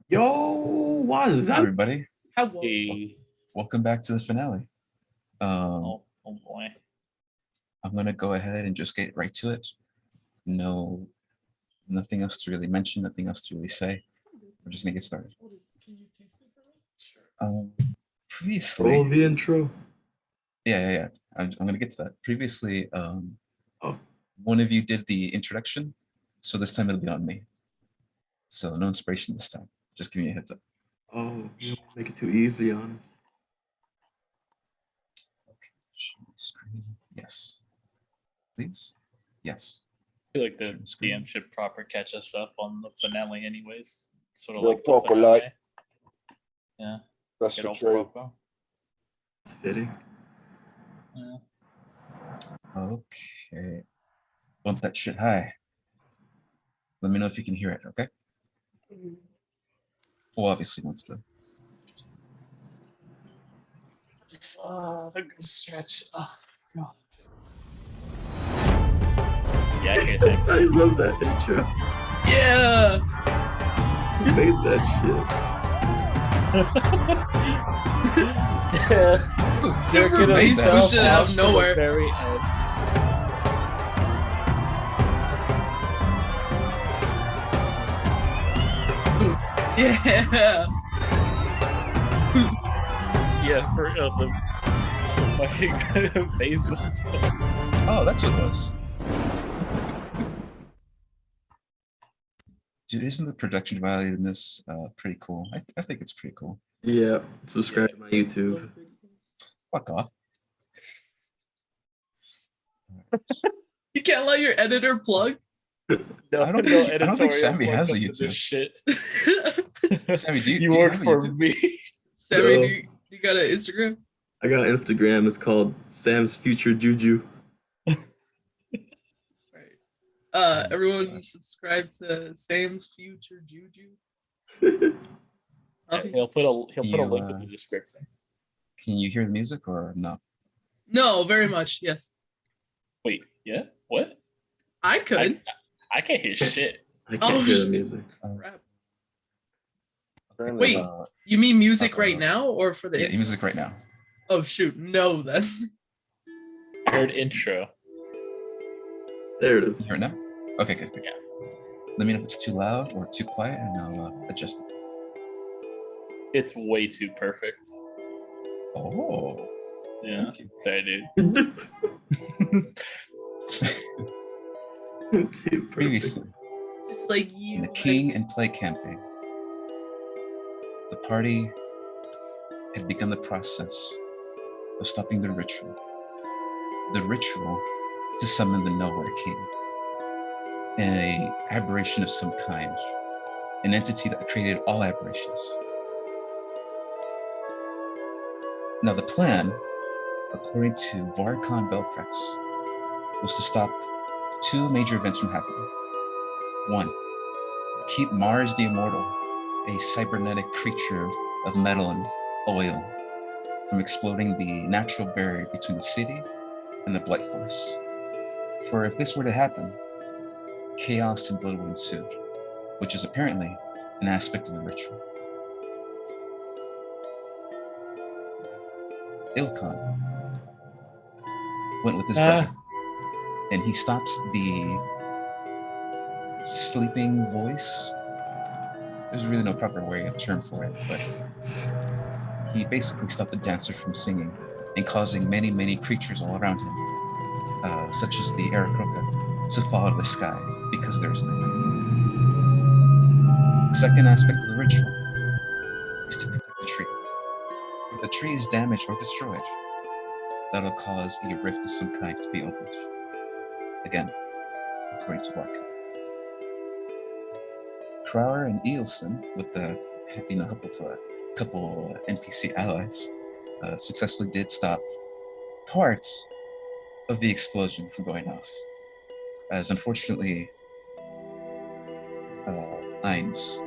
Yo, what is Hi, that? everybody. Hello. Hey, Welcome back to the finale. oh boy. I'm going to go ahead and just get right to it. No, nothing else to really mention, nothing else to really say. We're just going to get started. Roll Previously, the intro. yeah. I'm going to get to that. Previously, Oh, one of you did the introduction, so this time it'll be on me. So no inspiration this time. Just giving you a heads up. oh, you don't make it too easy on us. Share screen. Yes. Please. Yes. I feel like Share the screen. DM should proper catch us up on the finale, anyways. Sort of The like the proper finale. light. Yeah, That's get for all true. proper. It's fitting. Yeah. Okay. Bump that shit high. Let me know if you can hear it, okay? Well, obviously, once the The good stretch. Oh god. Yeah, okay, thanks. I love that intro. Yeah. Who made that Yeah. Super Jerking bass himself boosted out off of to the nowhere. very end. Yeah. Yeah, for the fucking bass. oh, that's what it was. Dude, isn't the production value in this pretty cool? I think it's pretty cool. Yeah, subscribe to my YouTube. Fuck off. You can't let your editor plug. No, I don't no think- I don't think editorial Sammy plug has a up in YouTube. this Shit. Sammy, do you you work have a for YouTube? me. Sammy, No. do you got an Instagram? I got Instagram. It's called Sam's Future Juju. Right. Everyone subscribe to Sam's Future Juju. Yeah, he'll put a You, link in the description. Can you hear the music or no? No, very much. Yes, Wait, yeah? What? I could. I can't hear shit. I can't Oh, hear the shit. music. Rap. Apparently Wait. not. You mean music right now or for the Yeah, intro? music right now. Oh shoot, no then. I heard intro. There it is. You hear it now? Okay, good. Yeah. Let me know if it's too loud or too quiet, and I'll adjust it. It's way too perfect. Oh, Yeah. thank you. Sorry, dude. Too Previously, It's like you. in the King and Play campaign, the party had begun the process of stopping the ritual. The ritual to summon the Nowhere King, an aberration of some kind, an entity that created all aberrations. Now, the plan, according to Varkon Belprex, was to stop two major events from happening. One, keep Mars the Immortal, a cybernetic creature of metal and oil, from exploding the natural barrier between the city and the Blight Force. For if this were to happen, chaos and blood would ensue, which is apparently an aspect of the ritual. Ilkhan went with his brother, and he stopped the sleeping voice. There's really no proper way of term for it, but he basically stopped the dancer from singing and causing many creatures all around him, such as the Aarakocra, to fall out of the sky because they're asleep. The second aspect of the ritual is to protect the tree. If the tree is damaged or destroyed, that'll cause a rift of some kind to be opened. Again, according to Vark. Crower and Eilson, with the help of a couple NPC allies, successfully did stop parts of the explosion from going off. As unfortunately, Ainz,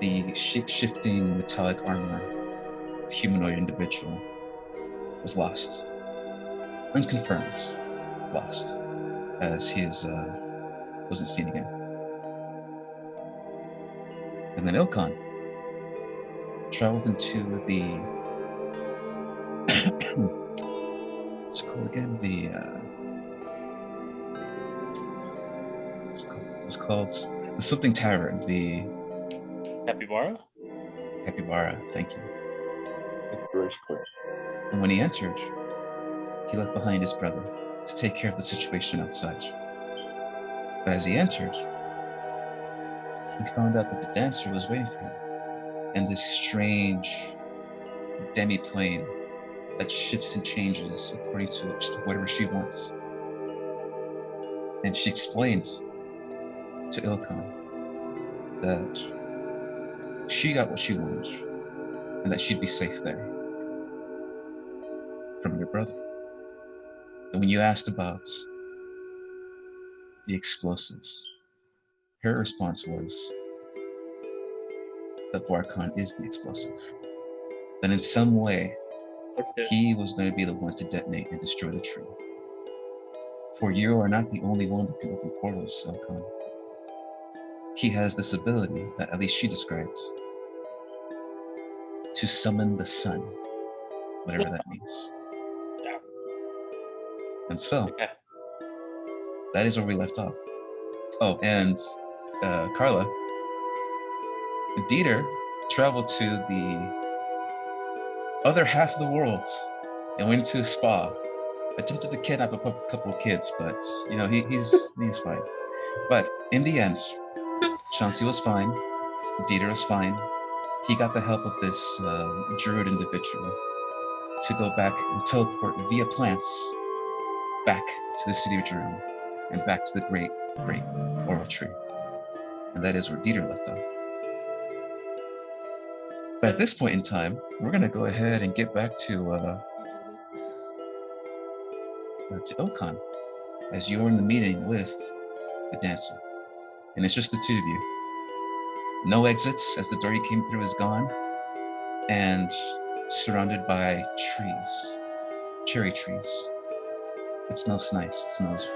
the shape-shifting metallic armor humanoid individual, was lost. Unconfirmed, lost, as he wasn't seen again. And then Ilkhan traveled into the what's it called again? It's called the something tavern, the Capybara? Capybara. Thank you. Very square. And when he entered, he left behind his brother to take care of the situation outside. But as he entered, he found out that the dancer was waiting for him, and this strange demi-plane that shifts and changes according to whatever she wants. And she explained to Ilkan that she got what she wanted and that she'd be safe there from your brother. And when you asked about the explosives, her response was that Varkon is the explosive. That in some way, Okay. he was going to be the one to detonate and destroy the tree. For you are not the only one that can open portals, Ilkan. He has this ability that at least she described to summon the sun, whatever that means. Yeah. And so, Okay. that is where we left off. Oh, and Carla, Dieter traveled to the other half of the world and went to a spa. Attempted to kidnap a couple of kids, but you know he's fine. But in the end, Chauncey was fine. Dieter was fine. He got the help of this druid individual to go back and teleport via plants back to the city of Jerusalem and back to the great oral tree. And that is where Dieter left off. But at this point in time, we're gonna go ahead and get back to Ilkan, as you're in the meeting with the dancer. And it's just the two of you. No exits, as the door you came through is gone, and surrounded by trees, cherry trees. It smells nice. It smells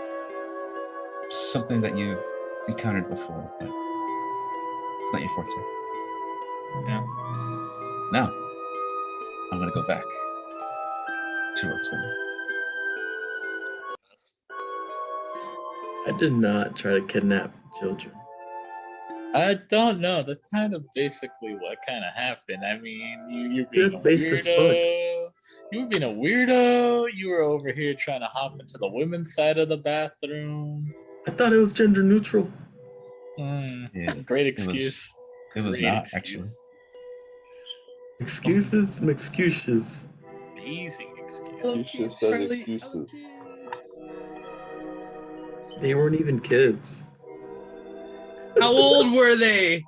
something that you've encountered before, but it's not your forte. Yeah. Now, I'm gonna go back to Roll20. I did not try to kidnap children. I don't know. That's kind of basically what kind of happened. I mean, you're being That's a based as fuck. weirdo. You were being a weirdo. You were over here trying to hop into the women's side of the bathroom. I thought it was gender neutral. Yeah, Great excuse. it was Great not excuse. actually. Excuses, excuses. Amazing excuse. You should said excuses. They weren't even kids. How old were they?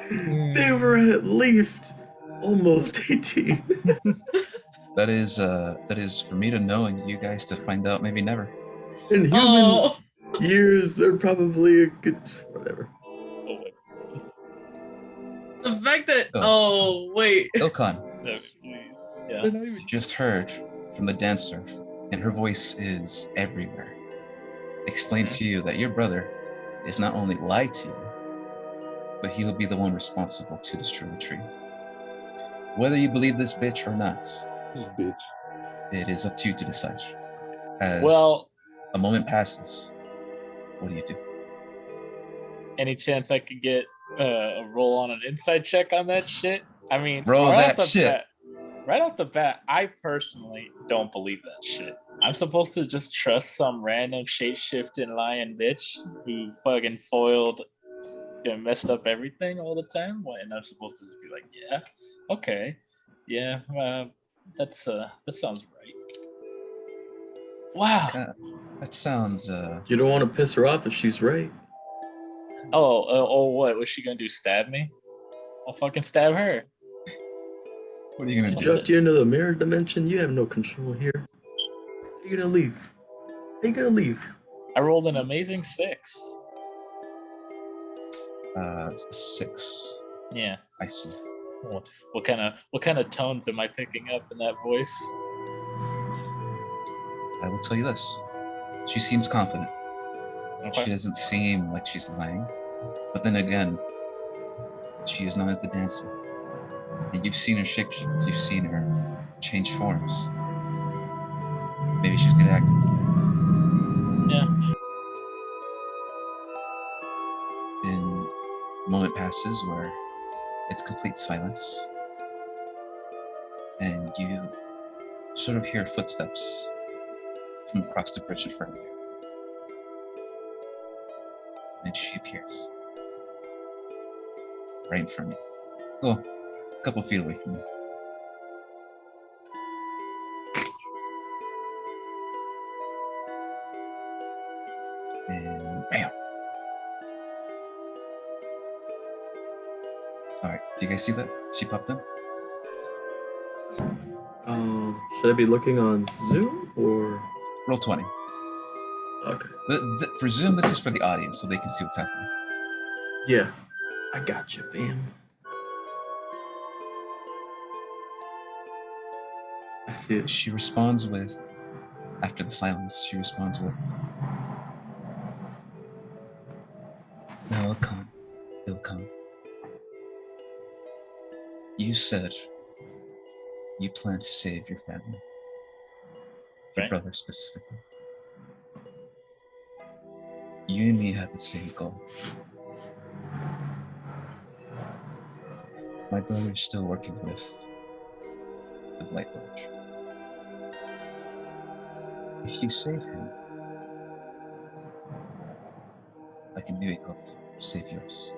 They were at least almost 18. That is for me to know and you guys to find out. Maybe never. In human Oh, years, they're probably a good whatever. Oh, wait. the fact that. Oh. Oh, wait. Ilkan, No, yeah. They're not even. you just heard from the dancer, and her voice is everywhere. Explained to you that your brother is not only lied to you, but he will be the one responsible to destroy the tree. Whether you believe this bitch or not, This bitch. it is up to you to decide. As Well, a moment passes, what do you do? any chance I could get a roll on an inside check on that shit? I mean, Roll right that off the shit. bat- right off the bat, I personally don't believe that shit. I'm supposed to just trust some random shape-shifting lion bitch who fucking foiled and messed up everything all the time, and I'm supposed to just be like, yeah, okay, yeah, that sounds right. Wow. That sounds You don't want to piss her off if she's right. Oh, what was she gonna do? Stab me? I'll fucking stab her. what are you gonna do? Dropped you into the mirror dimension. You have no control here. How you gonna leave? How you gonna leave? I rolled an amazing 6. 6. Yeah. I see. What kind of tones am I picking up in that voice? I will tell you this. She seems confident. She Okay. doesn't seem like she's lying. But then again, she is known as the dancer. And you've seen her shapeshift. You've seen her change forms. Maybe she's good at acting. Yeah. And a moment passes where it's complete silence. And you sort of hear footsteps from across the bridge in front of you. And she appears. Right in front of you. Well, a couple feet away from you. And bam. Alright, do you guys see that? She popped in? Should I be looking on Zoom or? Roll 20. Okay. For Zoom, this is for the audience so they can see what's happening. Yeah, I got you, fam. I see it. She responds with, after the silence, she responds with, "Ilkan, Ilkan. You said you plan to save your family. Your Right. brother specifically. You and me have the same goal. My brother is still working with the Blight Lodge. If you save him, I can maybe help save yours.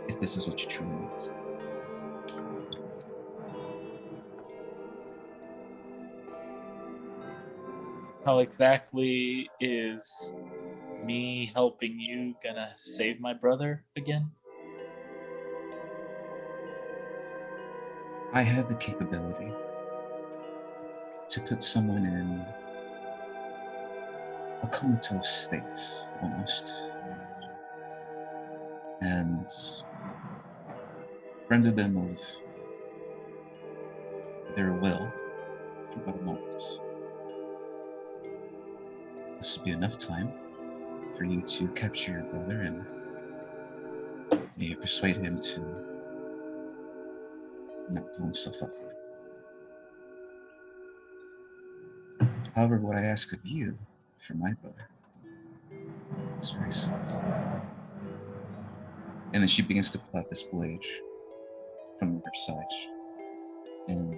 If this is what you truly want." How exactly is me helping you gonna save my brother again? I have the capability to put someone in a comatose state, almost, and render them of their will for but a moment. This would be enough time for you to capture your brother and maybe persuade him to not blow himself up. However, what I ask of you for my brother is very simple. And then she begins to pull out this blade from her side. And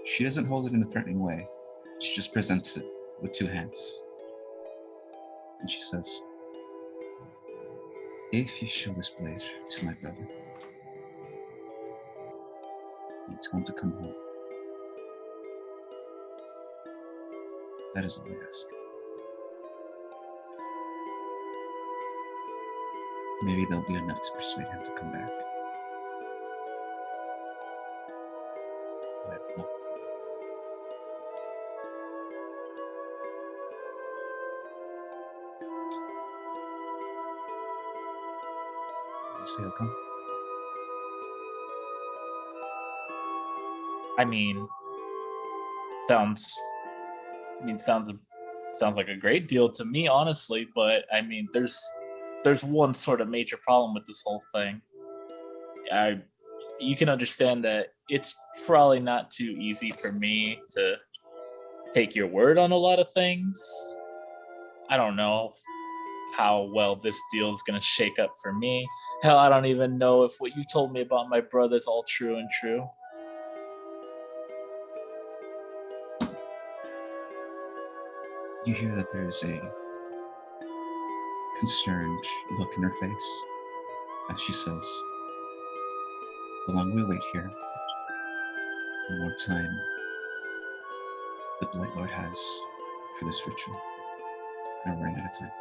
she doesn't hold it in a threatening way. She just presents it with two hands. And she says, "If you show this blade to my brother, and tell him to come home, that is all I ask. Maybe there'll be enough to persuade him to come back. I don't know." You say he'll come? I mean, sounds. Sounds like a great deal to me, honestly. But I mean, there's one sort of major problem with this whole thing. You can understand that it's probably not too easy for me to take your word on a lot of things. I don't know how well this deal is gonna shake up for me. Hell, I don't even know if what you told me about my brother is all true and true. You hear that there's a concerned look in her face as she says, "The longer we wait here, the more time the Blight Lord has for this ritual. And we're running out of time.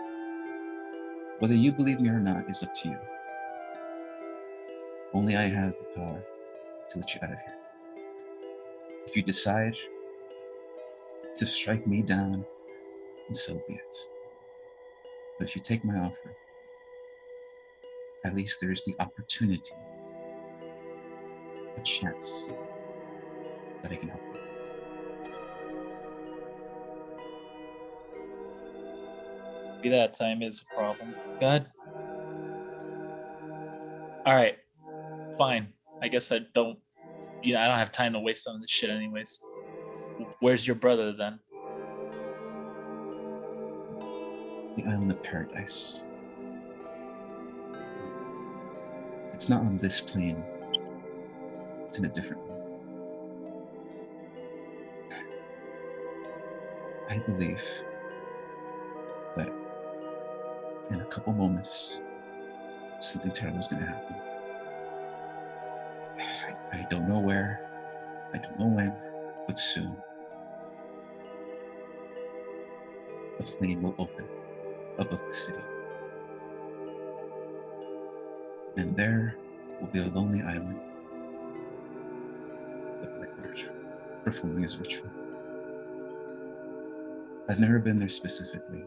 Whether you believe me or not is up to you. Only I have the power to let you out of here. If you decide to strike me down, then so be it. But if you take my offer, at least there is the opportunity, a chance that I can help you." Maybe that time is a problem. God. All right, fine. I guess I don't. I don't have time to waste on this shit, anyways. Where's your brother then? The island of paradise. It's not on this plane. It's in a different one. I believe that in a couple moments, something terrible is going to happen. I don't know where, I don't know when, but soon. A plane will open above the city. And there will be a lonely island, the Black March, performing his ritual. I've never been there specifically.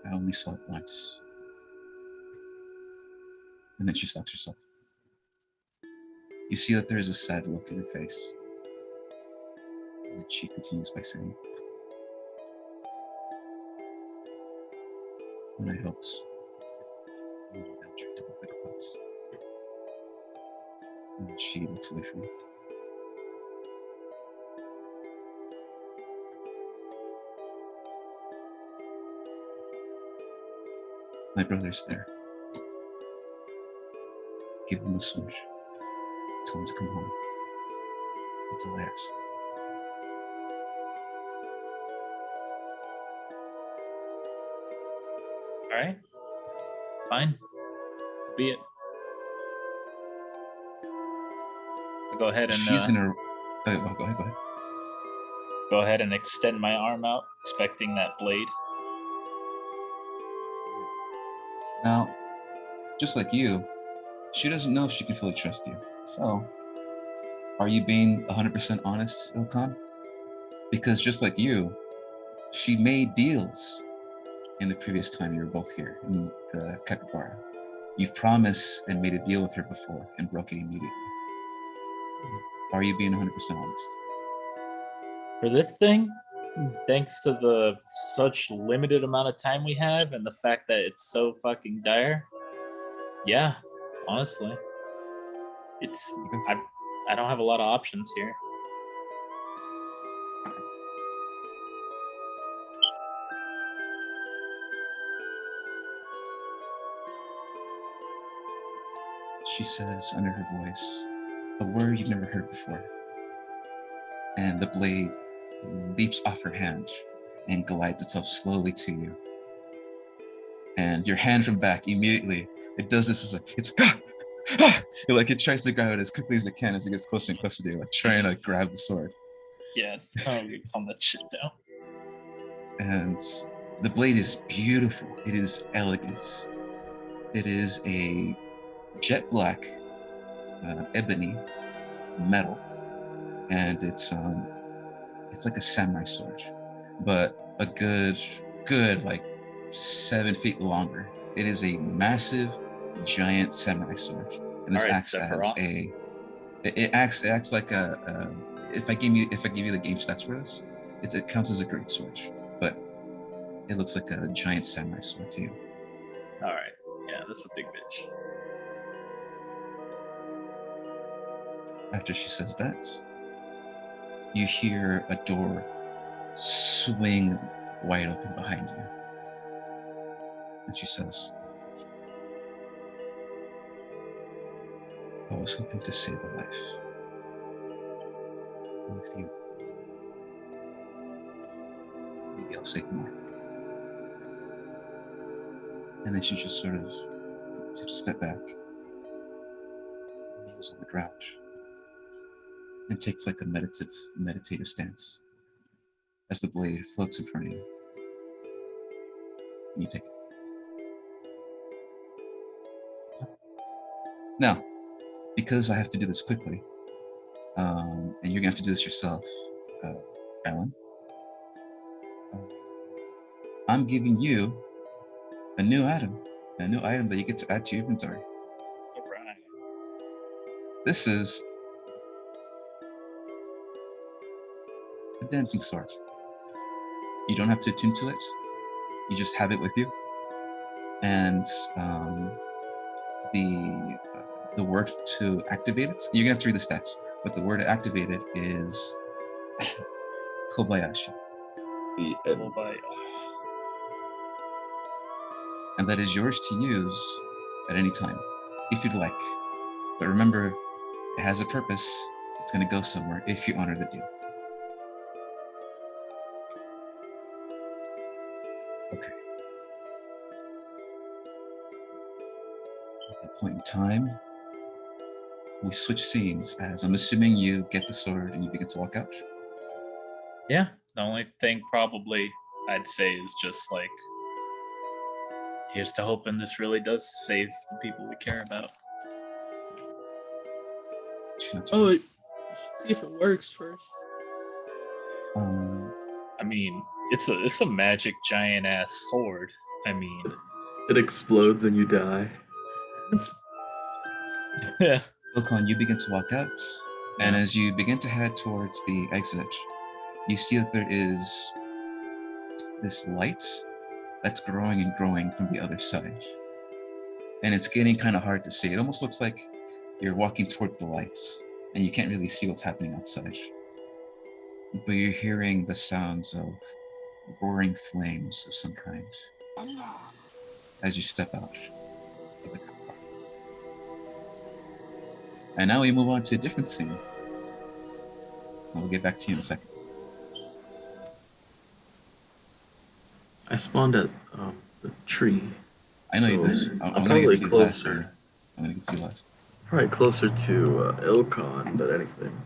I only saw it once. And then she stops herself. You see that there is a sad look in her face. And then she continues by saying, when I helped, you tried to look like once. And then she looks away from me. My brother's there. Give him the sword. Tell him to come home. Until I ask. All right. Fine. Be it. I'll go ahead and She's gonna. Go ahead, go ahead. go ahead and extend my arm out, expecting that blade. Now, just like you, she doesn't know if she can fully trust you. So, are you being 100% honest, Ilkan? Because just like you, she made deals in the previous time you were both here in the Capybara. You've promised and made a deal with her before and broke it immediately. Are you being 100% honest? For this thing, thanks to the such limited amount of time we have and the fact that it's so fucking dire, yeah, honestly, it's I don't have a lot of options here. She says under her voice a word you've never heard before, and the blade leaps off her hand and glides itself slowly to you. And your hand from back immediately, it does this, it's like it tries to grab it as quickly as it can as it gets closer and closer to you, like trying to grab the sword. Yeah, calm that shit down. And the blade is beautiful. It is elegant. It is a jet black ebony metal, and it's like a samurai sword, but a good like 7 feet longer. It is a massive, giant samurai sword, and this acts as a. It acts like a. If I give you the game stats for this, it counts as a great sword, but it looks like a giant samurai sword to you. All right, yeah, this is a big bitch. After she says that, you hear a door swing wide open behind you. And she says, I was hoping to save a life. And with you, maybe I'll save more. And then she just sort of takes a step back, kneels on the ground, and takes like a meditative stance as the blade floats in front of you. And you take it. Now, because I have to do this quickly, and you're gonna have to do this yourself, Alan, I'm giving you a new item that you get to add to your inventory. All right. This is a dancing sword. You don't have to attune to it. You just have it with you. And the the word to activate it, you're gonna have to read the stats, but the word to activate it is Kobayashi. The end. Oh, bye. And that is yours to use at any time, if you'd like. But remember, it has a purpose. It's gonna go somewhere if you honor the deal. Okay. At that point in time, we switch scenes as I'm assuming you get the sword and you begin to walk out. Yeah. The only thing probably I'd say is just like, here's to hoping this really does save the people we care about. Oh, you should see if it works first. I mean, it's a magic giant ass sword. I mean, It explodes and you die. yeah. Ilkon, you begin to walk out, and as you begin to head towards the exit, you see that there is this light that's growing and growing from the other side. And it's getting kind of hard to see. It almost looks like you're walking toward the lights, and you can't really see what's happening outside. But you're hearing the sounds of roaring flames of some kind as you step out of the car park. And now we move on to a different scene. And we'll get back to you in a second. I spawned at the tree. I know you So, did. I'm gonna get probably to you last. closer. I'm gonna get to you last. Probably closer to Ilkon than anything.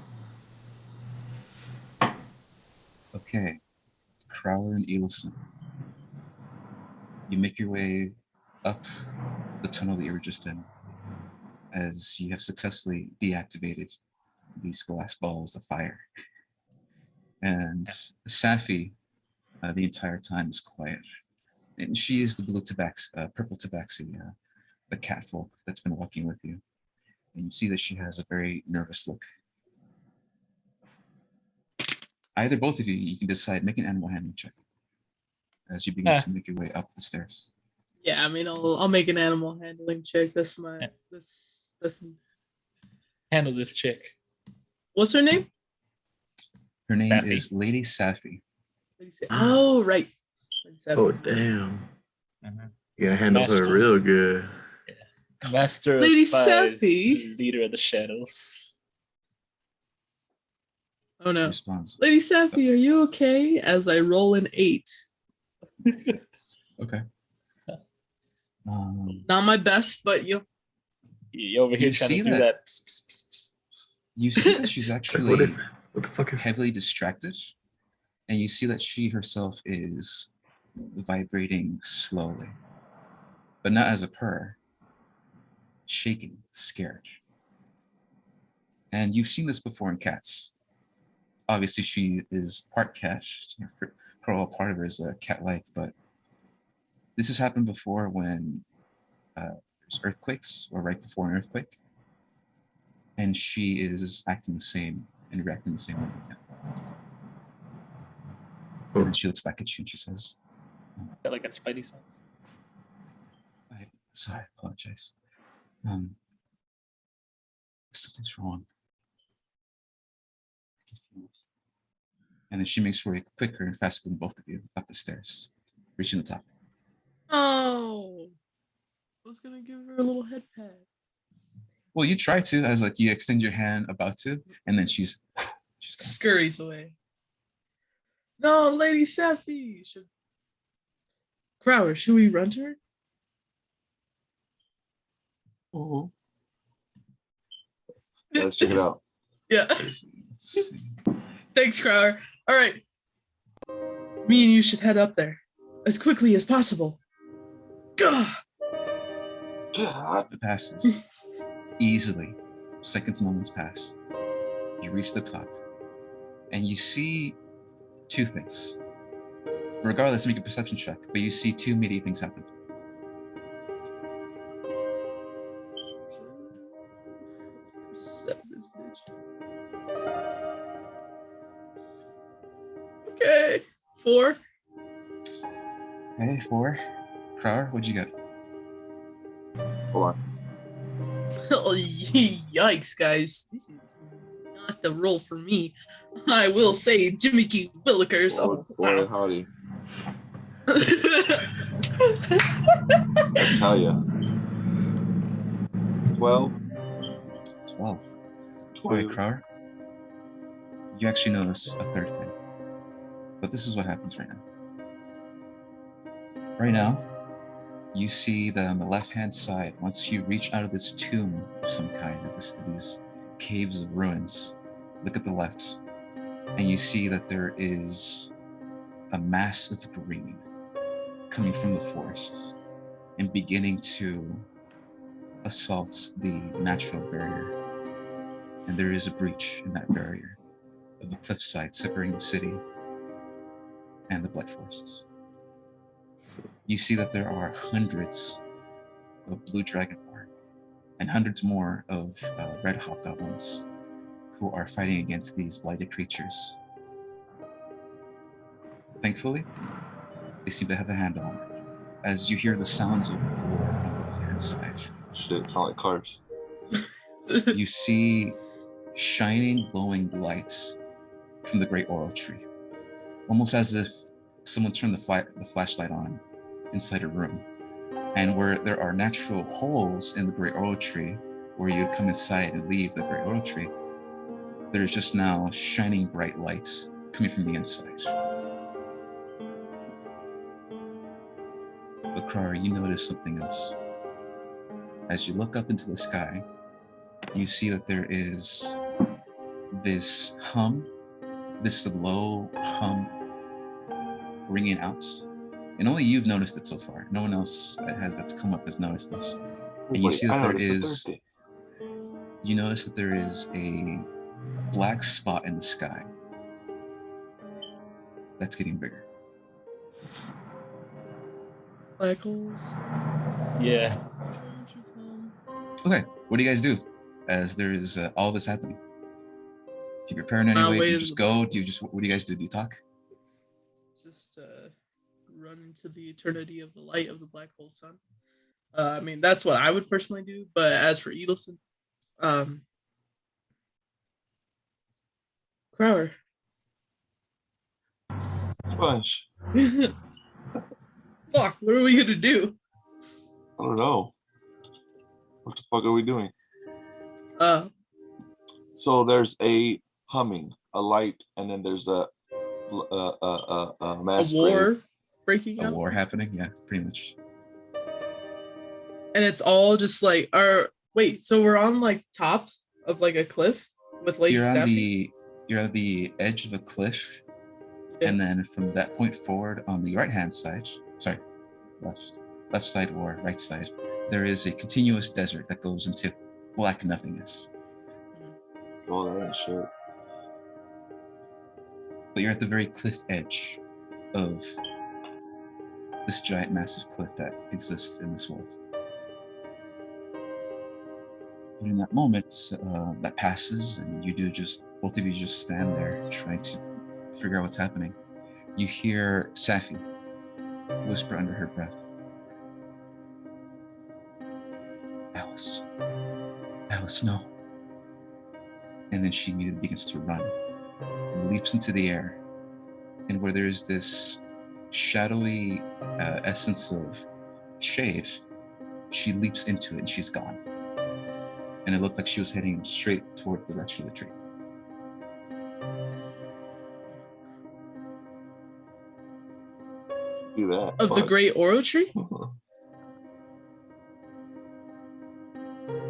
Okay, Crowler and Elison. You make your way up the tunnel that you were just in, as you have successfully deactivated these glass balls of fire. And Safi, the entire time, is quiet. And she is the purple tabaxi, the catfolk that's been walking with you. And you see that she has a very nervous look. Either both of you, you can decide, make an animal handling check as you begin to make your way up the stairs. Yeah, I mean, I'll make an animal handling check. That's my this. Handle this chick. What's her name? Her name Safi. is Lady Safi. Oh, right. Oh damn! Mhm. You gotta handle her Masters. real good. Master of Lady Spies, Safi. leader of the shadows. Oh no, Responds. Lady Safi, are you okay? As I roll an 8. Okay. Not my best, but you. You over here You trying see to do that- that. You see that she's Like, actually what is that? What the fuck is that? heavily distracted, and you see that she herself is vibrating slowly, but not as a purr, shaking, scared. And you've seen this before in cats. Obviously, she is part cat. For all part of her is cat-like, but this has happened before when there's earthquakes or right before an earthquake, and she is acting the same and reacting the same way. And then she looks back at you and she says, Got like a spidey sense. Sorry, I apologize. Something's wrong. And then she makes her way quicker and faster than both of you up the stairs, reaching the top. Oh, I was gonna give her a little head pat. Well, you try to, as like you extend your hand about to, and then she's gone. Scurries away. No, Lady Safi. Crowler, should we run to her? Oh. Let's check it out. Yeah. Let's see. Thanks, Crowler. All right. Me and you should head up there as quickly as possible. Gah! It passes easily. Seconds, moments pass. You reach the top, and you see two things. Regardless, make a perception check, but you see two immediate things happen. Let's percept this bitch. Okay. 4. Okay, 4. Crowder, what'd you get? Hold on. Oh, yikes, guys. This is not the role for me. I will say Jimmy Key Willikers. Oh, Oh, boy, wow. howdy. I tell ya. 12. 12. All right, 12. Crower. You actually notice a third thing. But this is what happens right now. Right now, you see that on the left-hand side, once you reach out of this tomb of some kind, these caves of ruins, look at the left, and you see that there is a mass of green coming from the forests and beginning to assault the natural barrier. And there is a breach in that barrier of the cliffside separating the city and the Black Forests. So, You see that there are hundreds of blue dragonborn and hundreds more of red hobgoblins who are fighting against these blighted creatures. Thankfully, they seem to have a handle on it, as you hear the sounds of war on the left-hand side. Shit, sound like cars. You see shining, glowing lights from the great oral tree, almost as if someone turned the flashlight on inside a room. And where there are natural holes in the great oral tree, where you'd come inside and leave the great oral tree, there's just now shining bright lights coming from the inside. But Krar, you notice something else. As you look up into the sky, you see that there is this hum, this low hum ringing out. And only you've noticed it so far. No one else that's come up has noticed this. And you Wait, see I that there noticed the is, third thing. you notice that there is a black spot in the sky that's getting bigger. Black holes. Yeah. Won't you come? Okay, what do you guys do as there is all this happening? Do you prepare in any I'll way? wait Do you in just the go? black Do you holes. just, what do you guys do? Do you talk? Just run into the eternity of the light of the black hole sun. I mean, that's what I would personally do. But as for Edelson, Crower. Sponge. Fuck, what are we gonna do? I don't know. What the fuck are we doing? So there's a humming, a light, and then there's a A mass war grave. breaking A out, war happening? Yeah, pretty much. and it's all just like, wait, so we're on like top of like a cliff with Lady You're on the edge of a cliff, Yeah. and then from that point forward on the right-hand side, sorry, left side or right side, there is a continuous desert that goes into black nothingness. Oh, that ain't shit. But you're at the very cliff edge of this giant, massive cliff that exists in this world. And in that moment, that passes, and both of you just stand there trying to figure out what's happening. You hear Safi whisper under her breath, Alice, no. And then she immediately begins to run, leaps into the air, and where there's this shadowy essence of shade, she leaps into it and she's gone. And it looked like she was heading straight toward the direction of the tree. Do that. of the Fuck. great Oro tree. wait,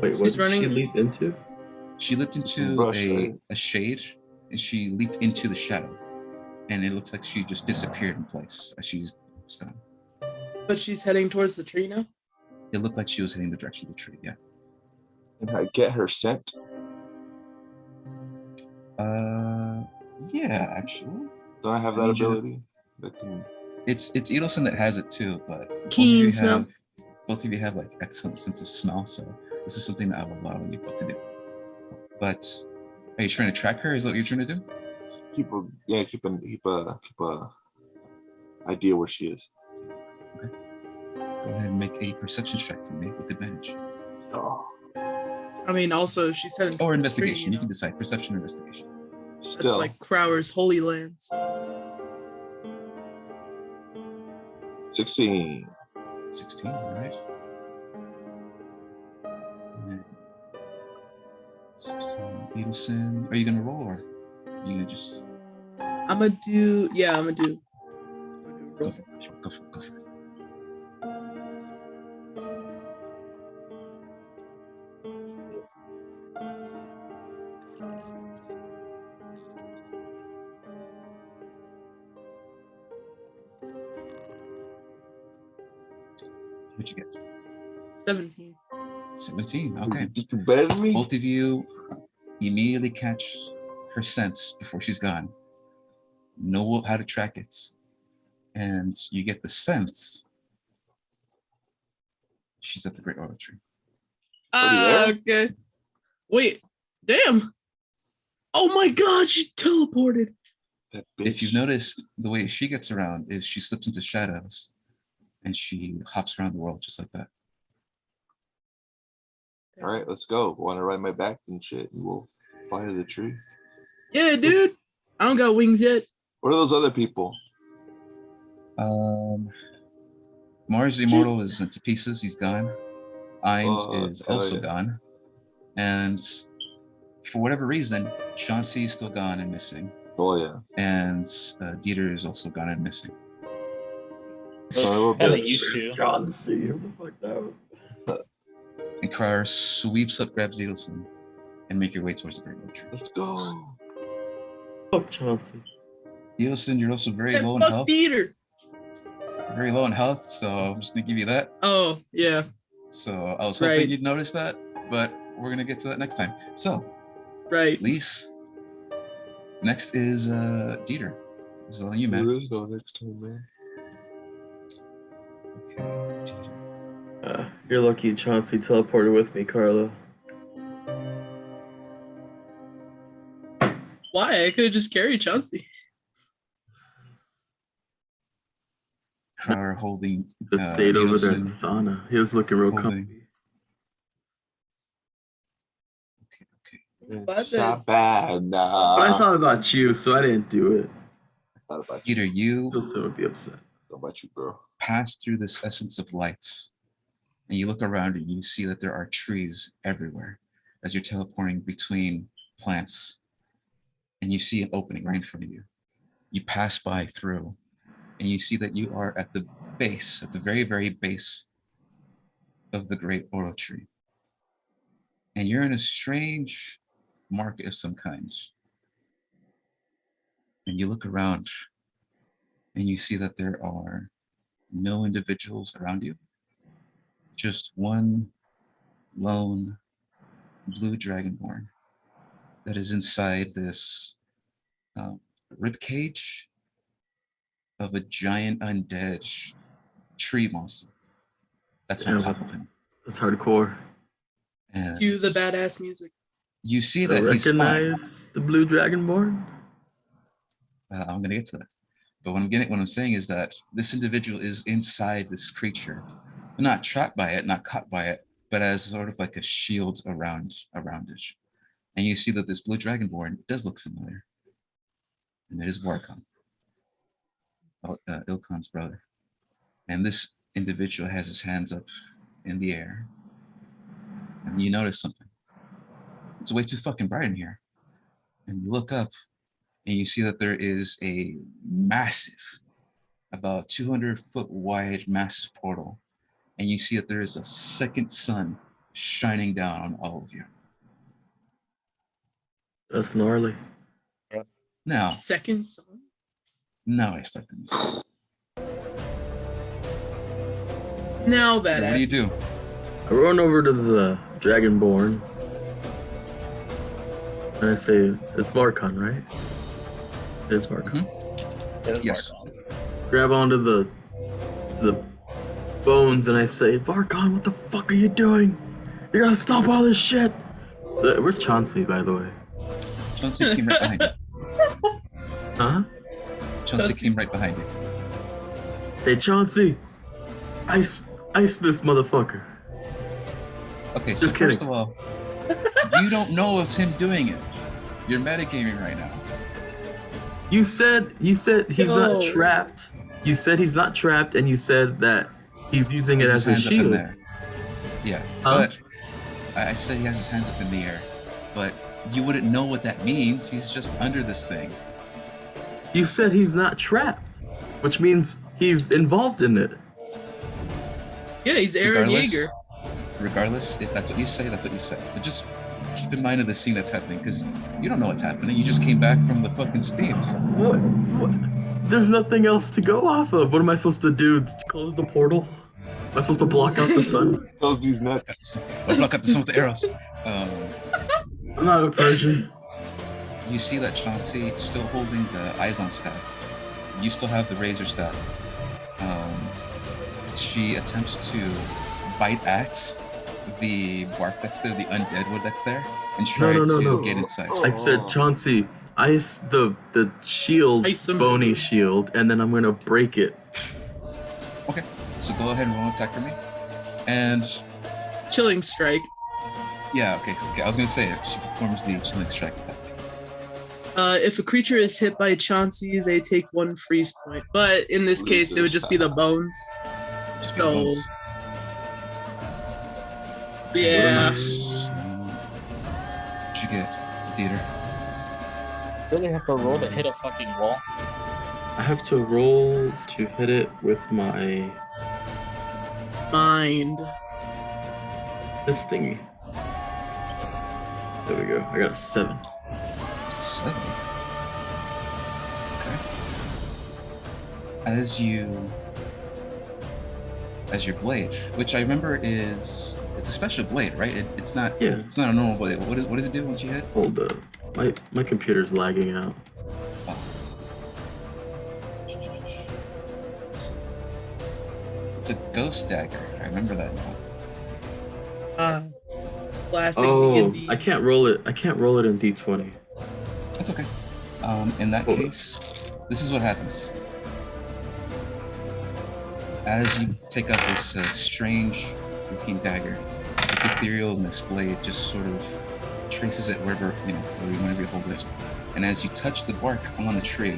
what She's did she running- leap into? She leaped Some into brush, right? a shade, and she leaped into the shadow. And it looks like she just disappeared in place as she's gone. But she's heading towards the tree now. It looked like she was heading the direction of the tree, yeah. Can I get her scent? Yeah, actually. Don't I have I that need you to- ability? That can... It's Edelson that has it too, but Keen smell. both of you have like excellent sense of smell, so this is something that I will allow you both to do. But are you trying to track her? Is that what you're trying to do? keep a idea where she is. Go ahead and make a perception check for me with advantage. Oh. I mean, also she's heading Or for the investigation. tree, You can decide. Perception or investigation. That's Still, like Crower's Holy Lands. 16. 16, all right. And then 16, Beetleson. Are you gonna roll or are you gonna just I'm gonna do. Yeah, I'm gonna do. go roll. for it? Go for it. Go for it. What'd you get? 17. 17. Okay. You do better than me? Both of you immediately catch her scent before she's gone. Know how to track it. And you get the sense she's at the Great Oil Tree. Okay. Wait. Damn. Oh my God! She teleported. That If bitch. you've noticed, the way she gets around is she slips into shadows and she hops around the world just like that. All right, let's go. Want to ride my back and shit, and we'll fly to the tree. Yeah, dude. I don't got wings yet. What are those other people? Mars the Immortal is into pieces. He's gone. Ainz Oh, is hell also yeah. gone. And for whatever reason, Chauncey is still gone and missing. Oh yeah. And Dieter is also gone and missing. Son of a Hella bitch. you two. Chauncey, who the fuck knows? And Crier sweeps up, grabs Edelson, and make your way towards the Great Oak Tree. Let's go. Fuck Chauncey. Edelson, you're also very Hey, low in fuck health. Dieter. Very low in health, so I'm just gonna give you that. Oh yeah. So I was hoping Right. you'd notice that, but we're gonna get to that next time. So, Right. Lise, next is Dieter. This is on you, man. There is no next time, man. Okay, Dieter. You're lucky Chauncey teleported with me, Carla. Why? I could have just carried Chauncey. Crier holding Just stayed over there at the Edelson. sauna. He was looking real Holding. comfy. Okay. But It's then- not bad. But I Nah. thought about you, so I didn't do it. I thought about you. Dieter, you Wilson would be upset. Thought about you, girl. pass through this essence of light, and you look around and you see that there are trees everywhere as you're teleporting between plants, and you see an opening right in front of you. You pass by through, and you see that you are at the base, at the very, very base of the Great Oro Tree. And you're in a strange market of some kind. And you look around, and you see that there are no individuals around you, just one lone blue dragonborn that is inside this rib cage of a giant undead tree monster that's on Yeah, top of him. That's hardcore. And Cue the badass music. you see I that he's fine. recognize the blue dragonborn. I'm gonna get to that. But what I'm saying is that this individual is inside this creature, not trapped by it, not caught by it, but as sort of like a shield around it. And you see that this blue dragonborn does look familiar, and it is Varkon, Ilkon's brother. And this individual has his hands up in the air, and you notice something. It's way too fucking bright in here. And you look up, and you see that there is a massive, about 200-foot wide, massive portal. And you see that there is a second sun shining down on all of you. That's gnarly. Now Second son. I start the music. Now What badass. do you do? I run over to the dragonborn. And I say, it's Varkon, right? It is Varkon. Yes. Grab onto the bones and I say, Varkon, what the fuck are you doing? You're gonna stop all this shit. Where's Chauncey, by the way? Chauncey came right behind you. Huh? Chauncey came right behind you. Say, Chauncey, ice this motherfucker. Okay, so Just first kidding. of all, You don't know it's him doing it. You're metagaming right now. You said he's Yo. not trapped. You said he's not trapped, and you said that he's using it Has as his a hands up in shield. there. Yeah, Huh? but I said he has his hands up in the air, but you wouldn't know what that means. He's just under this thing. You said he's not trapped, which means he's involved in it. Yeah, he's Aaron Yeager. Regardless, if that's what you say, that's what you say. But just keep in mind of the scene that's happening, because you don't know what's happening. You just came back from the fucking Steams. What? There's nothing else to go off of. What am I supposed to do? Close the portal? Am I supposed to block out the sun? Close these nuts. Or block out the sun with the arrows. I'm not a Persian. You see that Chauncey still holding the Izon staff. You still have the Razor staff. She attempts to bite at the bark that's there, the undead wood that's there, and try to get inside. I said, Chauncey, ice the shield, Ice him. bony shield, and then I'm gonna break it. Okay, so go ahead and roll an attack for me. And Chilling strike. yeah, okay, I was gonna say it. She performs the chilling strike attack. If a creature is hit by Chauncey, they take 1 freeze point. But in this case, it would just be the bones. Just So, bones. yeah. What'd you get, Dieter? Really have to roll to hit a fucking wall. I have to roll to hit it with my Mind. this thingy. There we go. I got a 7. 7. Okay. As your blade, which I remember it's a special blade, right? It's not. Yeah. It's not a normal blade. What does it do once you hit? Hold up. My computer's lagging out. Oh. It's a ghost dagger. I remember that now. Classic Oh, D&D. I can't roll it. I can't roll it in D20. That's okay. In that Hold case, this is what happens. As you take up this strange looking dagger, its etherealness blade just sort of traces it wherever you hold it. And as you touch the bark on the tree,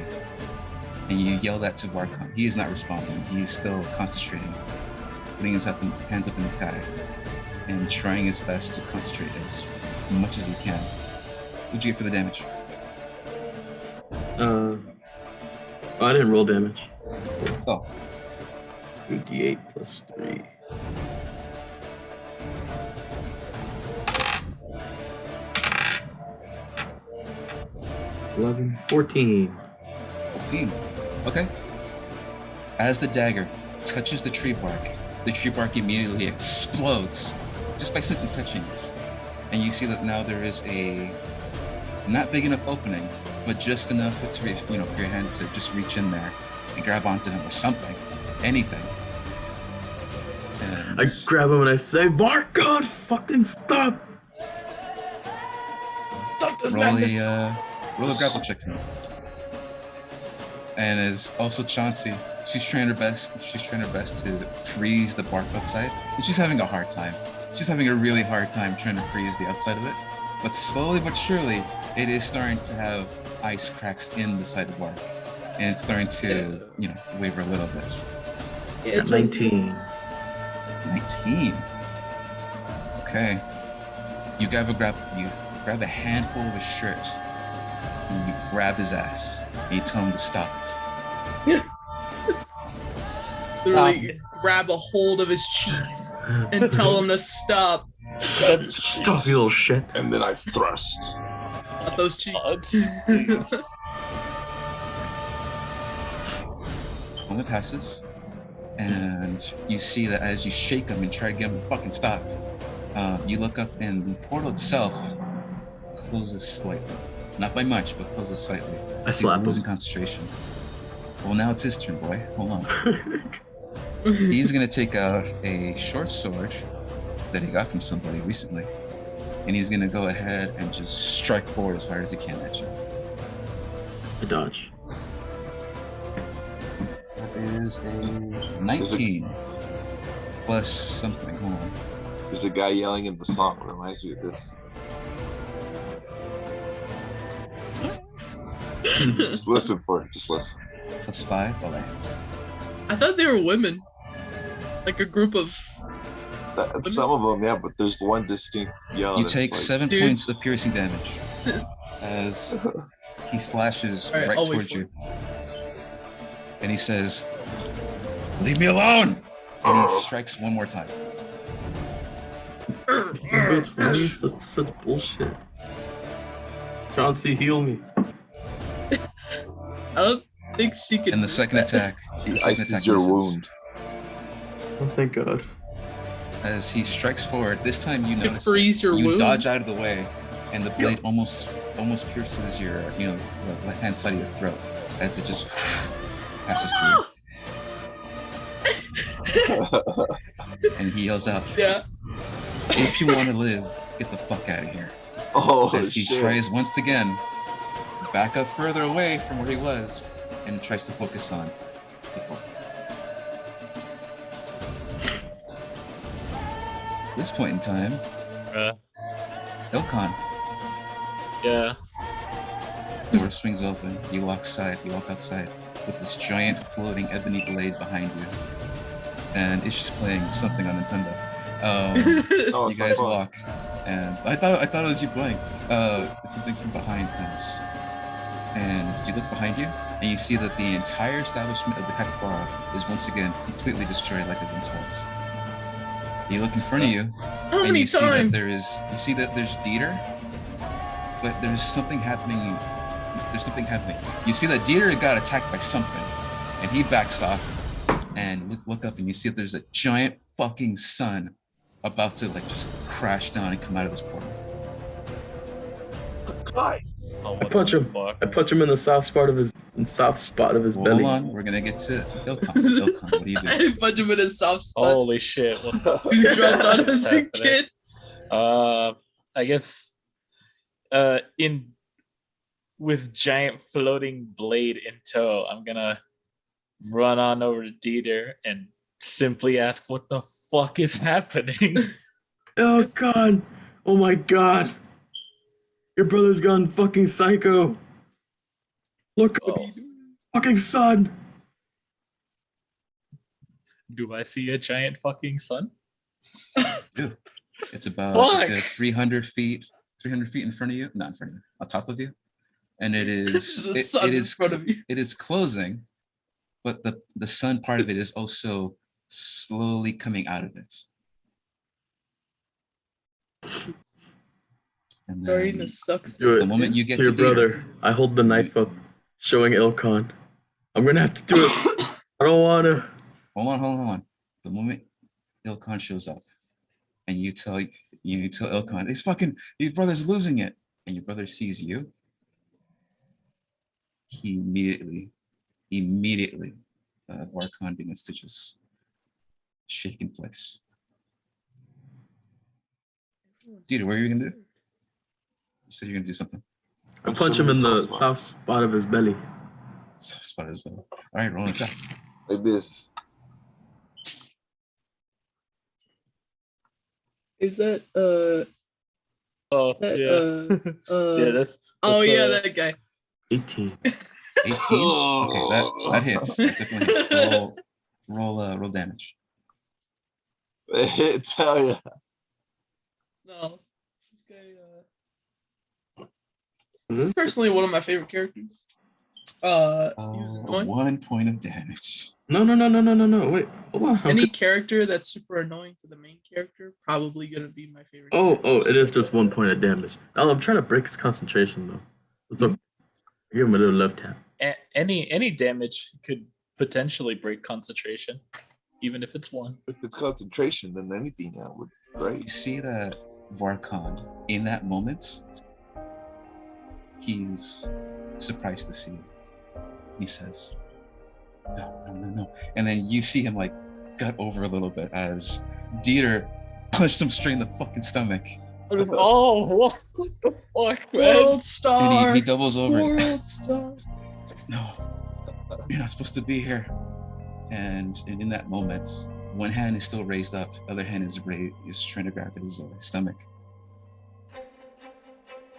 and you yell that to Varkon, he is not responding. He's still concentrating, putting his hands up in the sky, and trying his best to concentrate as much as he can. What'd you get for the damage? I didn't roll damage. Oh, 2d8 plus 3. $11, 14. 14. Okay. As the dagger touches the tree bark immediately explodes just by simply touching it. And you see that now there is a not big enough opening, but just enough for your hand to just reach in there and grab onto him or something, anything. And I grab him and I say, Varkon, fucking stop! Stop this madness! roll a grapple check for me. And as also Chauncey, she's trying her best to freeze the bark outside, and she's having a hard time. She's having a really hard time trying to freeze the outside of it. But slowly but surely, it is starting to have ice cracks in the side of the bark, and it's starting to waver a little bit. Yeah, 19. 19. Okay. You grab a handful of his shirt, and you grab his ass, and you tell him to stop. Literally grab a hold of his cheeks and tell him to stop. Stop, you little shit. And then I thrust. Not those cheeks. Moment passes, and you see that as you shake him and try to get him to fucking stop, you look up and the portal itself closes slightly. Not by much, but closes slightly. I slap He's losing him. concentration. Well, now it's his turn, boy. Hold on. He's gonna take out a short sword that he got from somebody recently, and he's gonna go ahead and just strike forward as hard as he can at you. I dodge. That is a 19 plus something. Hold on. There's a guy yelling in the song. Reminds me of this. Just listen for it. Just listen. +5, all lands. I thought they were women. Like a group of. Some of them, yeah, but there's one distinct yell. You that's take like, 7 Dude. points of piercing damage as he slashes Alright, right I'll wait towards for you. And he says, "Leave me alone!" And he strikes one more time. You can go twice? That's such bullshit. Chauncey, heal me. I don't think she can. And the do second that. attack, He the second ices attack your misses. wound. Oh, thank God. As he strikes forward, this time you You notice freeze your you wound. dodge out of the way, and the blade almost pierces your, the left hand side of your throat as it just passes through. And he yells out, Yeah. "If you want to live, get the fuck out of here!" Oh As he shit! tries once again, back up further away from where he was, and tries to focus on the book. At this point in time, Ilkhan, Yeah. the door swings open. You walk outside with this giant floating ebony blade behind you, and it's just playing something on Nintendo. Oh, You it's my guys fault. walk, and I thought it was you playing. Something from behind comes, and you look behind you, and you see that the entire establishment of the Capybara is once again completely destroyed like it once was. You look in front of you, How and many you see times? that there's Dieter, but there's something happening. You see that Dieter got attacked by something, and he backs off, and look up, and you see that there's a giant fucking sun about to like just crash down and come out of this portal. God. Oh, I what punch the him. fuck? I punch him in the soft spot of his Well, belly. hold on, we're gonna get to Ilkhan. Ilkhan, what do you do? I punch him in his soft spot. Holy shit! What the He dropped on as a happening? kid. I guess in with giant floating blade in tow, I'm gonna run on over to Dieter and simply ask what the fuck is happening. Oh God! Oh my God! Your brother's gone fucking psycho. Look, Oh. fucking sun. Do I see a giant fucking sun? Dude, it's about Fuck. like, 300 feet in front of you, not in front of you, on top of you, and it is There's a it- sun it in is front of you. it is closing, but the sun part of it is also slowly coming out of it. And Starting then to suck. Do it. the moment you get to your to Dieter, brother, I hold the knife up, showing Ilkhan. I'm gonna have to do it. I don't wanna. hold on. The moment Ilkhan shows up, and you tell Ilkhan, your brother's losing it, and your brother sees you, he immediately, Warkhan begins to just shake in place. Dieter, what are you gonna do? You said you're gonna do something. I punch him in the soft soft spot of his belly. Soft spot as well. All right, roll an attack. Like this. Is that Oh that yeah. Yeah, that's oh yeah, that. that guy. 18. 18. Okay, that hits. That definitely hits. Roll damage. Tell ya. No. This guy Is he's this? personally one of my favorite characters. He was annoying. 1 point of damage. No. Wait, hold on. Any character that's super annoying to the main character, probably gonna be my favorite. Oh, character. it is just 1 point of damage. Oh, I'm trying to break his concentration though. It's okay. I give him a little left tap. Any damage could potentially break concentration, even if it's one. If it's concentration, then anything that would You break. see that Varkon, in that moment, he's surprised to see you. He says, no. And then you see him like gut over a little bit as Dieter punched him straight in the fucking stomach. Oh, what the fuck, man? World Star. And he doubles over. World Star. No, you're not supposed to be here. And in that moment, one hand is still raised up, other hand is trying to grab his stomach.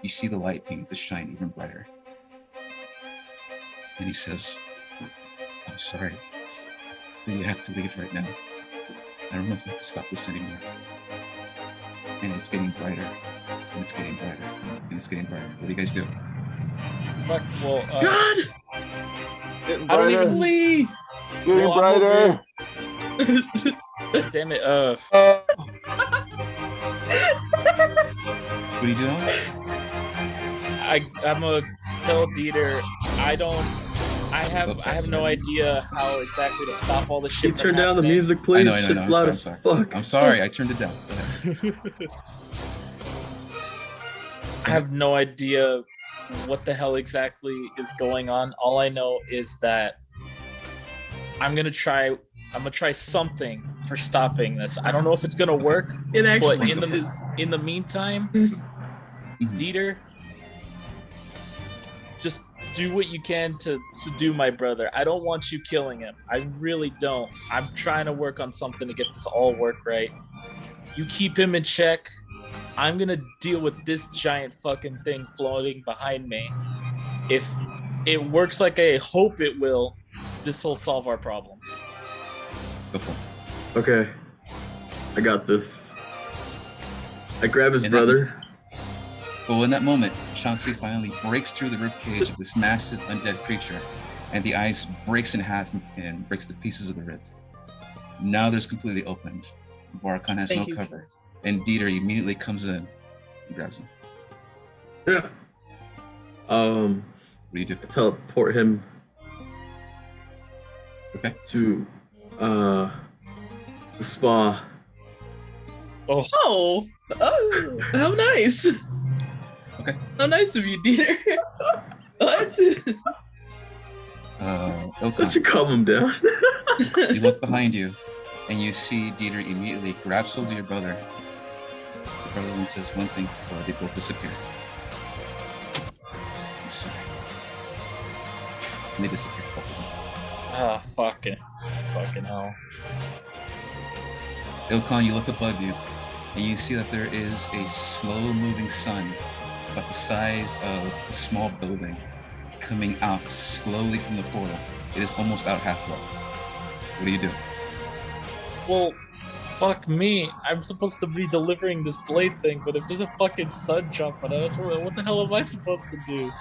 You see the light begin to shine even brighter. And he says, I'm sorry, but you have to leave right now. I don't know if I can stop this anymore. And it's getting brighter, and it's getting brighter, and it's getting brighter. What do you guys do? Fuck, well, God! Getting I don't brighter. even leave. It's getting Well, I'm brighter. Damn it. What are you doing? I'm gonna tell Dieter I have no idea how exactly to stop all the Can shit. you turn from down the happening. music, please? I know, Shit's I'm loud sorry, as fuck. I'm sorry, I turned it down. Go ahead. I have no idea what the hell exactly is going on. All I know is that I'm gonna try something for stopping this. I don't know if it's gonna work, It actually but is. in the meantime, Dieter, just do what you can to subdue my brother. I don't want you killing him. I really don't. I'm trying to work on something to get this all work right. You keep him in check. I'm gonna deal with this giant fucking thing floating behind me. If it works like I hope it will, this will solve our problems. Go for it. Okay. I got this. I grab his And that- brother. Well, in that moment, Chauncey finally breaks through the ribcage of this massive undead creature, and the ice breaks in half and breaks the pieces of the rib. Now there's completely opened. Barkhan has Thank no you, cover, Chance. and Dieter immediately comes in and grabs him. Yeah. What do you do? I teleport him Okay. to the spa. Oh, how nice. Okay. How nice of you, Dieter. What? That Ilkhan, should calm him down. you look behind you, and you see Dieter immediately grabs hold of your brother. The brother then says one thing before they both disappear. I'm sorry. And they disappear. Both of them. Ah, fucking hell. Ilkhan, you look above you, and you see that there is a slow-moving sun, about the size of a small building, coming out slowly from the portal. It is almost out halfway. What do you do? Well, fuck me. I'm supposed to be delivering this blade thing, but if there's a fucking sun jumping at us, what the hell am I supposed to do?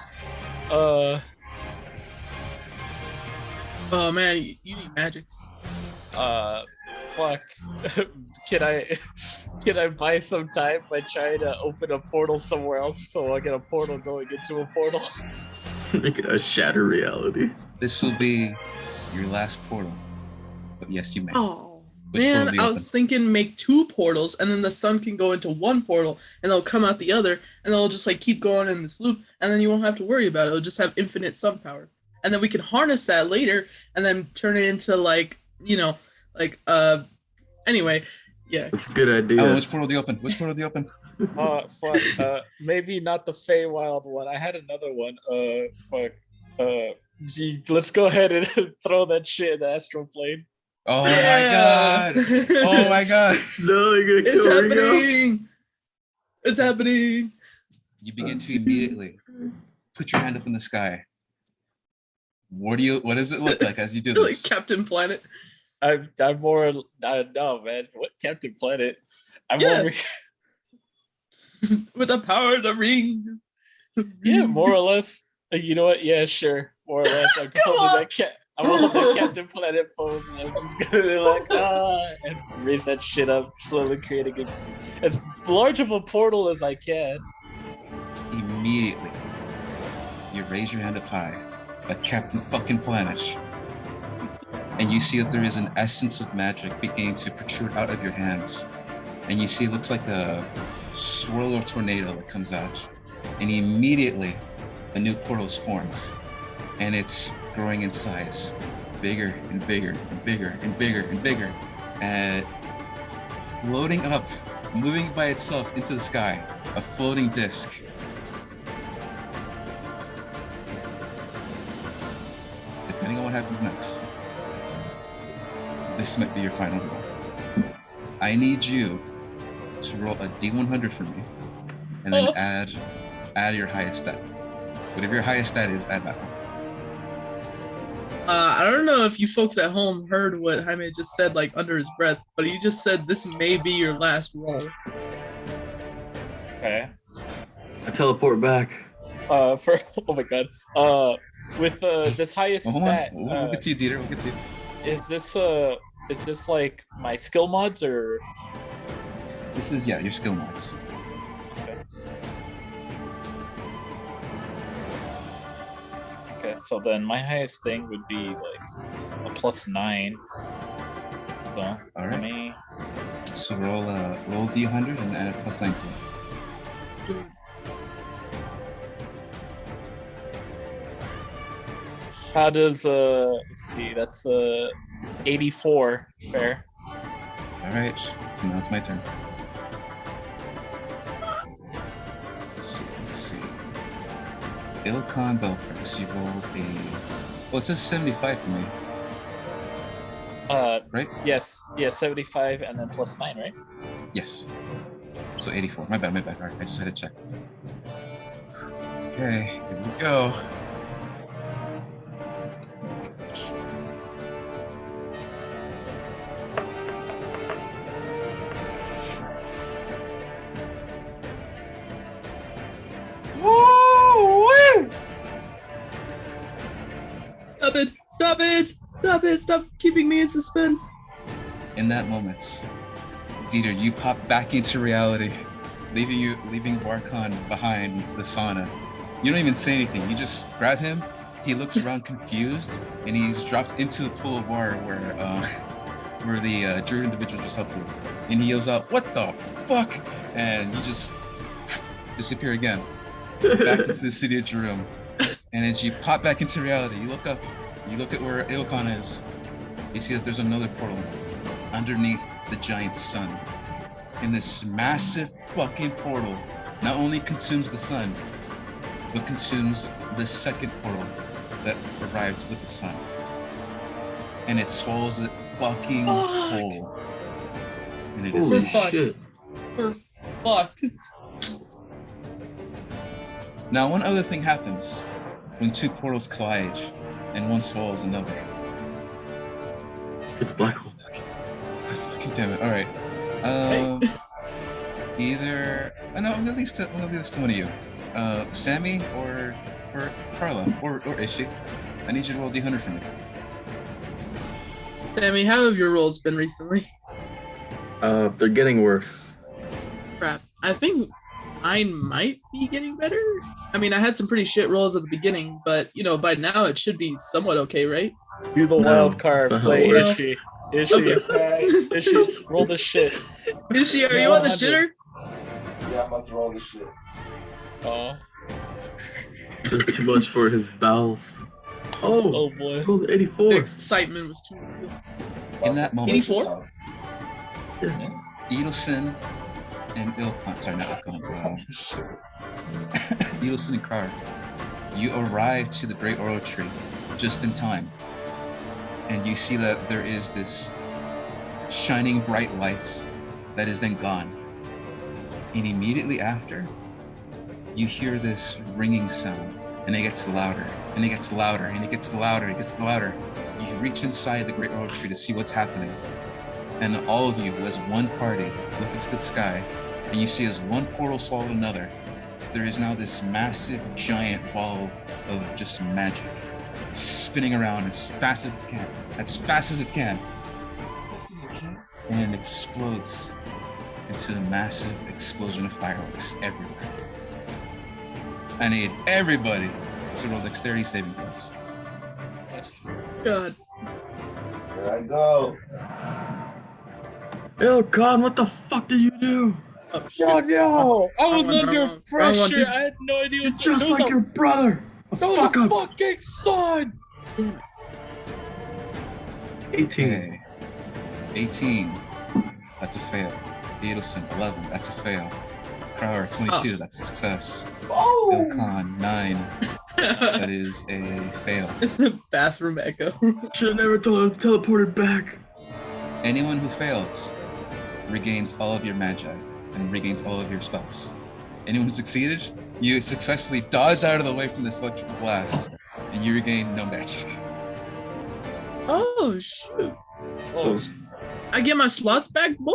Oh man, you need magics. Fuck. Can I buy some time by trying to open a portal somewhere else so I get a portal going into a portal? Make it a shatter reality. This will be your last portal. But yes, you may. Oh Which portal man, do you I was thinking make 2 portals, and then the sun can go into one portal, and they'll come out the other, and they'll just like keep going in this loop, and then you won't have to worry about it. It'll just have infinite sun power, and then we can harness that later, and then turn it into like Anyway, yeah. That's a good idea. Oh, which portal do you open? Which portal do you open? Fuck. Maybe not the Feywild one. I had another one. Fuck. Gee, let's go ahead and throw that shit in the astral plane. Oh Yeah. my god! Oh my god! No, you're gonna It's kill Ringo. happening! It's happening! You begin to immediately put your hand up in the sky. What does it look like as you do Like this? Captain Planet. I'm more. No, man. What Captain Planet? I'm Yeah. more. With the power of the ring. Yeah, more or less. You know what? Yeah, sure. More or less. I'm holding that cat. I'm holding that Captain Planet pose, and I'm just gonna be like, and raise that shit up, slowly creating as large of a portal as I can. Immediately, you raise your hand up high, like Captain fucking Planet, and you see that there is an essence of magic beginning to protrude out of your hands, and you see it looks like a swirl of tornado that comes out, and immediately a new portal forms, and it's growing in size, bigger and bigger and bigger and bigger and bigger, and floating up, moving by itself into the sky, a floating disc. Depending on what happens next, this might be your final roll. I need you to roll a D100 for me, and then add your highest stat. Whatever your highest stat is, add that one. I don't know if you folks at home heard what Jaime just said, like under his breath, but he just said this may be your last roll. Okay. I teleport back. For oh my god. With this highest Hold stat, on. We'll get to you, Dieter. We'll get to you. is this like my skill mods or? This is, yeah, your skill mods. Okay, so then my highest thing would be like a +9. So All let right. me. So roll D100 and add a +19. How does let's see, that's 84 fair. All right. So now it's my turn. Let's see. Ilkan Belfrix, you rolled a. Well, it says 75 for me, right? Yes, 75 and then +9, right? Yes. So 84. My bad. All right, I just had to check. Okay, here we go. Stop it! Stop it! Stop it! Stop keeping me in suspense. In that moment, Dieter, you pop back into reality, leaving Barkhan behind into the sauna. You don't even say anything. You just grab him. He looks around confused, and he's dropped into the pool of water where the druid individual just helped him. And he yells out, "What the fuck?" And you just disappear again, back into the city of Jerusalem. And as you pop back into reality, you look up, you look at where Ilkan is. You see that there's another portal underneath the giant sun. And this massive fucking portal not only consumes the sun, but consumes the second portal that arrives with the sun. And it swallows it fucking whole. And it is Holy fucked. shit. We're fucked. Now, one other thing happens when two portals collide and one swallows another. It's a black hole. Fucking damn it! All right. Either no, I'm gonna leave this to one of you, Sammy or Carla or Ishi. I need you to roll D100 for me. Sammy, how have your rolls been recently? They're getting worse. Crap. I think mine might be getting better. I mean, I had some pretty shit rolls at the beginning, but you know, by now it should be somewhat okay, right? Do the No, wild card, that's not how play it works. Ishi. Ishi, roll the shit. Ishi, are you on the 100. shitter? Yeah, I'm about to roll this shit. Oh, This is too much for his bowels. Oh, oh boy. rolled The 84. excitement was too real. In that moment, 84? Edelson and Ilkan, sorry, not Ilkan, Edelson and Krar, you arrive to the Great Oro Tree just in time. And you see that there is this shining bright light that is then gone. And immediately after, you hear this ringing sound, and it gets louder, and it gets louder, and it gets louder, it gets louder. You reach inside the Great Oro Tree to see what's happening. And all of you, as one party, look up to the sky, and you see as one portal swallowed another, there is now this massive, giant ball of just magic spinning around as fast as it can, and it explodes into a massive explosion of fireworks everywhere. I need everybody to roll dexterity saving throws. God. Here I go. Ilkan, what the fuck did you do? Oh, shit. no! I was Wrong one, under wrong one. pressure. I had no idea You're what just like your brother. That was Fuck a up. fucking son! 18. Okay. 18. That's a fail. Edelson, 11. That's a fail. Krar, 22. That's a success. Oh! Ilkan, 9. That is a fail. Bathroom echo. Should have never teleported back. Anyone who fails regains all of your magi and regains all of your spells. Anyone who succeeded, you successfully dodged out of the way from this electrical blast, and you regain no magic. Oh shoot! Oh, I get my slots back, boy.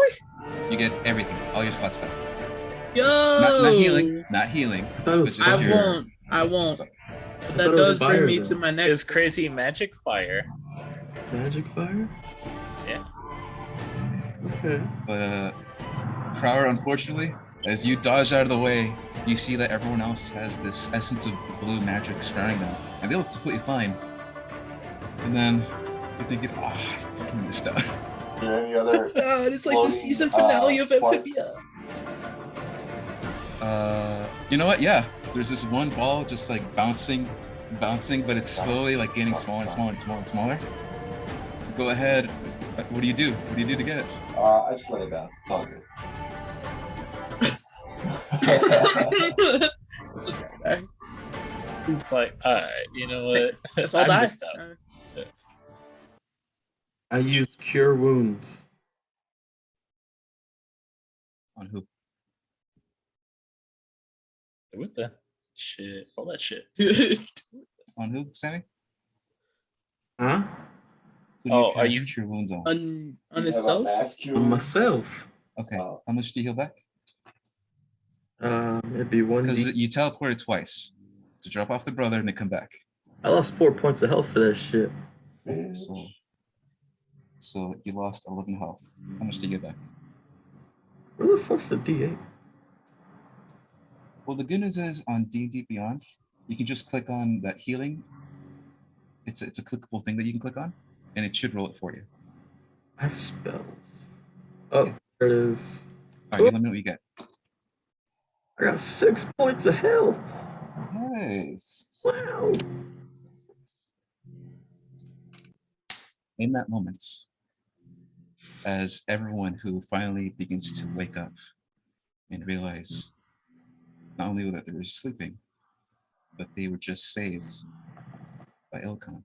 You get everything, all your slots back. Yo. Not healing, not healing. I thought it was but just I your- won't. I won't. just- But I that thought it was does bring fire, me though. to my it's next. crazy magic fire. Magic fire? Yeah. Okay. But Crower, unfortunately, as you dodge out of the way, you see that everyone else has this essence of blue magic surrounding them, and they look completely fine. And then you're thinking, oh, I fucking missed out. Are there any other God, it's like the floating, season finale of sparks? Amphibia. You know what? Yeah, there's this one ball just like bouncing, but it's slowly like getting smaller and smaller and smaller and smaller. Go ahead. What do you do? What do you do to get it? I just lay it down. It's all good. It's like, all right, you know what? Guess I'll I die. missed out. I use cure wounds. On who? What the shit? All that shit. On who, Sammy? Huh? Who do you Oh, are cast you- Cure Wounds on? on Have a itself. mass cure? On myself. Okay. Oh. How much do you heal back? It'd be one Because D. you teleported twice to drop off the brother and then come back. I lost 4 points of health for that shit. Bitch. So you lost 11 health. How much did you get back? Where the fuck's the D8? Well, the good news is on D&D Beyond, you can just click on that healing. It's a clickable thing that you can click on, and it should roll it for you. I have spells. Oh, Yeah. there it is. All right, you let me know what you get. I got 6 points of health. Nice. Wow. In that moment, as everyone who finally begins to wake up and realize not only that they were sleeping, but they were just saved by Ilkhan,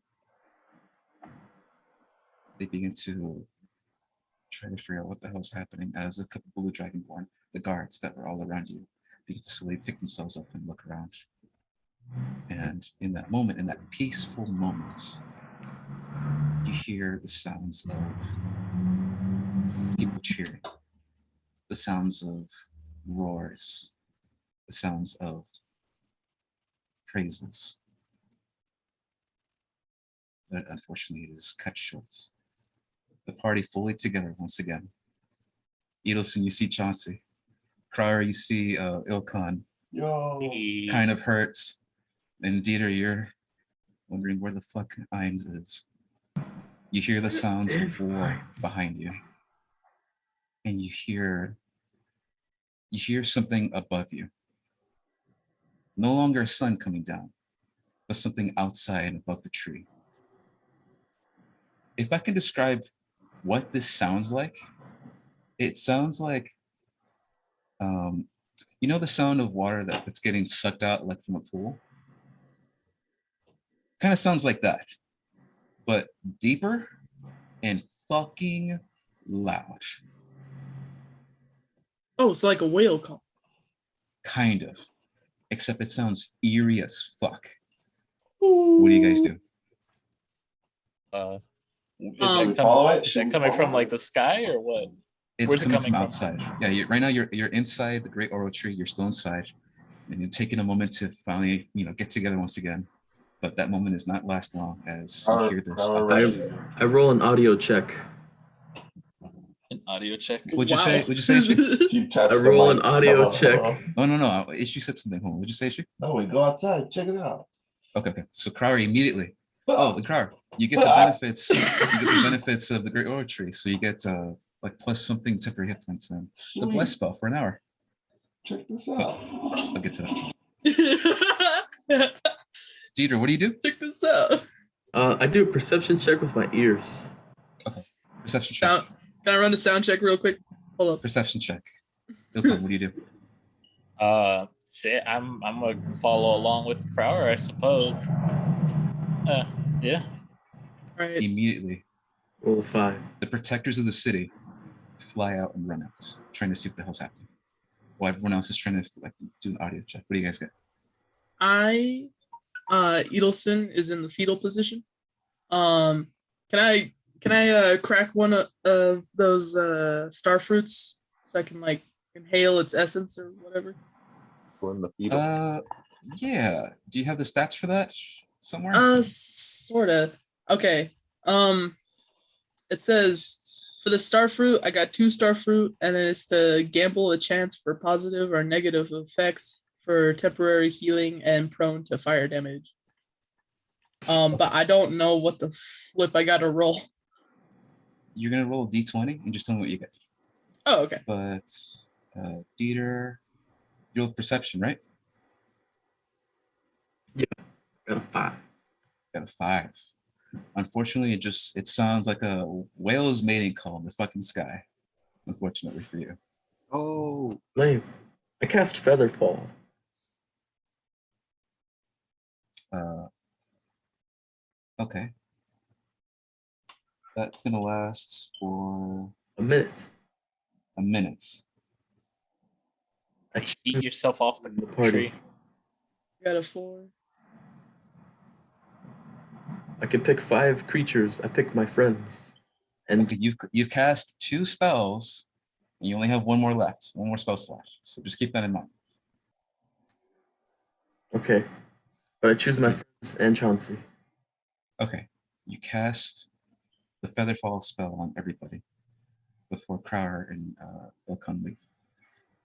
they begin to try to figure out what the hell's happening as a couple blue dragonborn, the guards that were all around you, begin to slowly pick themselves up and look around. And in that moment, in that peaceful moment, you hear the sounds of people cheering, the sounds of roars, the sounds of praises. But unfortunately, it is cut short. The party fully together once again. Edelson, you see Chauncey. Crier, you see Ilkhan, Yo. kind of hurts. And Dieter, you're wondering where the fuck Ainz is. You hear the sounds of war behind you. And you hear something above you. No longer a sun coming down, but something outside above the tree. If I can describe what this sounds like, it sounds like, you know the sound of water that's getting sucked out like from a pool? Kind of sounds like that, but deeper and fucking loud. Oh, it's like a whale call. Kind of, except it sounds eerie as fuck. What do you guys do? Is Um, that follow coming, it? is Should that we coming follow from it? like the sky or what? It's Where's it coming coming from from? outside. Yeah, right now you're inside the Great Oral Tree. You're still inside, and you're taking a moment to finally, get together once again. But that moment does not last long as you hear this. I roll an audio check. An audio check. Would you say? Would you say? Ishi? You touch I the roll mic. an audio Hello, check. hello. No. Ishi said something. Hold on. Would you say, Ishi? No, we go outside. Check it out. Okay. So Crowry immediately. Oh, the Crowry. You get the benefits. You get the benefits of the Great Oral Tree. So you get like plus something temporary hit points and the Sweet. bless spell for an hour. Check this out. I'll get to that. Check Deidre, what do you do? this out. I do a perception check with my ears. Perception check. Sound, can I run a sound check real quick? Hold up. Perception check. Ilkhan, what do you do? Shit, I'm gonna follow along with Crower, I suppose. Yeah. All right. Immediately, Roll a 5. the protectors of the city fly out and run out, trying to see what the hell's happening. While everyone else is trying to do an audio check. What do you guys get? Edelson is in the fetal position. Can Can I crack one of those star fruits so I can like inhale its essence or whatever? Go in the fetal. Yeah. Do you have the stats for that somewhere? Sorta. Okay. It says for the star fruit, I got 2 star fruit, and then it's to gamble a chance for positive or negative effects for temporary healing and prone to fire damage. But I don't know what the flip I gotta roll. You're gonna roll a d20 and just tell me what you get. Oh, okay. But Dieter, you roll perception, right? Got a 5. Got a 5. Unfortunately, it sounds like a whale's mating call in the fucking sky. Unfortunately for you. Oh, Lame. I cast Featherfall. Okay. That's gonna last for A minute. a minute. I Eat yourself off the The party. tree. Got a 4. I can pick 5 creatures. I pick my friends. And Okay, you've cast 2 spells, and you only have 1 more left. 1 more spell slot. So just keep that in mind. okay. But I choose my friends and Chauncey. Okay, you cast the Featherfall spell on everybody before Crower and Ilkun leave.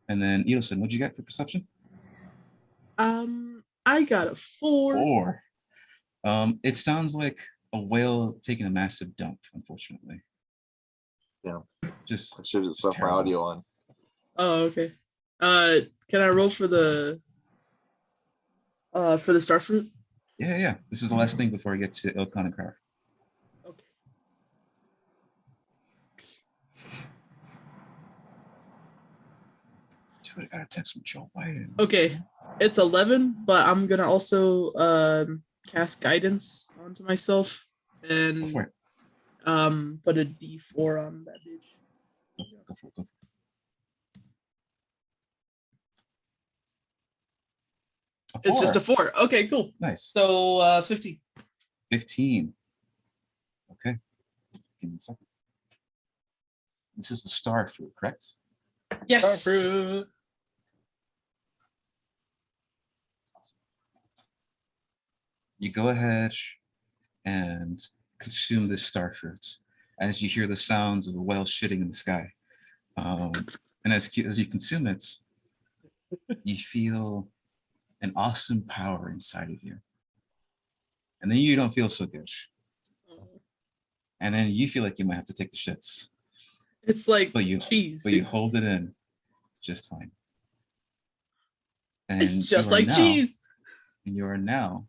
And then Edelson, what'd you get for perception? I got a 4. 4. It sounds like a whale taking a massive dump, unfortunately. Yeah. I Just should have left my terrible. audio on. Oh, okay. Can I roll for the starfruit? yeah. This is the last thing before I get to Ilkun and Crower. Okay. Dude, I got a text from Joe Biden. Okay. It's 11, but I'm gonna also cast guidance onto myself Go and for it. put a D4 on that bitch. Go for it. It's just a 4. Okay, cool. Nice. So 15. 15. Okay. Give me a second. This is the star fruit, correct? Yes. Starfruit. You go ahead and consume this star fruit as you hear the sounds of a whale shitting in the sky. And as you consume it, you feel an awesome power inside of you. And then you don't feel so good. And then you feel like you might have to take the shits. It's like But you cheese. But you dude. hold it in just fine. And It's just you are like now- cheese. And you are now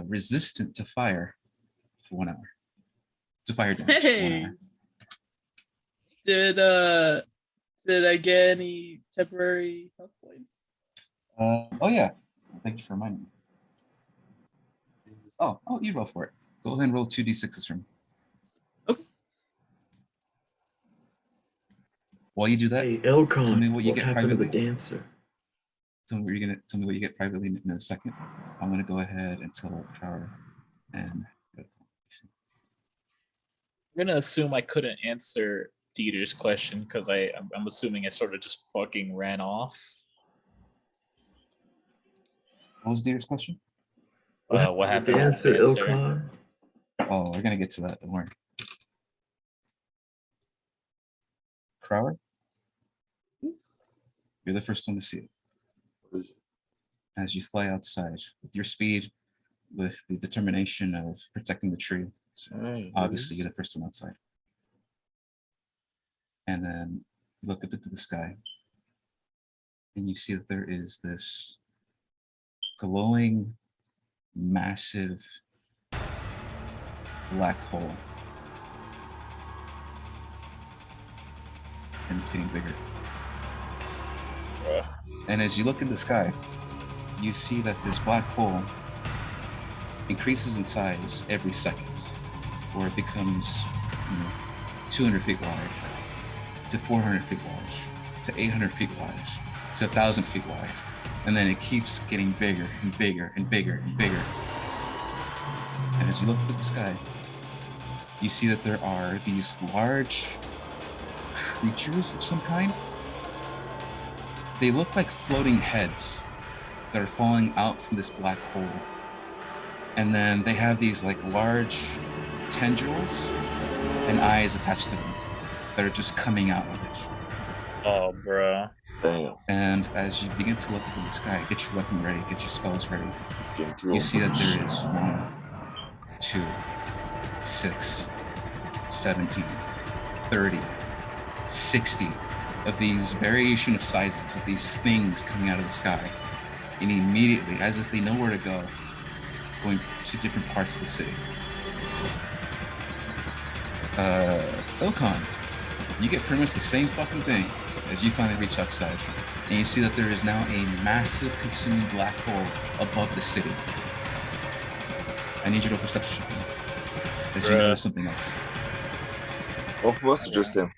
resistant to fire for 1 hour. To fire damage for 1 Hey. hour. Did I get any temporary health points? Oh yeah. Thank you for reminding me. Oh, you roll for it. Go ahead and roll 2d6s for me. Okay. While you do that, Hey, Ilkon, tell me what you what get happened to the privately. dancer? Tell me what you get privately in a second. I'm gonna go ahead and tell Power and I'm gonna assume I couldn't answer Dieter's question because I'm assuming it sort of just fucking ran off. what was Dieter's question? What happened to the Dancer, dancer? Ilkon? Oh, we're gonna get to that. Don't worry. Crower, you're the first one to see it. What is it? As you fly outside with your speed, with the determination of protecting the tree. Hey, what Obviously, is you're it? the first one outside. And then you look up into the sky, and you see that there is this glowing, massive black hole. And it's getting bigger. Bruh. And as you look in the sky, you see that this black hole increases in size every second, where it becomes 200 feet wide, to 400 feet wide, to 800 feet wide, to 1,000 feet wide. And then it keeps getting bigger and bigger and bigger and bigger. And as you look at the sky, you see that there are these large creatures of some kind. They look like floating heads that are falling out from this black hole. And then they have these like large tendrils and eyes attached to them that are just coming out of it. Oh, bro. Damn. And as you begin to look up in the sky, get your weapon ready, get your spells ready. Getting through You them. see that there is 1, 2, 6, 17, 30, 60 of these variation of sizes of these things coming out of the sky. And immediately, as if they know where to go, going to different parts of the city. Ilkhan, you get pretty much the same fucking thing as you finally reach outside. And you see that there is now a massive consuming black hole above the city. I need you to perception check me, as you Bruh. notice something else. Both of us or just him?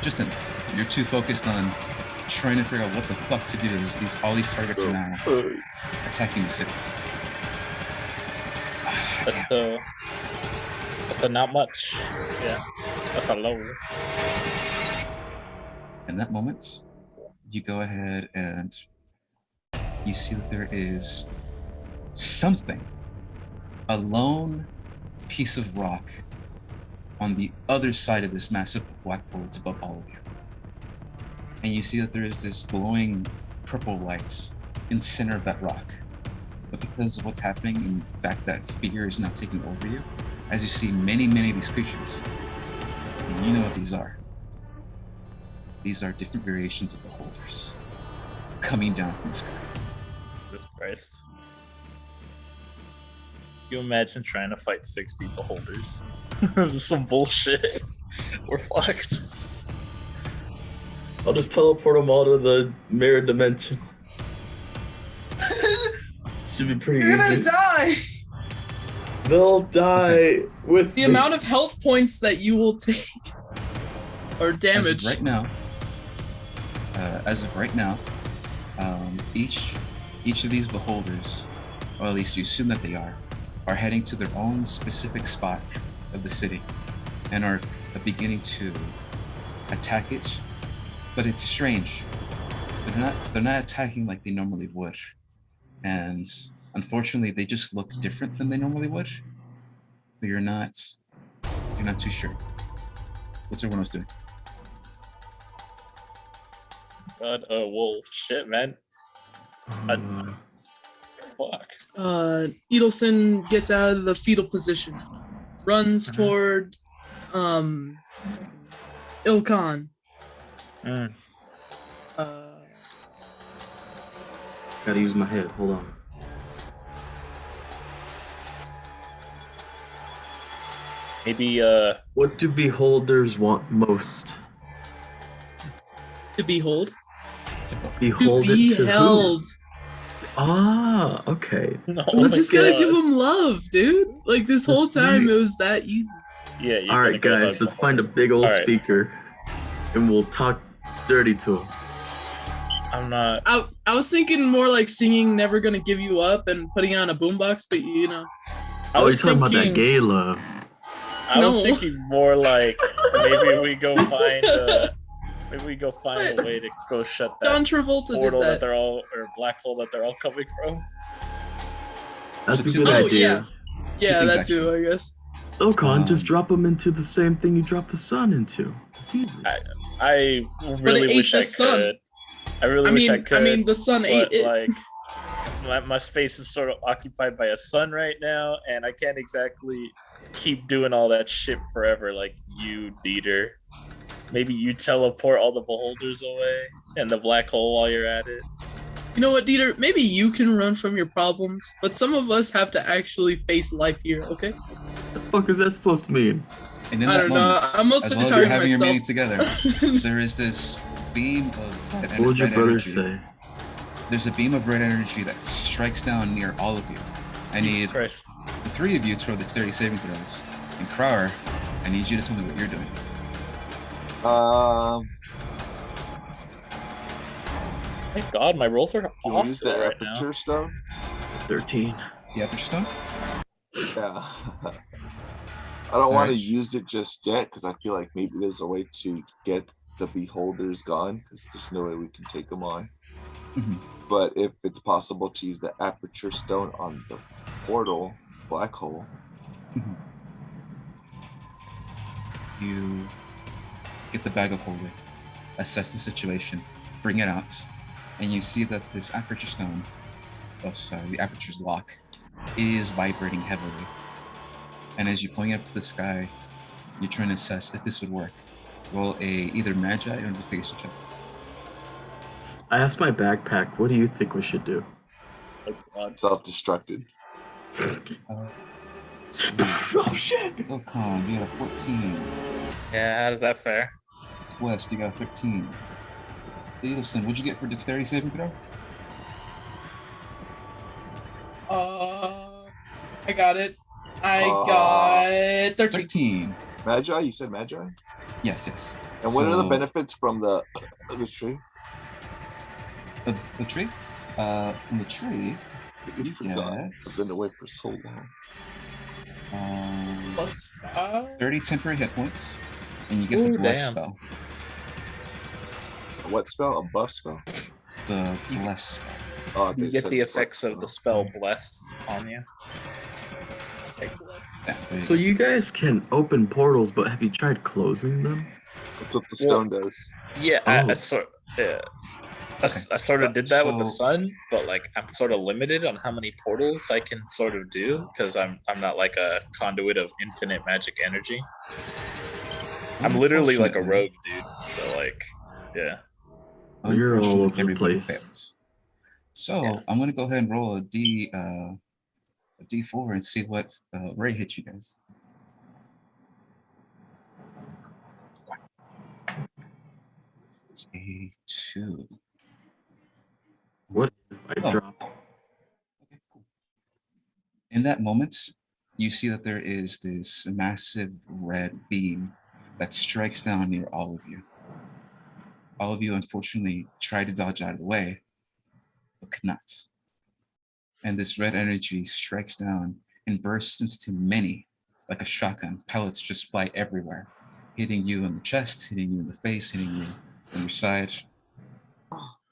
Just him. You're too focused on trying to figure out what the fuck to do. There's all these targets are now attacking the city. But not much. Yeah. That's a low. In that moment, you go ahead and you see that there is something, a lone piece of rock on the other side of this massive black hole that's above all of you. And you see that there is this glowing purple light in the center of that rock. But because of what's happening and the fact that fear is now taking over you, as you see many, many of these creatures, and you know what these are. These are different variations of beholders coming down from the sky. Jesus Christ. You imagine trying to fight 60 beholders? This is some bullshit. We're fucked. I'll just teleport them all to the mirror dimension. Should be pretty You're gonna easy. die. They'll die with The amount of health points that you will take, or damage. As of right now, each of these beholders, or at least you assume that they are heading to their own specific spot of the city, and are beginning to attack it. But it's strange. They're not attacking like they normally would, and unfortunately, they just look different than they normally would. But you're not too sure. What's everyone else doing? God, whoa, shit, man. Fuck. Edelson gets out of the fetal position, runs toward Ilkhan. Gotta use my head. Hold on. Maybe, What do beholders want most? To behold. Behold To it be to held. who? Ah, okay. no, We oh just my gotta God. give him love, dude. Like this whole Just time, really- it was that easy. Yeah, you're All gonna right, go guys, hug let's the find a horse. big old All right. speaker, and we'll talk dirty to him. I'm not. I was thinking more like singing "Never Gonna Give You Up" and putting on a boombox, but you know, I Oh, you're was talking about that thinking- gay love. I was No. thinking more like maybe we go find a way to go shut that John Travolta did portal that that. they're all, or black hole that they're all coming from. That's So a two good things. idea. Yeah, things, that too, I guess. Ilkhan, just Um, drop them into the same thing you drop the sun into. It's easy. I really ate wish the I sun. could. I really wish I could. I mean, the sun ate but it. like my space is sort of occupied by a sun right now, and I can't exactly keep doing all that shit forever like you, Dieter. Maybe you teleport all the beholders away and the black hole while you're at it. You know what, Dieter? Maybe you can run from your problems, but some of us have to actually face life here, okay? The fuck is that supposed to mean? And in I that don't know. moment, I'm mostly as well as talking you're to having your myself. meeting together, there is this beam of red What would your brother energy. say? There's a beam of red energy that strikes down near all of you. I Jesus need Christ. the three of you to roll dexterity saving throws. And Crower, I need you to tell me what you're doing. Thank God, my rolls are You off use the right now. aperture stone? 13. The Aperture Stone? Yeah. I don't want to Alright. use it just yet because I feel like maybe there's a way to get the beholders gone because there's no way we can take them on. Mhm. But if it's possible to use the aperture stone on the portal black hole, You get the bag of holding, assess the situation, bring it out, and you see that this aperture stone, the aperture's lock, is vibrating heavily. And as you point up to the sky, you're trying to assess if this would work. Roll either Magi or investigation check. I asked my backpack, what do you think we should do? self-destructed. Oh shit! Ilkhan, you got a 14. Yeah, is that fair? West, you got a 13. Edelson, what'd you get for dexterity saving throw? I got it. I got 13. 13. Magi? You said Magi? Yes, yes. And what are the So, benefits from the tree? The tree? From the tree, I you forgot. get I've been away for so long. Plus 5. 30 temporary hit points, and you get Ooh, the bless damn. spell. What spell? A buff spell? The bless spell. Oh, You they get said the buff effects of the spell blessed on you. Take less. Yeah, there you So go. you guys can open portals, but have you tried closing them? That's what the stone does. Yeah, Oh. I sort Okay. I sort of did that with the So- sun, but like I'm sort of limited on how many portals I can sort of do because I'm not like a conduit of infinite magic energy. I'm literally like a Unfortunately- rogue, dude. So like, yeah. You're all unfortunately, over the everybody place. fails. So Yeah. I'm gonna go ahead and roll a D4 and see what Ray hits you guys. It's a 2. What if I Oh. drop? Okay, cool. In that moment, you see that there is this massive red beam that strikes down near all of you. All of you, unfortunately, try to dodge out of the way, but could not. And this red energy strikes down and bursts into many, like a shotgun. Pellets just fly everywhere, hitting you in the chest, hitting you in the face, hitting you on your side.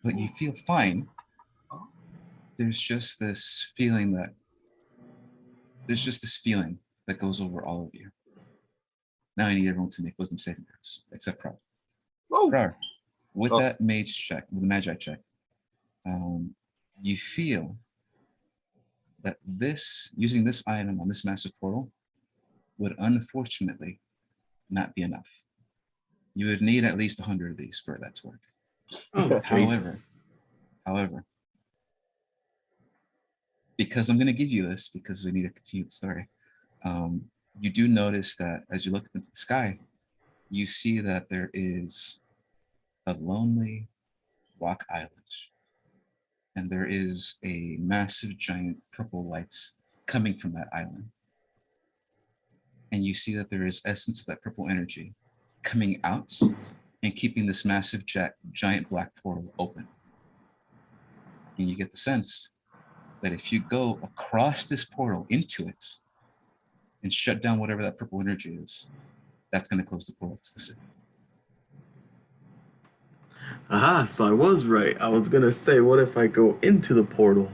But you feel fine. There's just this feeling that goes over all of you. Now I need everyone to make wisdom saving throws, except Prar. Oh, Prar, with Oh. that mage check, with the magi check, you feel that using this item on this massive portal would unfortunately not be enough. You would need at least 100 of these for that to work. Oh, However, because I'm going to give you this, because we need to continue the story, you do notice that as you look up into the sky, you see that there is a lonely rock island. And there is a massive, giant purple light coming from that island. And you see that there is essence of that purple energy coming out and keeping this massive, giant black portal open. And you get the sense that if you go across this portal into it and shut down whatever that purple energy is, that's going to close the portal to the city. Aha, so I was right. I was gonna say, what if I go into the portal?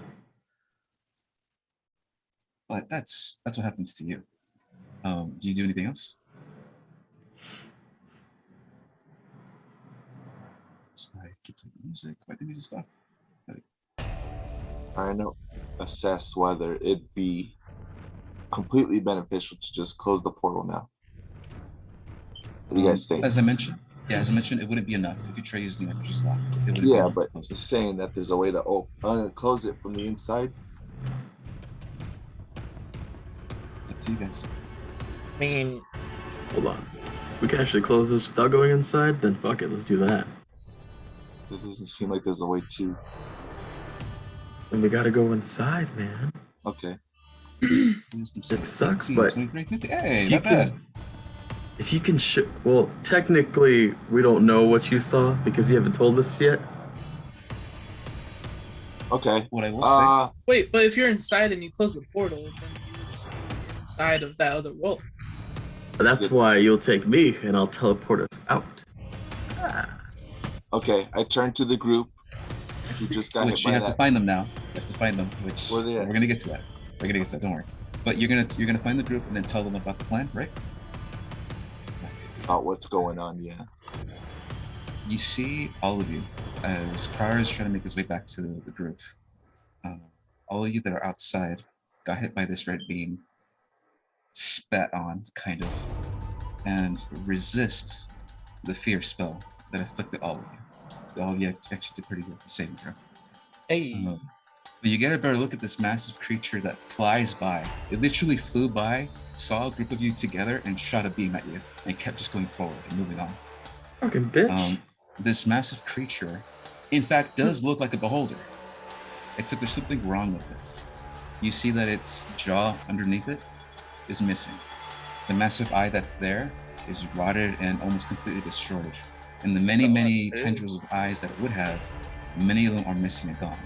But that's what happens to you. Do you do anything else? So I keep the music. Why the music stop? trying to assess whether it'd be completely beneficial to just close the portal now. What do you guys think? As I mentioned, it wouldn't be enough if you try using the aperture's lock. It wouldn't be Yeah, enough but to close it. just saying that there's a way to close it from the inside. It's up to you guys. I mean, Hold on. We can actually close this without going inside? Then fuck it, let's do that. It doesn't seem like there's a way to. And we gotta go inside, man. Okay. It sucks, but 23, 50. Hey, if you not bad. If you can well, technically, we don't know what you saw because you haven't told us yet. Okay. What I will say, Wait, but if you're inside and you close the portal, then you would just be inside of that other world. That's why you'll take me and I'll teleport us out. Okay, I turn to the group who just got Which hit you by have to that. find them now. You have to find them. Which Where they we're at? gonna get to that. We're gonna get to that. Don't worry. But you're gonna find the group and then tell them about the plan, right? About what's going on, yeah. You see all of you as Kara is trying to make his way back to the group. All of you that are outside got hit by this red beam, spat on, kind of, and resist the fear spell that afflicted all of you. All of you actually did pretty good at the saving throw. Hey, But you get a better look at this massive creature that flies by. It literally flew by, saw a group of you together, and shot a beam at you, and kept just going forward and moving on. Fucking bitch. This massive creature, in fact, does look like a beholder, except there's something wrong with it. You see that its jaw underneath it is missing. The massive eye that's there is rotted and almost completely destroyed. And the many tendrils of eyes that it would have, many of them are missing and gone.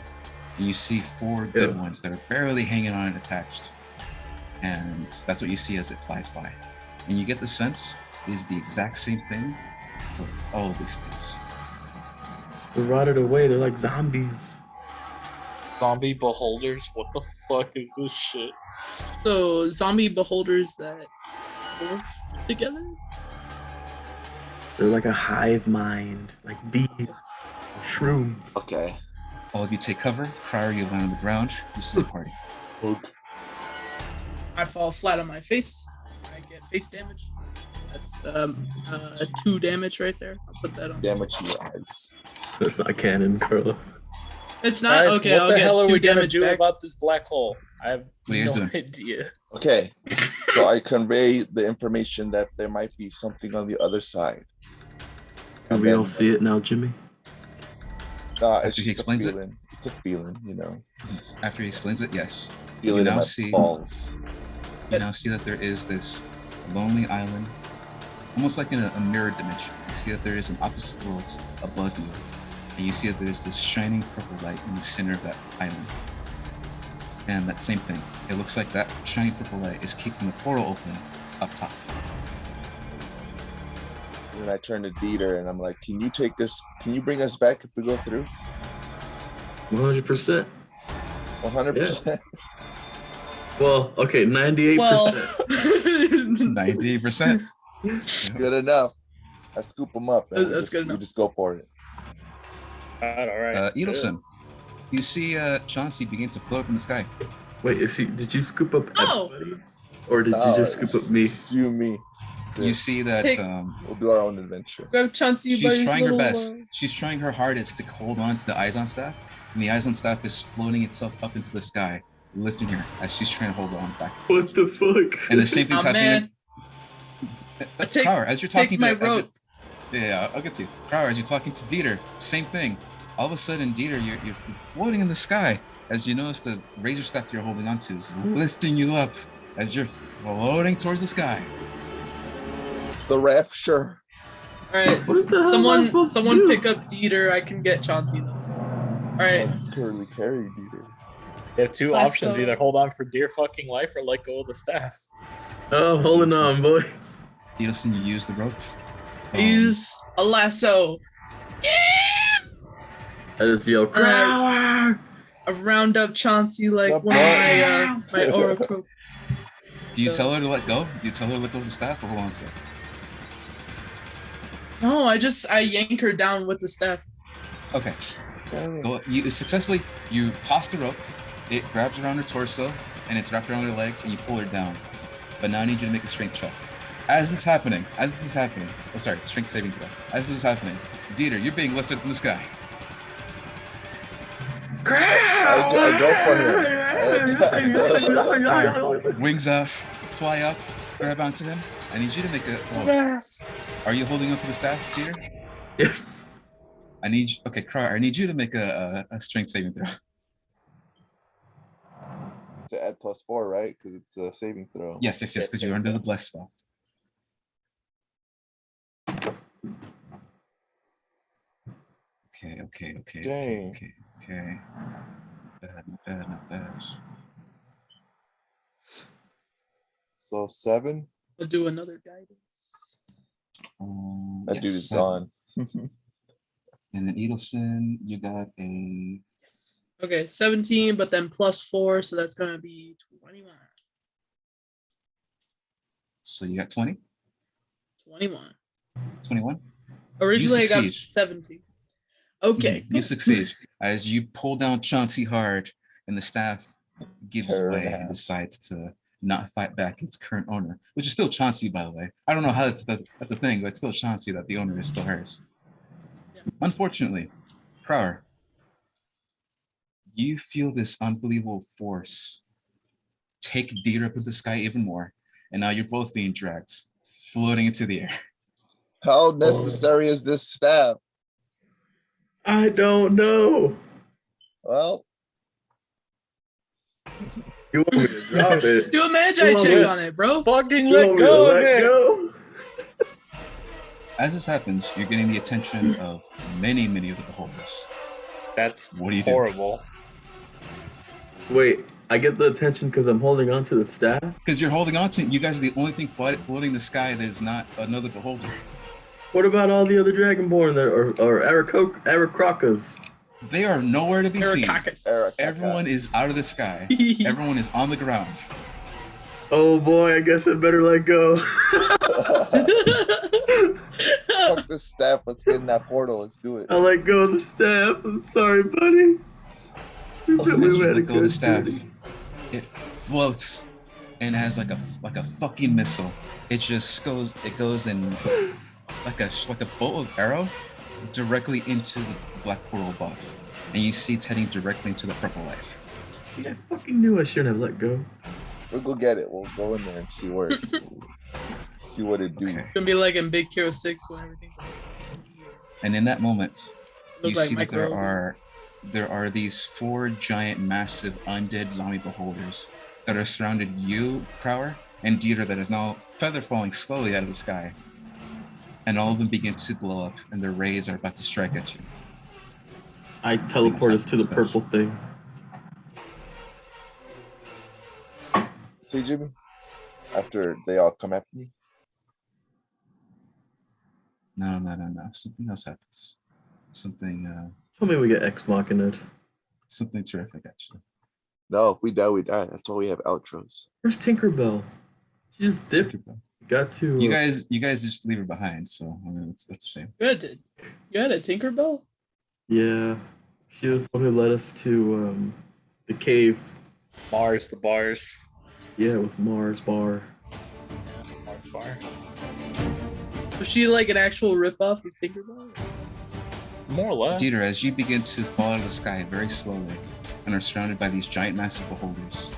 And you see 4 good Ew. ones that are barely hanging on and attached. And that's what you see as it flies by. And you get the sense it is the exact same thing for all of these things. They're rotted away. They're like zombies. zombie beholders? What the fuck is this shit? So zombie beholders that morph together. They're like a hive mind, like bees, shrooms. Okay. All of you take cover. Crier, you land on the ground. You see the party. I fall flat on my face. I get face damage. That's 2 damage right there. I'll put that on. Damage to your eyes. That's not canon, Carlo. It's not Guys, okay. what I'll the get hell are 2 we gonna damage do back. about this black hole? I have What are you guys no doing? idea. Okay. So I convey the information that there might be something on the other side. Do we all see it now, Jimmy? It's After he just a explains it? feeling. It's a feeling, you know. After he explains it, yes. Feel You it in now my see- balls. You now see that there is this lonely island, almost like in a mirror dimension. You see that there is an opposite world above you, and you see that there's this shining purple light in the center of that island. And that same thing. It looks like that shining purple light is keeping the portal open up top. And I turn to Dieter and I'm like, can you take this? Can you bring us back if we go through? 100%. 100%. Well, okay, 98%. Well, 90%. Good enough. I scoop them up and That's good we enough. just go for it. All right. Edelson, you see Chauncey begin to float up in the sky. Wait, did you scoop up Oh. everybody? Or did you Oh, just scoop up me? It's you and me. You see that Hey. We'll do our own adventure. grab Chauncey by she's his trying her little, best. She's trying her hardest to hold on to the Izon staff, and the Izon staff is floating itself up into the sky, lifting her as she's trying to hold on back to What the fuck? And the same thing's Aw, happening. man. Take- Krower, as you're talking Take my to as you- rope. yeah, I'll get to you. Krower, as you're talking to Dieter, same thing. All of a sudden, Dieter, you're floating in the sky as you notice the razor staff you're holding onto is lifting you up as you're floating towards the sky. It's the rapture. All right. What the hell am I supposed to Someone do? pick up Dieter. I can get Chauncey. Though. All right. Curly carry Dieter. You have 2 I options: saw- either hold on for dear fucking life or let go of the staff. Oh, I'm holding on, boys. Edelson, you use the rope. I use a lasso. I just yell, Crower! I round up Chauncey like The one of my oracle. Do you tell her to let go? Do you tell her to let go of the staff or hold on to it? No, I yank her down with the staff. Okay. Go. You successfully toss the rope. It grabs around her torso and it's wrapped around her legs, and you pull her down. But now I need you to make a strength check. As this is happening, oh sorry, strength saving throw. As this is happening, Dieter, you're being lifted up in the sky. I go for him. Wings up, fly up, grab onto him. I need you to make a. Oh, are you holding onto the staff, Dieter? Yes. Okay, Crier, I need you to make a strength saving throw. To add +4, right? Because it's a saving throw. Yes, because you're under the bless spell. Okay. Dang. Not bad. So 7. I'll do another guidance. That yes, dude is 7. gone. And then Edelson, you got a Yes. Okay, 17, but then +4, so that's gonna be 21. so you got 20, 21. 21. Originally, I got succeed. 17. Okay. You succeed as you pull down Chauncey hard, and the staff gives Tear in way and half. decides to not fight back its current owner, which is still Chauncey, by the way. I don't know how that's a thing, but it's still Chauncey that the owner is still hers. Yeah. Unfortunately, Prower, you feel this unbelievable force take Deer up in the sky even more, and now you're both being dragged, floating into the air. How necessary is this staff? I don't know. Well, You want me to drop it? Do a magi Come on, check man. on it, bro. Fucking You let want me to go of let it. go? As this happens, you're getting the attention of many, many of the beholders. That's What do you do? horrible. Wait, I get the attention because I'm holding on to the staff? Because you're holding on to it. You guys are the only thing floating in the sky there's not another beholder. What about all the other Dragonborn that or Aracrocas? They are nowhere to be seen. Arakakis. Eric. Everyone is out of the sky. Everyone is on the ground. Oh boy, I guess I better let go. Fuck this staff. Let's get in that portal. Let's do it. I let go of the staff. I'm sorry, buddy. As you had a let go of the good staff, journey. it floats and has like a fucking missile. It just goes. It goes in like a bolt of arrow directly into the black portal above, and you see it's heading directly into the purple light. See, I fucking knew I shouldn't have let go. We'll go get it. We'll go in there and see where. See what it do. Okay. It's gonna be like in Big Hero 6 when everything's And in that moment, look you like see that micro. there are these 4 giant, massive, undead zombie beholders that are surrounded you, Prower, and Dieter that is now feather falling slowly out of the sky. And all of them begin to blow up, and their rays are about to strike at you. I teleport us to the purple thing. See, Jimmy? After they all come after me. No. Something else happens. Something Tell me we get Ex Machina. something terrific, actually. No, if we die, we die. That's why we have outros. Where's Tinkerbell? She just dipped. Got to. You guys just leave her behind, so I mean, that's a shame. You had a Tinkerbell? Yeah, she was the one who led us to the cave. Mars, the bars. Yeah, with Mars Bar. Mars bar. Was she like an actual ripoff of Tinkerbell? More or less. Dieter, as you begin to fall out of the sky very slowly and are surrounded by these giant, massive beholders,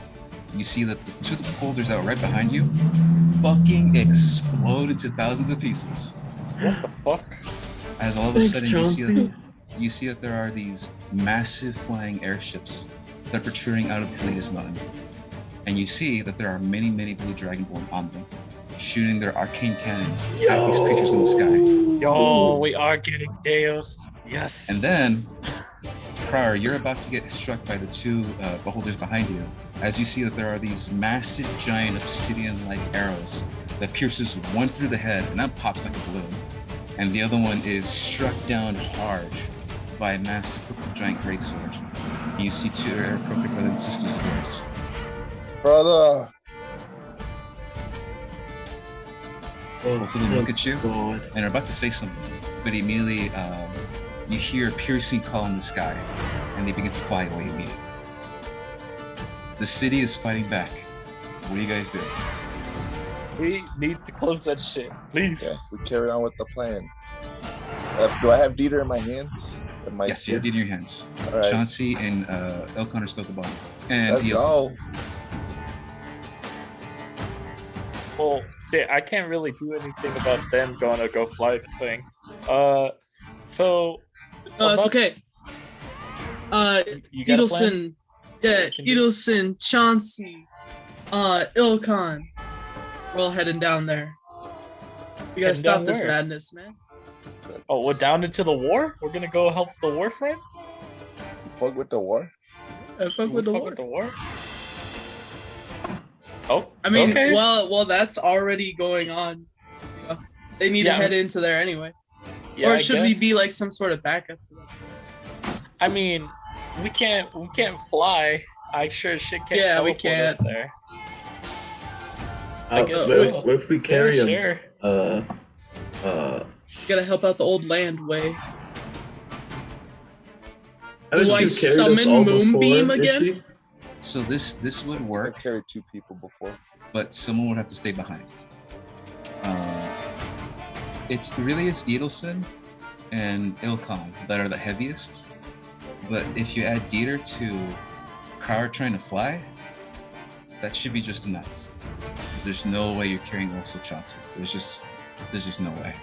you see that the 2 beholders out right behind you fucking explode into thousands of pieces. What the fuck? As all of a Thanks, sudden Chauncey. you see that there are these massive flying airships that are protruding out of the Helios Mountain. And you see that there are many, many blue dragonborn on them, shooting their arcane cannons at these creatures in the sky. Yo, we are getting Deus. Yes. And then, Prower, you're about to get struck by the 2 beholders behind you, as you see that there are these massive, giant, obsidian-like arrows that pierces one through the head, and that pops like a balloon. And the other one is struck down hard by a massive purple giant greatsword. And you see 2 Aarakocra brothers and sisters of yours. Brother. Both of them look at you God. and are about to say something, but immediately you hear a piercing call in the sky, and they begin to fly away immediately. The city is fighting back. What do you guys do? We need to close that shit, please. Yeah, we carried on with the plan. Do I have Dieter in my hands? Yes, you have it in your hands. All right. Chauncey and Elcon are still at the bottom. And Let's Edelson. go. Well, shit, I can't really do anything about them going to go fly the thing. So. Oh, it's about- okay. You got a plan? Edelson, yeah, Can do- Edelson, Chauncey, Ilkan. We're all heading down there. We gotta Heading stop down this where? madness, man. Oh, we're down into the war? We're gonna go help the war front? You fuck with the war? Fuck with the war. the war? Oh, I mean, okay. well, that's already going on. You know, they need Yeah. to head into there anyway. Yeah, Or I should we guess. be like some sort of backup to them? I mean, we can't fly. I sure as shit can't Yeah, we teleport us can't. there. I guess what, so. what if we carry Yeah, him? sure. We gotta help out the old land way. Haven't Do I you carried us summon all Moonbeam before, again? Ishi? So this would I work, carried 2 people before. but someone would have to stay behind. It's really is Edelson and Ilkon that are the heaviest, but if you add Dieter to Crowd trying to fly, that should be just enough. There's no way you're carrying also Chauncey. There's just no way.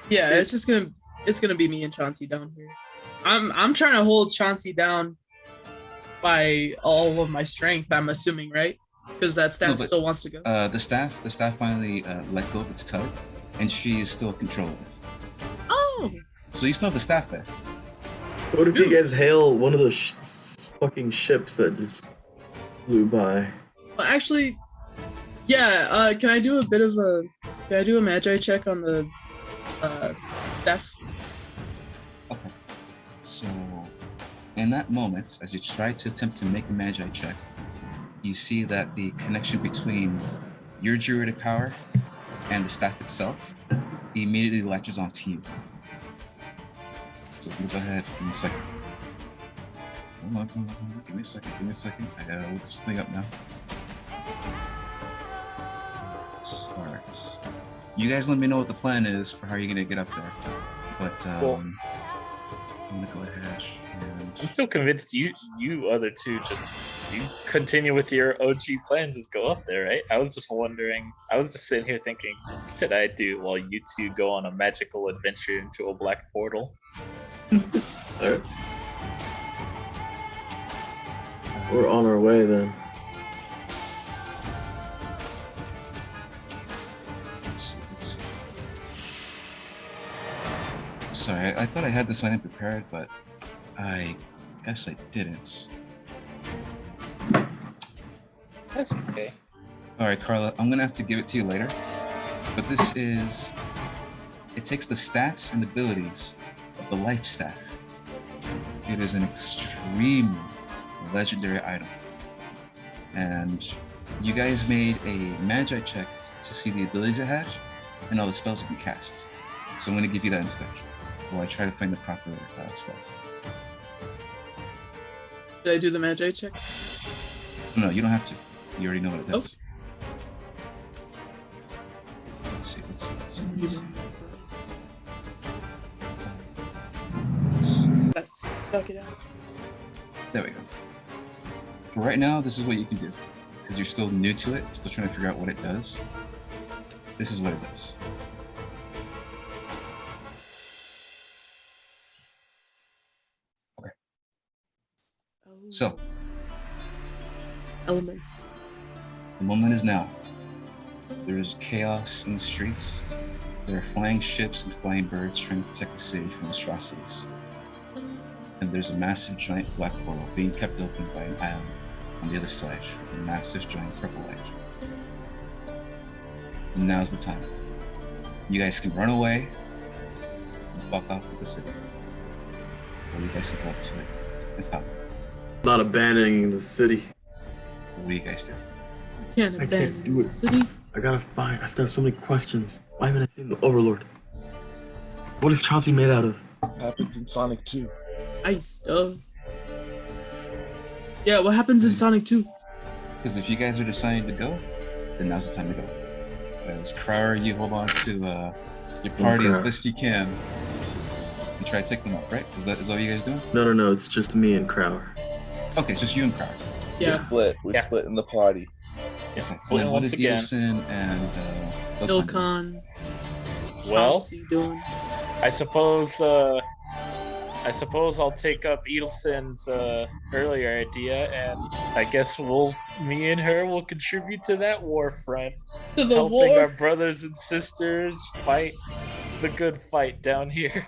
Yeah, it's gonna be me and Chauncey down here. I'm trying to hold Chauncey down by all of my strength. I'm assuming, right? Because that staff but, still wants to go. The staff finally let go of its tug, and she is still controlling it. Oh, So you still have the staff there. What if you guys hail one of those fucking ships that just flew by? well, actually, yeah. Can I do a magi check on the staff? Okay. So, in that moment, as you try to attempt to make a magi check, you see that the connection between your druidic power and the staff itself immediately latches onto you. So we'll go ahead in a second. Hold on. Give me a second. I gotta look this thing up now. Alright. You guys let me know what the plan is for how you're gonna get up there. But Cool. I'm gonna go ahead I'm and still convinced you other two just you continue with your OG plan, just go up there, right? I was just wondering. I was just sitting here thinking, what should I do while you two go on a magical adventure into a black portal? Alright. We're on our way then. let's see. Sorry, I thought I had this item prepared, but I guess I didn't. That's okay. All right, Carla, I'm gonna have to give it to you later. But this is, it takes the stats and abilities of the life staff. It is an extremely legendary item. And you guys made a magi check to see the abilities it has and all the spells it can cast. So I'm gonna give you that instead, while I try to find the proper stuff. Did I do the magi check? No, you don't have to. You already know what it Oh. does. Let's see. Let's suck it out. There we go. For right now, this is what you can do. Because you're still new to it, still trying to figure out what it does. This is what it does. So, Elements. the moment is now. There is chaos in the streets. There are flying ships and flying birds trying to protect the city from atrocities. And there's a massive giant black portal being kept open by an island on the other side with a massive giant purple light. And now's the time. You guys can run away and fuck off with the city. Or you guys can go up to it and stop it. Not abandoning the city. What do you guys do? Can't I can't abandon do the it. city. I still have so many questions. Why haven't I seen the Overlord? What is Chauncey made out of? Happens in Sonic 2. Ice stuff. Yeah, what happens in Sonic 2? Because if you guys are deciding to go, then now's the time to go. As Crower, you hold on to your party as Okay. best you can and try to take them up, right? Is that what you guys doing? No, it's just me and Crower. Okay, it's just you and Crower. We Yeah, split. We Yeah. split in the party. Okay. And Well, then what once is again- Edelson and Ilkon doing? Ilkon. Well, Chauncey doing. I suppose I'll take up Edelson's earlier idea, and I guess me and her will contribute to that war front, To the helping our war. brothers and sisters fight the good fight down here.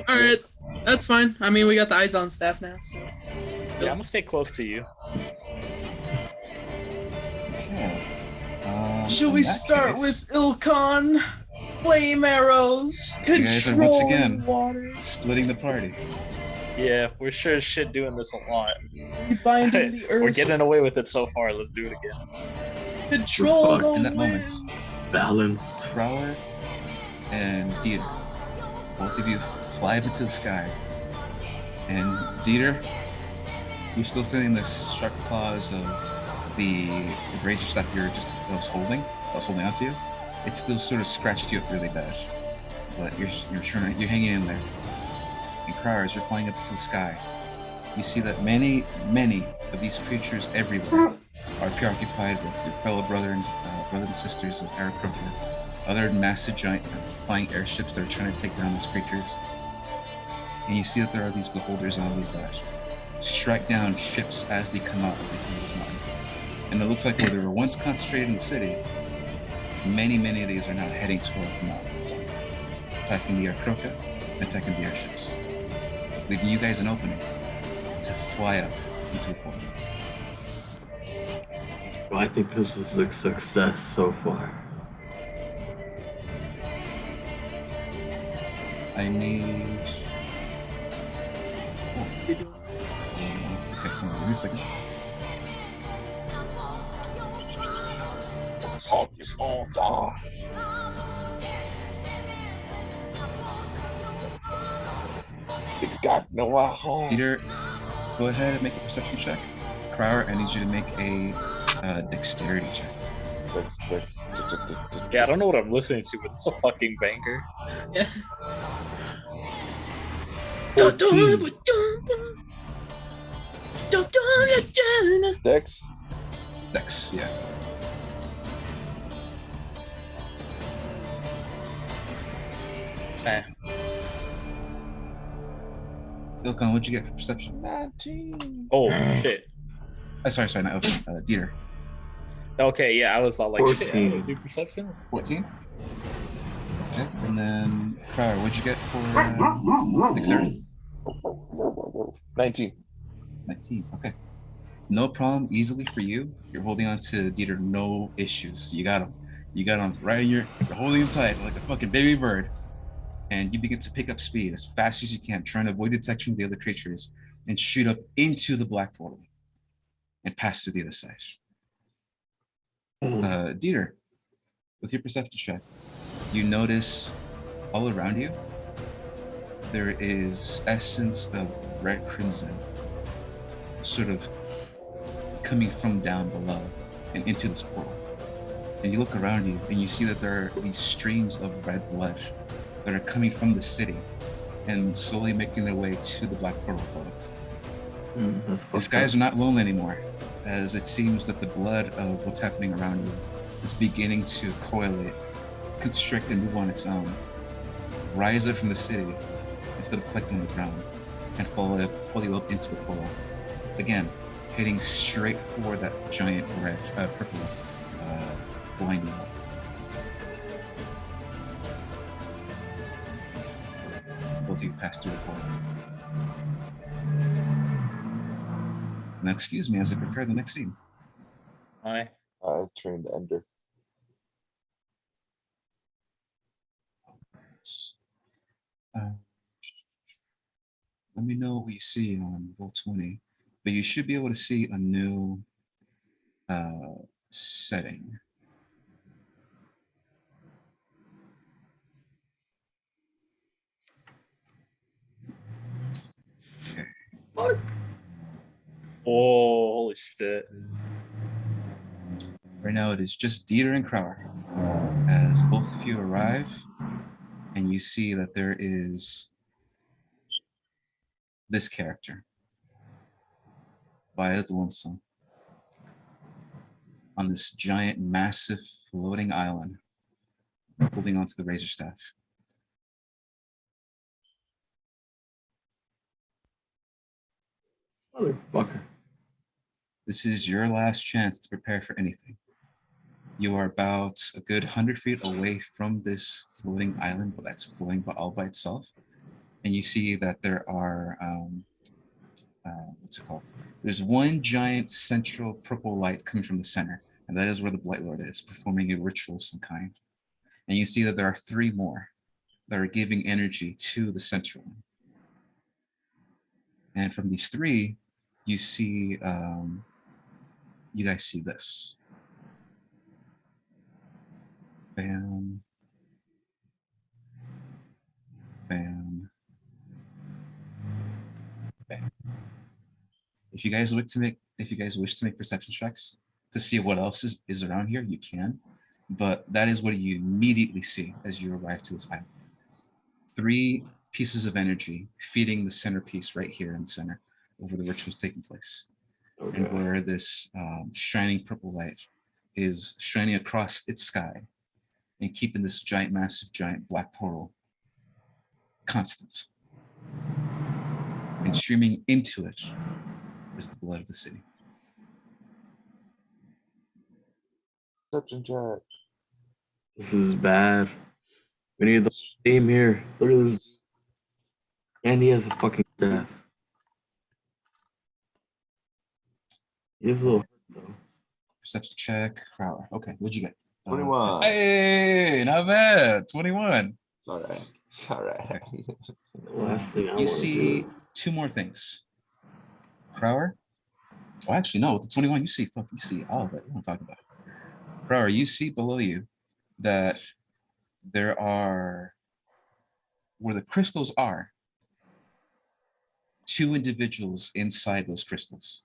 All right, that's fine. I mean, we got the eyes on staff now, so. Yeah, I'm gonna stay close to you. Well, Should in we that start case, with Ilkon? Flame arrows. you guys are once Control again waters. splitting the party? Yeah, we're sure as shit doing this a lot. Binding the earth. We're getting away with it so far. Let's do it again. Control We're the fucked in that moment. winds. Balanced. Crower and Dieter, both of you fly up into the sky. And Dieter, you're still feeling the sharp claws of the razor staff you was holding onto you. It still sort of scratched you up really bad, but you're hanging in there. And Crower, as you're flying up into the sky, you see that many of these creatures everywhere are preoccupied with your fellow brothers and sisters of Aarakocra, other massive giant flying airships that are trying to take down these creatures. And you see that there are these beholders on these that strike down ships as they come out of the King's Mountain. And it looks like where they were once concentrated in the city, many of these are now heading toward the mountain itself, attacking the Aarakocra, attacking the airships, leaving you guys an opening to fly up into the portal. Well, I think this is a success so far. I need. Oh. Okay, hold on, give me a second. You got no home. Peter, go ahead and make a perception check. Crower, I need you to make a dexterity check. Yeah, I don't know what I'm listening to, but it's a fucking banger. Yeah. 14. Dex. Dex, yeah. Eh. Ilkan, what'd you get for perception? 19. Oh shit. Sorry, not Ilkan, Dieter. Okay, yeah, I was all like, shit, I 14. don't do perception. 14. Okay, and then Crower, what'd you get for dexterity? 19. 19. Okay. No problem. Easily for you. You're holding on to Dieter, no issues. You got him. You got him right in you're holding him tight like a fucking baby bird. And you begin to pick up speed as fast as you can, trying to avoid detection of the other creatures and shoot up into the black portal and pass through the other side. Dieter, with your perception check, you notice all around you there is essence of red crimson sort of coming from down below and into this portal. And you look around you and you see that there are these streams of red blood that are coming from the city and slowly making their way to the black portal above. That's The fucked skies up. are not lonely anymore, as it seems that the blood of what's happening around you is beginning to coagulate, constrict, and move on its own, rise up from the city instead of collecting on the ground, and pull you up into the portal. Again, heading straight for that giant red, purple, blinding light. Both of you pass through the portal. Now, excuse me as I prepare the next scene. Aye. I trained Ender. Let me know what you see on Roll20, but you should be able to see a new setting. Fuck. Oh, holy shit. Right now, it is just Dieter and Crower. As both of you arrive, and you see that there is this character, Baez Lumsum, on this giant, massive, floating island, holding onto the razor staff. Motherfucker. This is your last chance to prepare for anything. You are about a good 100 feet away from this floating island, but that's floating all by itself. And you see that there are, what's it called? There's one giant central purple light coming from the center And that is where the Blight Lord is, performing a ritual of some kind. And you see that there are 3 more that are giving energy to the center one. And from these 3, you see, you guys see this. Bam. Bam. Bam. If you guys wish to make perception checks to see what else is around here, you can. But that is what you immediately see as you arrive to this island. 3 pieces of energy feeding the centerpiece right here in the center, where the ritual is taking place. Okay. And where this shining purple light is shining across its sky and keeping this massive, giant black portal constant. And streaming into it is the blood of the city. Perception check. This is bad. We need the team here. Look at this. And he has a fucking staff. He has a little hurt, though. Perception check, Crowler. Okay, what'd you get? 21. Hey, not bad. 21. All right. All right. The last thing I You want see to do. 2 more things. Crower. Oh, actually, no. With the 21, you see all of it. We don't talk about it. Crower, you see below you that there are, where the crystals are, 2 individuals inside those crystals.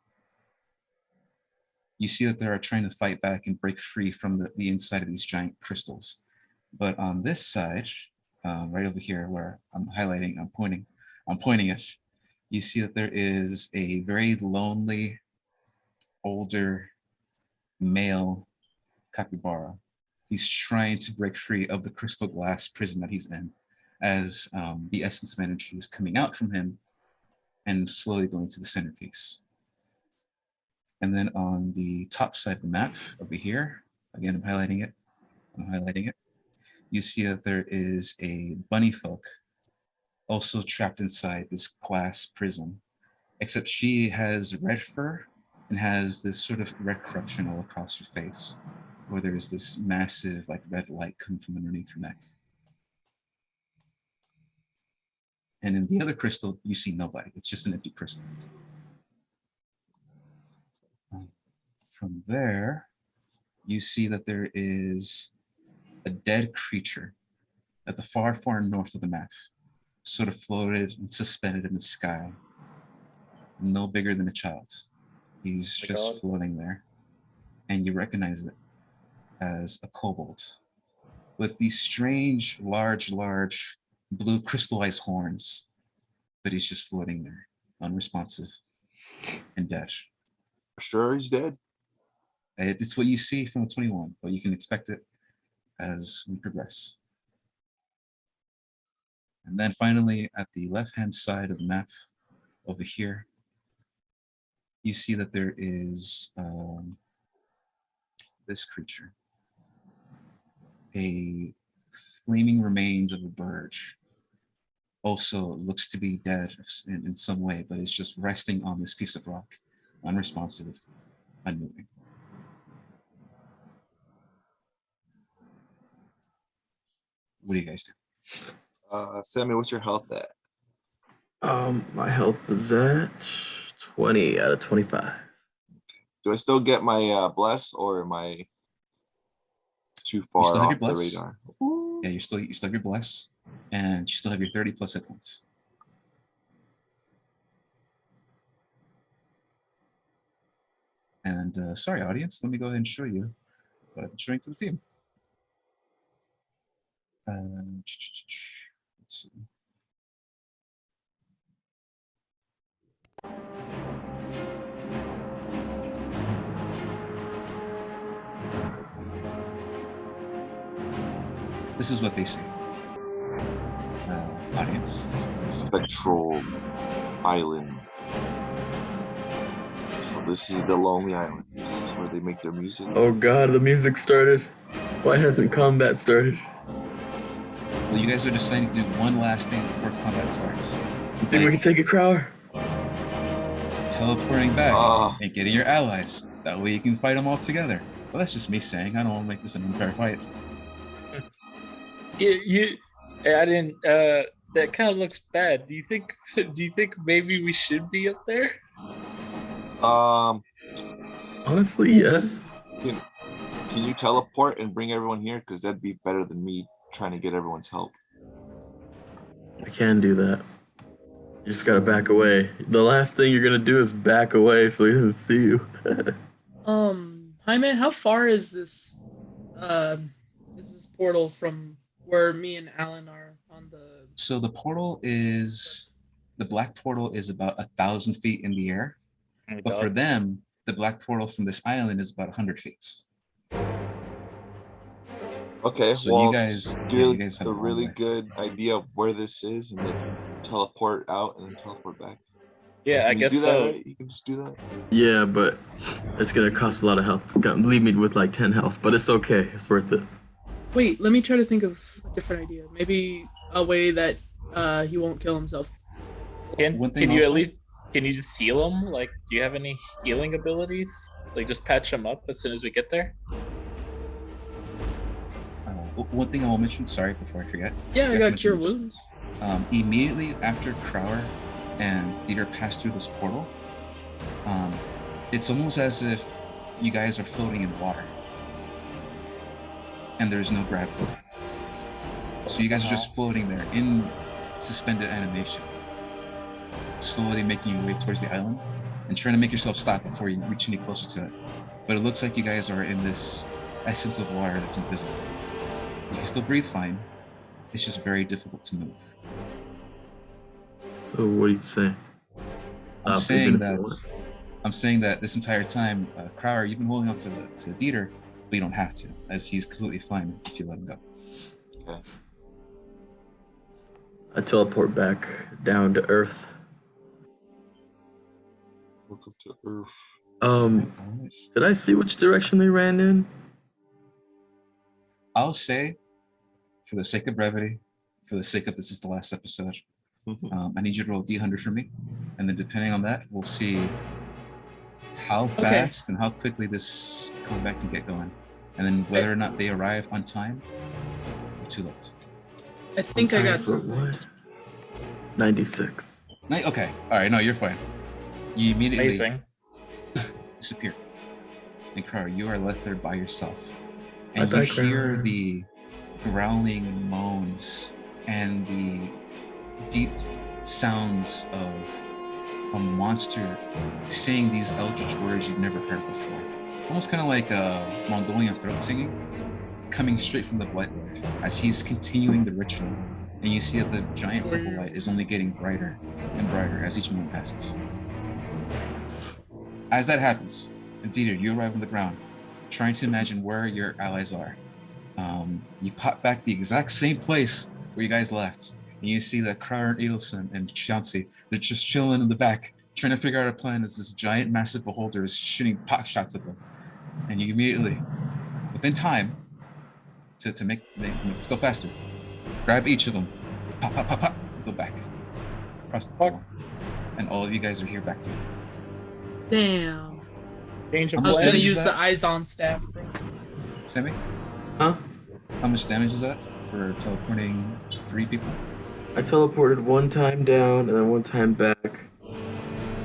You see that they are trying to fight back and break free from the inside of these giant crystals. But on this side, right over here where I'm pointing it, you see that there is a very lonely, older male capybara. He's trying to break free of the crystal glass prison that he's in, as the essence of energy is coming out from him and slowly going to the centerpiece. And then on the top side of the map over here, again, I'm highlighting it. You see that there is a bunny folk also trapped inside this glass prison, except she has red fur and has this sort of red corruption all across her face, where there's this massive like red light coming from underneath her neck. And in the other crystal, you see nobody. It's just an empty crystal. From there, you see that there is a dead creature at the far, far north of the map, sort of floated and suspended in the sky, no bigger than a child. He's just floating there, and you recognize it as a kobold with these strange, large blue crystallized horns, but he's just floating there, unresponsive and dead. Sure, he's dead. It's what you see from the 21, but you can expect it as we progress. And then finally, at the left-hand side of the map over here, you see that there is this creature, a flaming remains of a bird. Also looks to be dead in some way, but it's just resting on this piece of rock, unresponsive, unmoving. What do you guys do? Sammy, what's your health at? My health is at 20 out of 25. Do I still get my bless, or am I too far still have off your the bless? radar? Yeah, you still have your bless, and you still have your 30 plus hit points. And sorry, audience, let me go ahead and show you what I've been showing to the team. Let's see. This is what they say. Audience. Spectral Island. So this is the Lonely Island. This is where they make their music. Oh god, the music started. Why hasn't combat started? Well, you guys are deciding to do one last thing before combat starts. You think we can take a Crower? Teleporting back Ah. and getting your allies. That way you can fight them all together. Well, that's just me saying. I don't want to make this an unfair fight. I didn't. That kind of looks bad. Do you think? Do you think maybe we should be up there? Um, Honestly, yes. can you teleport and bring everyone here? Because that'd be better than me trying to get everyone's help. I can do that. You just gotta back away. The last thing you're gonna do is back away so he doesn't see you. Jaime, how far is this portal from where me and Alan are on the? So the black portal is about 1,000 feet in the air. But for them, the black portal from this island is about 100 feet. Okay, So well, you guys have a a long really way. good idea of where this is, and then teleport out and then teleport back. Yeah, I Can you guess do that, so. right? You can just do that. Yeah, but it's gonna cost a lot of health. Leave me with like 10 health, but it's okay. It's worth it. Wait, let me try to think of a different idea. Maybe a way that he won't kill himself. One thing Can you also- at least can you just heal him? Like, do you have any healing abilities? Like, just patch him up as soon as we get there. One thing I will mention, sorry, before I forget. Yeah, I forgot to got cure mention this. wounds. Immediately after Crower and Theater pass through this portal, it's almost as if you guys are floating in water. And there's no gravity. So you guys are just floating there in suspended animation. Slowly making your way towards the island and trying to make yourself stop before you reach any closer to it. But it looks like you guys are in this essence of water that's invisible. You can still breathe fine. It's just very difficult to move. So what do you say? I'm Stop saying even that. if you want. I'm saying that this entire time, Crower, you've been holding on to Dieter, but you don't have to, as he's completely fine if you let him go. Okay. I teleport back down to Earth. Welcome to Earth. Did I see which direction they ran in? I'll say, for the sake of brevity, for the sake of this is the last episode, I need you to roll D100 for me, and then depending on that, we'll see how fast and how quickly this combat can get going, and then whether or not they arrive on time or too late. I think I got For some. what? 96. Okay, all right, no, you're fine. You immediately Amazing. disappear, and Crower, you are left there by yourself, and you Bye-bye, hear Crower. the growling moans and the deep sounds of a monster saying these eldritch words you've never heard before. Almost kind of like Mongolian throat singing, coming straight from the Blight Lord as he's continuing the ritual. And you see that the giant purple light is only getting brighter and brighter as each moment passes. As that happens, and Dieter, you arrive on the ground, trying to imagine where your allies are. You pop back the exact same place where you guys left, and you see that Crower and Edelson and Chauncey, they're just chilling in the back, trying to figure out a plan as this giant, massive beholder is shooting pot shots at them. And you immediately, within time, to make this go faster, grab each of them, pop, pop, pop, pop, go back across the floor, and all of you guys are here back together. Damn. Change of I was What gonna is use that? the eyes on staff, bro. Sammy, Huh? how much damage is that for teleporting 3 people? I teleported one time down and then one time back.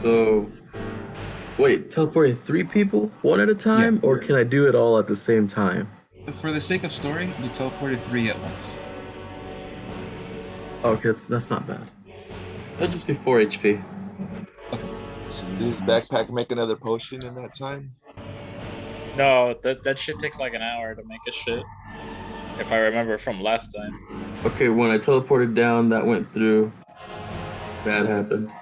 So, wait, teleporting 3 people one at a time, or can I do it all at the same time? For the sake of story, you teleported 3 at once. Okay, that's not bad. That'd just be 4 HP. Okay. So Did his backpack make another potion in that time? No, that shit takes like an hour to make a shit. If I remember from last time. Okay, when I teleported down, that went through. Bad happened.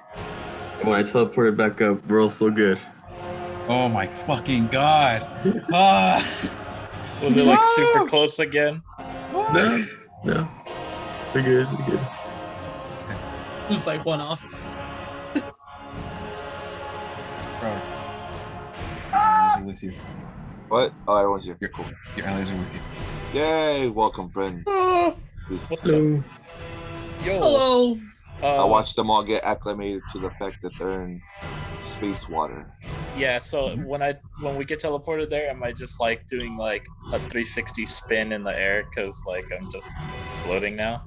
And when I teleported back up, we're all still good. Oh my fucking god! Ah! Was it like No! super close again? No, no. We're good, we're good. Just like one off. Bro. Allies are with you. What? Oh, everyone's here. You're cool. Your allies are with you. Yay! Welcome, friends. This- Hello. Yo. Hello. I watched them all get acclimated to the fact that they're in space water. Yeah, so when we get teleported there, am I just like doing like a 360 spin in the air because like I'm just floating now?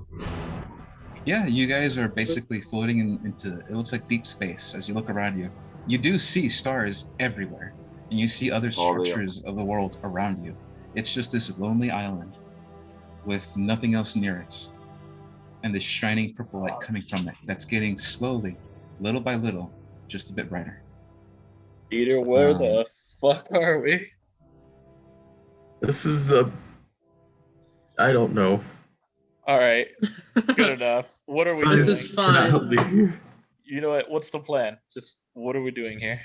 Yeah, you guys are basically floating into, it looks like deep space as you look around you. You do see stars everywhere, and you see other Oh, they are. structures of the world around you. It's just this lonely island with nothing else near it, and this shining purple light coming from it that's getting slowly, little by little, just a bit brighter. Peter, where Um, the fuck are we? This is I don't know. All right, good enough. What are we This doing? is fine. Can I help me here? You know what? What's the plan? Just what are we doing here?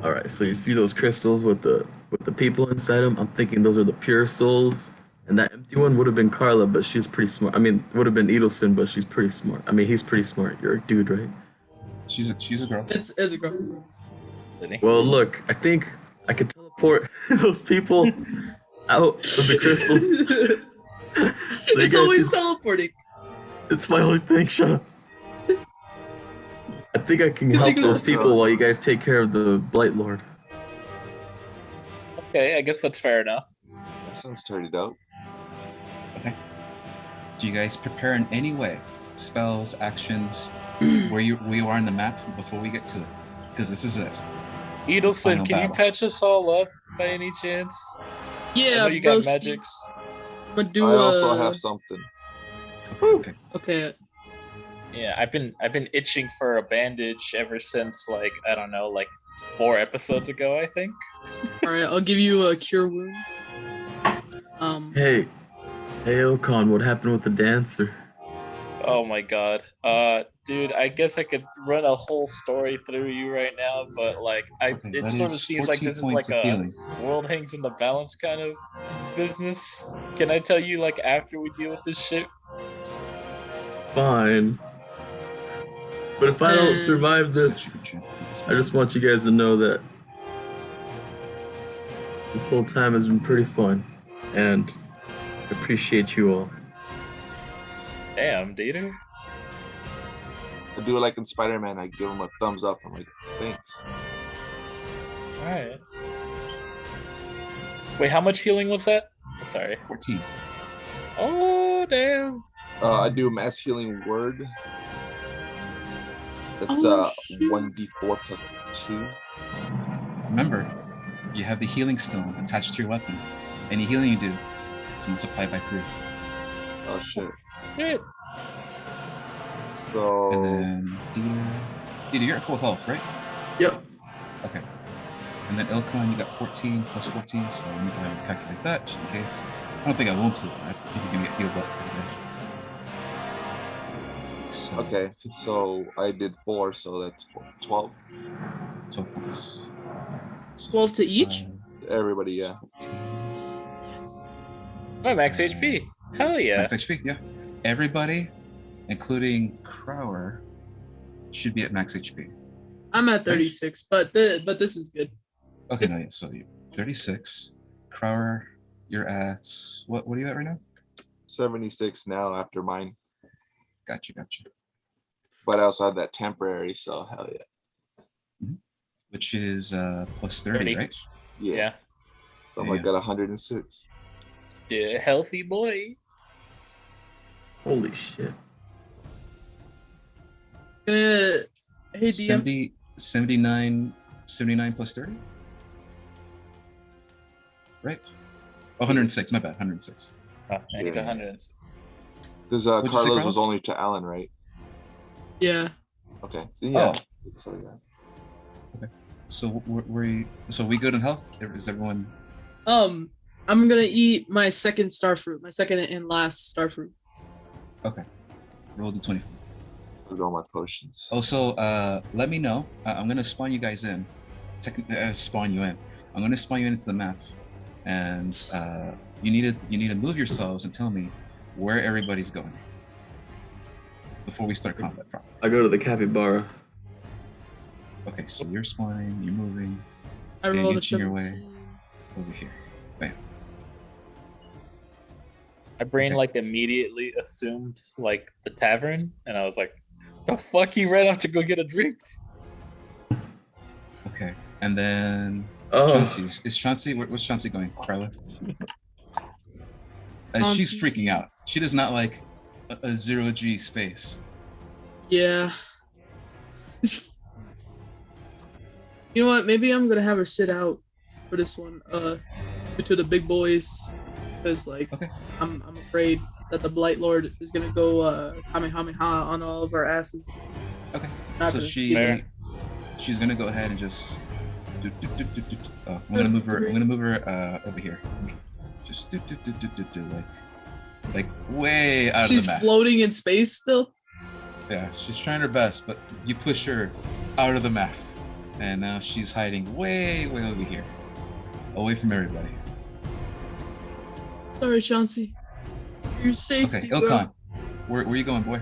All right, so you see those crystals with the people inside them? I'm thinking those are the pure souls, and that empty one would have been Carla, but she's pretty smart. I mean, would have been Edelson, but she's pretty smart. I mean, he's pretty smart. You're a dude, right? she's a girl. It's a girl. Sydney? Well, look, I think I could teleport those people out of the crystals. So you It's guys always can- teleporting. It's my only thing. Shut up. I think I can help those people while you guys take care of the Blight Lord. Okay, I guess that's fair enough. That sounds turdy dope. Do you guys prepare in any way, spells, actions, where you are in the map before we get to it? Because this is it. Edelson, Final can you battle. patch us all up by any chance? I Yeah, know you got broski. magics. I'm gonna do I also a- have something. Okay. Okay. Yeah, I've been itching for a bandage ever since like I don't know, like 4 episodes ago, I think. All right. I'll give you a cure wounds. Hey, Ilkon, what happened with the dancer? Oh my god. Dude, I guess I could run a whole story through you right now, but like Okay, it that sort of is seems like 14 this is points like of a healing. world hangs in the balance kind of business. Can I tell you like after we deal with this shit? Fine. But if I don't Man. survive this, I just want you guys to know that this whole time has been pretty fun, and I appreciate you all. Damn, Dieter. I do it like in Spider-Man. I give him a thumbs up. I'm like, thanks. Alright. Wait, how much healing was that? Oh, sorry. 14. Oh damn. I do mass healing word. It's Oh, shit. 1d4 plus 2. Remember, you have the healing stone attached to your weapon. Any healing you do is multiplied by 3. Oh shit. Shit. So And then Dieter, you're at full health, right? Yep. Okay. And then Ilkon, you got 14 plus 14, so I'm gonna calculate that just in case. I don't think I will to. I think you're gonna get healed up pretty good. So, okay, so I did 4, so that's 12. 12 points. So, 12 to each? Everybody, yeah. 14. Oh, max HP. Hell yeah. Max HP, yeah. Everybody, including Crower, should be at max HP. I'm at 36, but this is good. Okay, no, yeah, so you 36. Crower, you're at what are you at right now? 76 now after mine, Gotcha. but I also had that temporary, so hell yeah. Which is plus 30, 30. right? Yeah. So I'm like Yeah. at 106. Yeah, healthy boy. Holy shit. Hey DM. 79 plus 30? Right? Oh, 106, my bad, 106. Oh, I need Yeah. 106. Because What'd you say, Carlos was Carlos? only to Alan, right? Yeah. Okay. Yeah. Oh. So yeah. So we good in health? Is everyone I'm gonna eat my second star fruit, my second and last star fruit. okay? Roll the 20. I'll go my potions. Also, let me know. I'm gonna spawn you guys in. Spawn you in. I'm gonna spawn you into the map, and you need to move yourselves and tell me where everybody's going before we start combat proper. I go to the capybara. Okay, so you're spawning, you're moving I Yeah, rolled a inching your way. 17. over here. Bam. My brain Okay. like immediately assumed like the tavern, and I was like, "The fuck, he ran off to go get a drink." Okay, And then Oh, Chauncey. Is Chauncey, where's Chauncey going? Carla? She's Chauncey. freaking out. She does not like a 0G space. Yeah. You know what? Maybe I'm gonna have her sit out for this one. To the big boys, because like Okay. I'm afraid that the Blight Lord is gonna go Kamehameha on all of our asses. Okay. Not So gonna see Fair. she's gonna go ahead and just. Oh, I'm gonna move her over here. Just like way out She's of the map. floating in space still. Yeah, she's trying her best, but you push her out of the map, and now she's hiding way over here, away from everybody. Sorry, Chauncey. It's for your safety. Okay, girl. Ilkan, where you going, boy?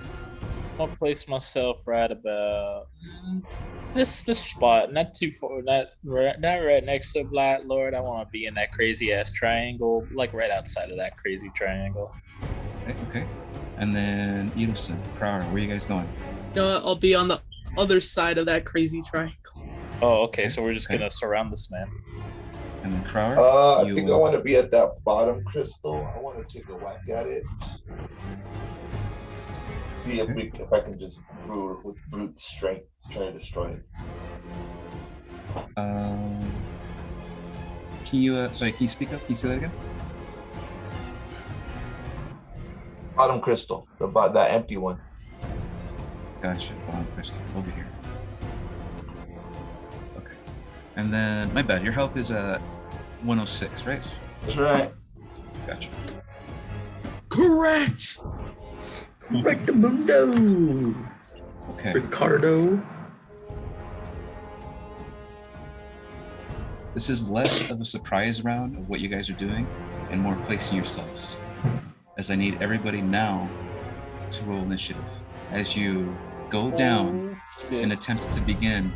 I'll place myself right about this spot, not too far, not right next to Blight Lord. I want to be in that crazy ass triangle, like right outside of that crazy triangle. Okay. And then Edelson, Crowder, where you guys going? You know what? I'll be on the other side of that crazy triangle. Oh, okay. So we're just Okay. gonna surround this man. And then Crowder? I you, think I want to be at that bottom crystal. I want to take a whack at it. See if I can just with brute strength try to destroy it. Can you can you speak up? Can you say that again? Bottom crystal, that empty one. Gotcha. Bottom crystal over here. Okay. And then my bad. Your health is 106, right? That's right. Gotcha. Correct. Rectamundo. Okay. Ricardo. This is less of a surprise round of what you guys are doing and more placing yourselves. As I need everybody now to roll initiative as you go down and attempt to begin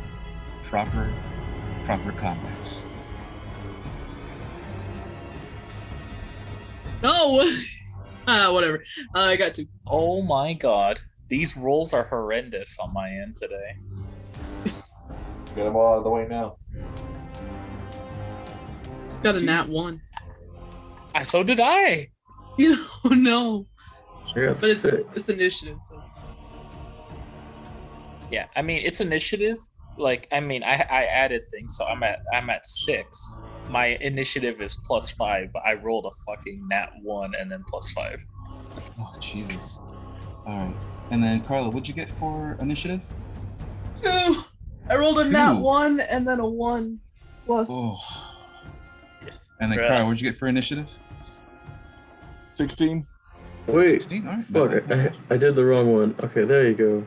proper combats. No. Whatever. I got to. Oh my god. These rolls are horrendous on my end today. Get them all out of the way now. Just got a nat 1. So did I. You know, no. I got But it's 6. initiative, so it's not. Yeah, I mean it's initiative. Like I mean, I added things, so I'm at 6. My initiative is +5, but I rolled a fucking nat 1 and then +5. Oh Jesus! All right, and then Carla, what'd you get for initiative? 2. I rolled a nat 2. 1 and then a 1 plus. Oh. And then Bruh. Carla, what'd you get for initiative? 16. Wait, 16. All right. fuck, I did the wrong one. Okay, there you go.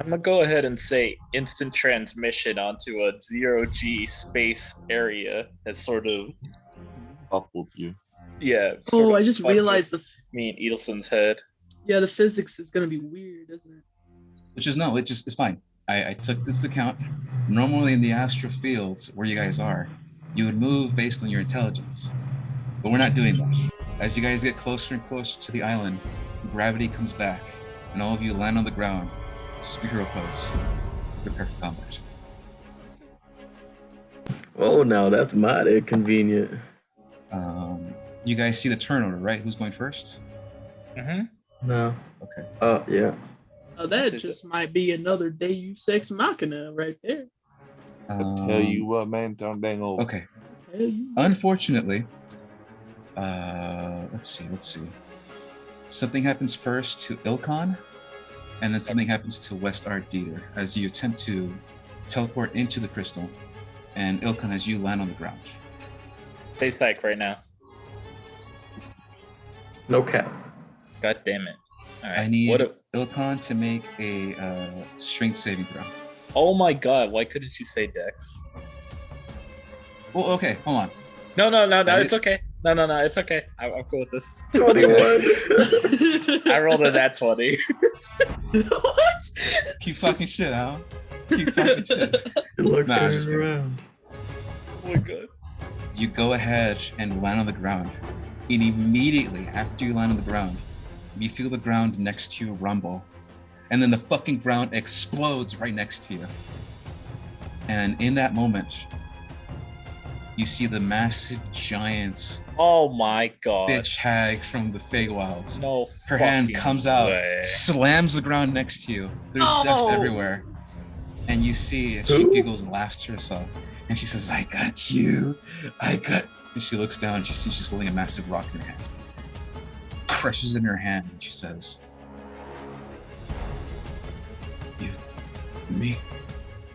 I'm gonna go ahead and say instant transmission onto a 0G space area has sort of Coupled you. sort Oh, of I just fucked with realized me and Edelson's head. the physics is gonna be weird, isn't it? Which is no, it's fine. I took this account. Normally in the astral fields where you guys are, you would move based on your intelligence, but we're not doing that. As you guys get closer and closer to the island, gravity comes back, and all of you land on the ground. Superhero pose. Prepare for combat. Oh, now that's mighty convenient. You guys see the turnover, right? Who's going first? Mm-hmm. No. Okay. Yeah. Oh, that This is just might be another Deus Ex Machina right there. Tell you what, man, don't dang old. Okay. Hell, you. Unfortunately, let's see. Something happens first to Ilkan, and then something happens to West Art Dieter as you attempt to teleport into the crystal, and Ilkan as you land on the ground. Stay psych right now. No cap. God damn it. All right. I need What a- Ilkan to make a strength saving throw. oh my god, why couldn't you say Dex? Well, okay, hold on. No, That it's is- okay. No, it's okay. I'm cool with this. 21. I rolled a nat 20. What? Keep talking shit, Al. Keep talking shit. It looks Nah, I'm turning just kidding. around. Oh my god. You go ahead and land on the ground. And immediately after you land on the ground, you feel the ground next to you rumble. And then the fucking ground explodes right next to you. And in that moment, you see the massive giant Oh my god. bitch hag from the Feywilds. No. Her hand fucking comes out, way. slams the ground next to you. There's dust everywhere. And you see as she Who? giggles and laughs to herself. And she says, I got you. I got. And she looks down and she sees she's holding a massive rock in her hand. Crushes in her hand and she says, you and me,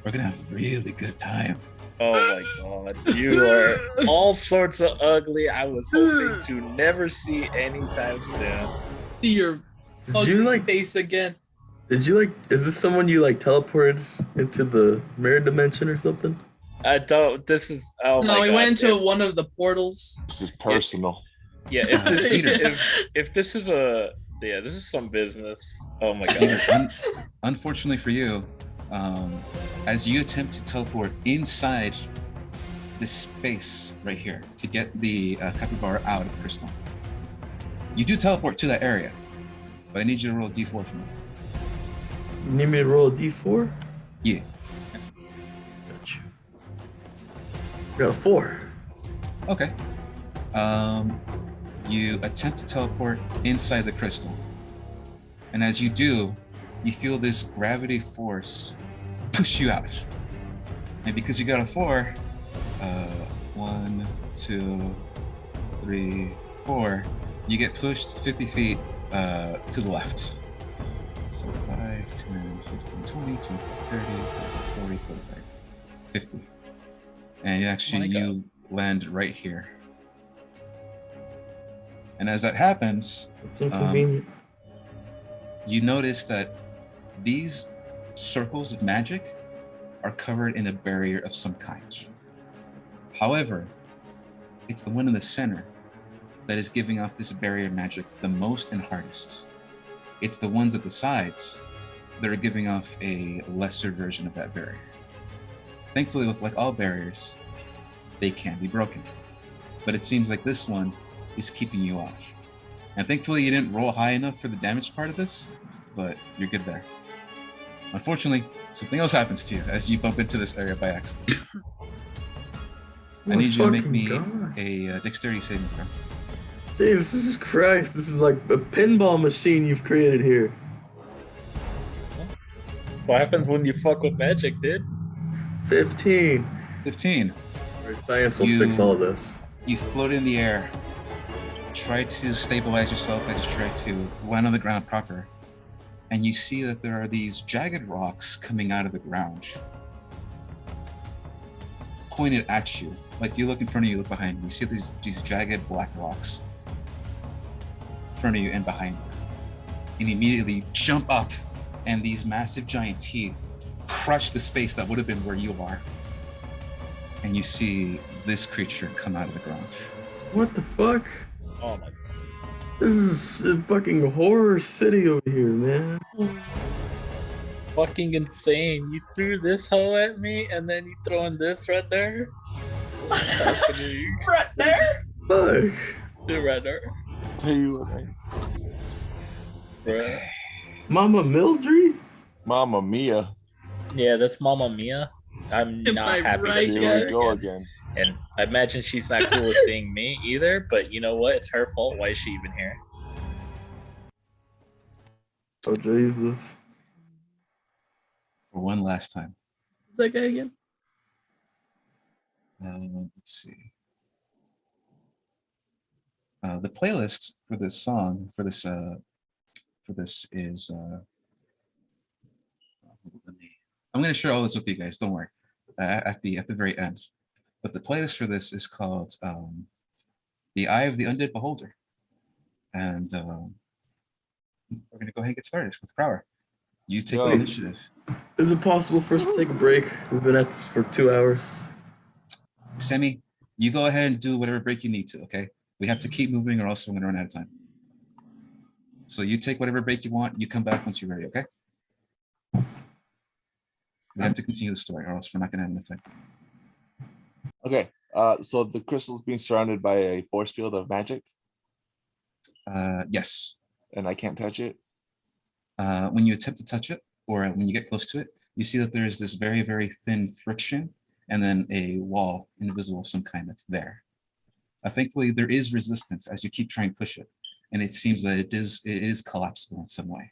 we're gonna have a really good time. Oh my god. You are all sorts of ugly. I was hoping to never see anytime soon. See your Did ugly you like? face again. Did you like? Is this someone you like teleported into the mirror dimension or something? I don't. This is. Oh my No, god. we went into if- one of the portals. This is personal. Yeah, if this Peter. if this is a this is some business. Oh my Peter, god. unfortunately for you, as you attempt to teleport inside this space right here to get the capybara out of Crystal, you do teleport to that area, but I need you to roll a d4 for me. You need me to roll a d4? Yeah. Got you. Got a 4. Okay. You attempt to teleport inside the crystal. And as you do, you feel this gravity force push you out. And because you got a 4, 1, 2, 3, 4, you get pushed 50 feet to the left. So 5, 10, 15, 20, 25, 30, 40, 45, 50. And actually, My God. you land right here. And as that happens, That's inconvenient. you notice that these circles of magic are covered in a barrier of some kind. However, it's the one in the center that is giving off this barrier magic the most and hardest. It's the ones at the sides that are giving off a lesser version of that barrier. Thankfully, with like all barriers, they can be broken. But it seems like this one is keeping you off. And thankfully you didn't roll high enough for the damage part of this, but you're good there. Unfortunately, something else happens to you as you bump into this area by accident. I need you to make me a dexterity saving throw. Jesus Christ, this is like a pinball machine you've created here. What happens when you fuck with magic, dude? 15. 15. Science will You- fix all this. You float in the air, try to stabilize yourself as you try to land on the ground proper, and you see that there are these jagged rocks coming out of the ground, pointed at you. Like you look in front of you, look behind you, you see these jagged black rocks in front of you and behind you. And immediately jump up, and these massive giant teeth crush the space that would have been where you are. And you see this creature come out of the ground. What the fuck? Oh my god. This is a fucking horror city over here, man. Fucking insane. You threw this hoe at me and then you throwing this right there? What's happening? Right there. Fuck. Dude, right there. Tell you what, man. Bruh. Mama Mildred? Mamma Mia. Yeah, that's Mama Mia. I'm Am not I happy right, to see Here her we go again. again. And I imagine she's not cool with seeing me either, but you know what? It's her fault. Why is she even here? Oh, Jesus. For one last time. Is that guy again? Let's see. The playlist for this song, for this is. I'm going to share all this with you guys. Don't worry. At the very end, but the playlist for this is called "The Eye of the Undead Beholder," and we're going to go ahead and get started with Crower. You take the Yo. initiative. Is it possible for us to take a break? We've been at this for 2 hours. Semi, you go ahead and do whatever break you need to. Okay, we have to keep moving, or else we're going to run out of time. So you take whatever break you want. You come back once you're ready. Okay. We have to continue the story, or else we're not going to have enough time. Okay. So the crystal's being surrounded by a force field of magic, Yes. and I can't touch it. When you attempt to touch it, or when you get close to it, you see that there is this very, very thin friction and then a wall, invisible of some kind that's there. Thankfully, there is resistance as you keep trying to push it, and it seems that it is collapsible in some way.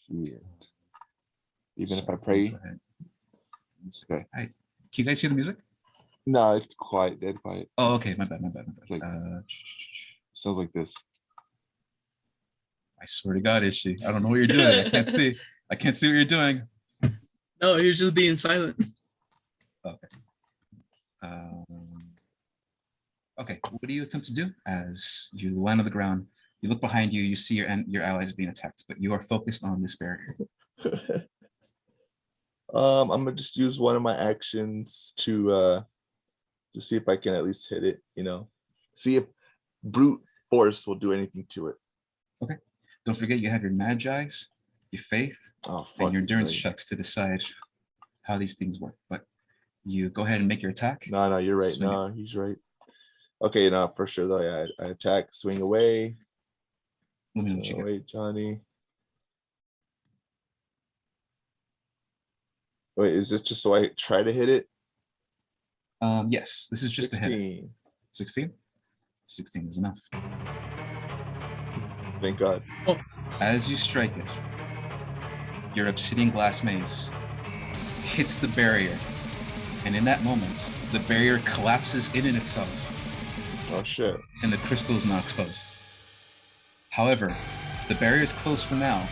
Shit. Even if So I pray, go ahead. okay. Hi. Can you guys hear the music? No, it's quiet, dead quiet. Oh, okay. My bad. It's like- Uh, Sounds like this. I swear to God, is she? I don't know what you're doing. I can't see. I can't see what you're doing. No, he was just being silent. Okay. Okay. What do you attempt to do as you land on the ground? You look behind you. You see your allies being attacked, but you are focused on this barrier. I'm gonna just use one of my actions to see if I can at least hit it, you know. See if brute force will do anything to it. Don't forget you have your magi's, your faith, Oh fuck. and your endurance right. checks to decide how these things work. But you go ahead and make your attack. No, you're right. Swing it. No, he's right. Okay, no, for sure though. Yeah, I attack, swing away. Let me know what you Swing get. away, Johnny. Wait, is this just so I try to hit it? Yes, this is just a hit. 16. 16? 16 is enough. Thank God. As you strike it, your obsidian glass maze hits the barrier, and in that moment, the barrier collapses in itself, Oh shit. and the crystal is now exposed. However, the barrier is closed for now,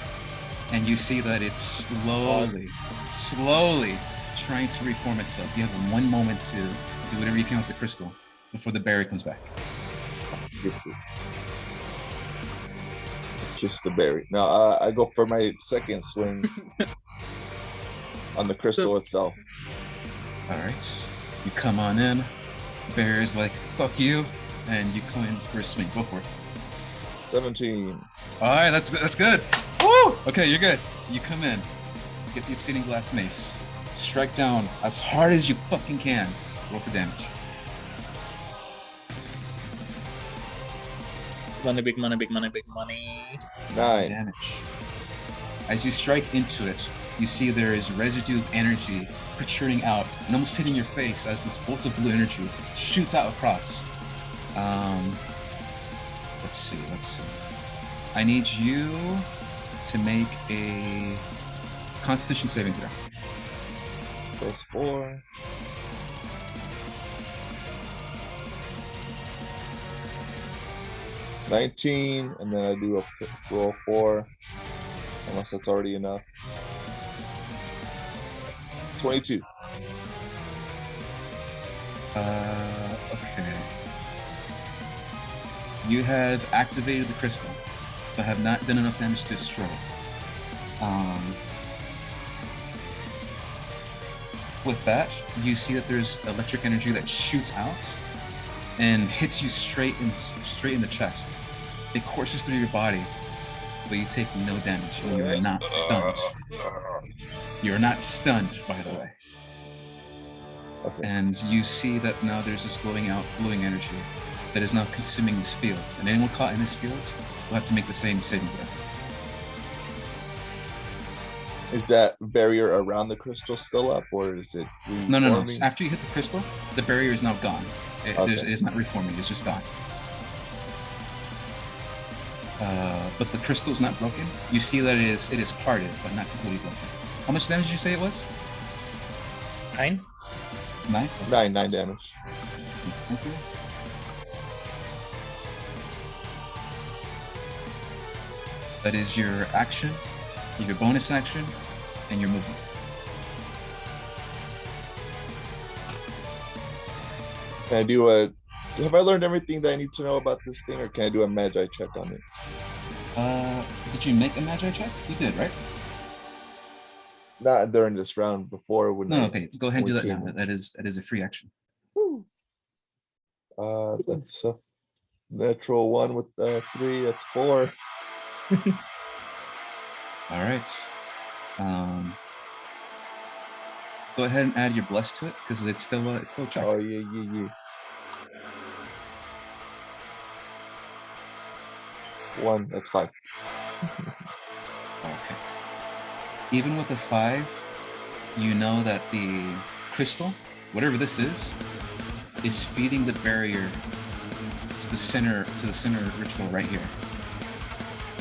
and you see that it's slowly trying to reform itself. You have 1 moment to do whatever you can with the crystal before the barrier comes back. Kiss it. Kiss the berry. No, I go for my second swing on the crystal itself. All right, you come on in. Barrier's like, fuck you, and you come in for a swing. Go for it. 17. All right, that's good. Woo! Okay, you're good. You come in, get the obsidian glass mace, strike down as hard as you fucking can. Roll for damage. Money, big money, big money, big money. 9. Damage. As you strike into it, you see there is residue of energy protruding out and almost hitting your face as this bolt of blue energy shoots out across. Let's see. I need you to make a Constitution saving throw. Plus 4. $19, and then I do a roll 4, unless that's already enough. 22. Okay. You have activated the crystal, but have not done enough damage to destroy it. With that, you see that there's electric energy that shoots out and hits you straight in the chest. It courses through your body, but you take no damage, and you are not stunned. You are not stunned, by the way. Okay. And you see that now there's this glowing energy that is now consuming these fields. And anyone caught in these fields will have to make the same saving throw. Is that barrier around the crystal still up, or is it No. reforming? After you hit the crystal, the barrier is now gone. It is not reforming. It's just gone. But the crystal is not broken. You see that it is parted, but not completely broken. How much damage did you say it was? 9? 9? 9 damage. Okay. That is your action, your bonus action, and your movement. Can I do a? Have I learned everything that I need to know about this thing, or can I do a magi check on it? Did you make a magi check? You did, right? Not during this round. Before when. No, I- okay. Go ahead and do that we now. came in. That is a free action. Woo. That's a natural 1 with 3. That's 4. All right. Go ahead and add your bless to it because it's still a check. Oh yeah. 1. That's 5. Okay. even with a 5, you know that the crystal, whatever this is feeding the barrier to the center ritual right here.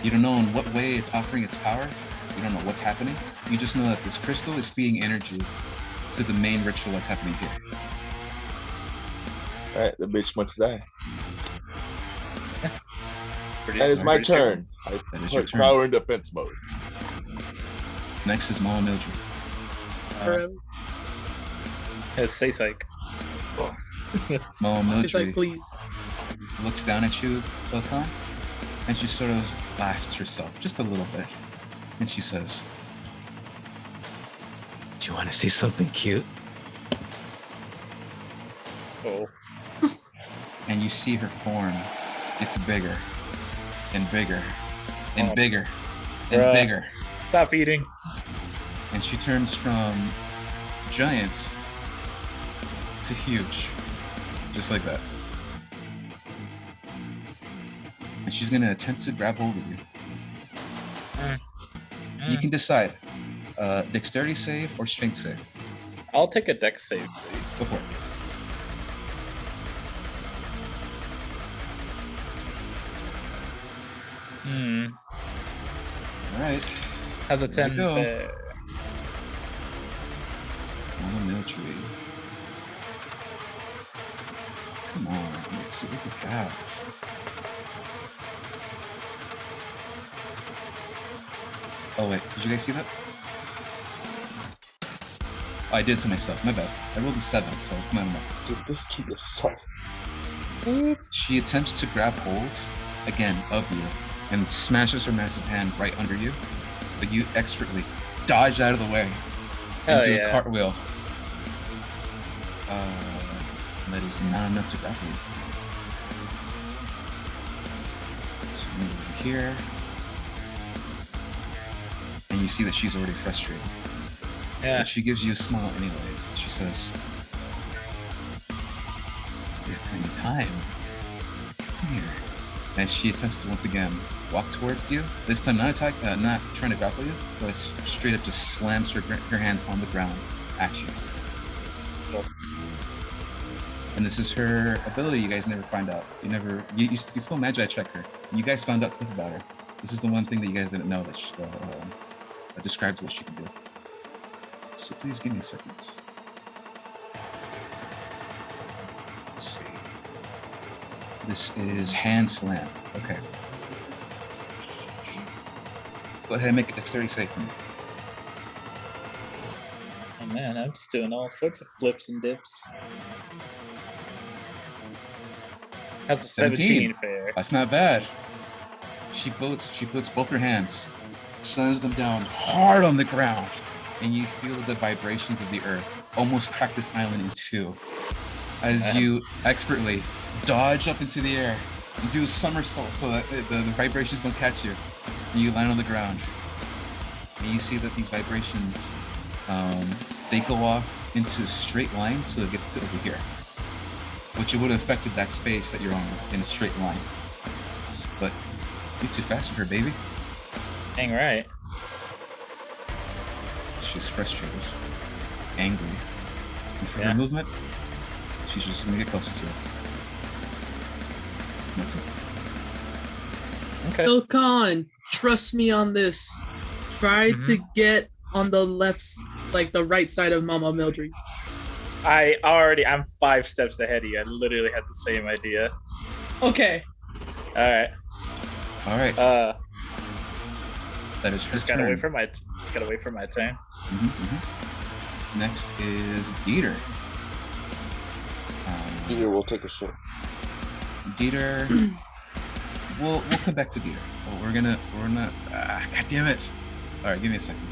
You don't know in what way it's offering its power. You don't know what's happening. You just know that this crystal is feeding energy to the main ritual that's happening here. All right, the bitch must die. Pretty- And it's my pretty simple. turn. I That is your put turn. Crowler in defense mode. Next is Mama Mildred. Forever. It's say psych. Mama It's like, Mildred please. looks down at you, Ilkan, and she sort of laughs herself just a little bit. And she says, "Do you want to see something cute?" Oh. And you see her form. It's bigger and bigger and Oh, bigger and bruh. bigger. Stop eating. And she turns from giant to huge. Just like that. And she's going to attempt to grab hold of you. You can decide dexterity save or strength save. I'll take a dex save, Go please. for it. All right. How's a There 10 we go. fare? Mama Mildred. Come on, let's see what we got. Oh wait, did you guys see that? Oh, I did it to myself. My bad. I rolled a 7, so it's not enough. Do this to yourself. She attempts to grab hold again of you and smashes her massive hand right under you, but you expertly dodge out of the way Hell and do a yeah. cartwheel. That is not enough to grapple you. So you move over here, and you see that she's already frustrated. Yeah. But she gives you a smile anyways. She says, "We have plenty of time. Come here." As she attempts to once again walk towards you, this time not trying to grapple you, but straight up just slams her hands on the ground at you. Cool. And this is her ability you guys never find out. You still Magi check her. You guys found out stuff about her. This is the one thing that you guys didn't know that describes what she can do. So please give me a second. Let's see. This is hand slam. Okay. Go ahead and make a dexterity save for me. Oh man, I'm just doing all sorts of flips and dips. That's a 17 fare. That's not bad. She puts both her hands, slams them down hard on the ground, and you feel the vibrations of the earth almost crack this island in two. As you expertly dodge up into the air, you do a somersault so that the vibrations don't catch you, and you land on the ground. And you see that these vibrations, they go off into a straight line, so it gets to over here, which it would have affected that space that you're on in a straight line. But you're too fast for her, baby. Dang right. She's frustrated, angry, and for Yeah. her movement, she's just gonna get closer to it. That's it. Okay. Ilkan, trust me on this. Try to get on the like the right side of Mama Mildred. I'm 5 steps ahead of you. I literally had the same idea. Okay. Alright. All right, that is her Just turn. gotta wait for my turn. Next is Dieter. Either we'll take a shit. Dieter. we'll come back to Dieter. Oh, we're not. God damn it! All right, give me a second.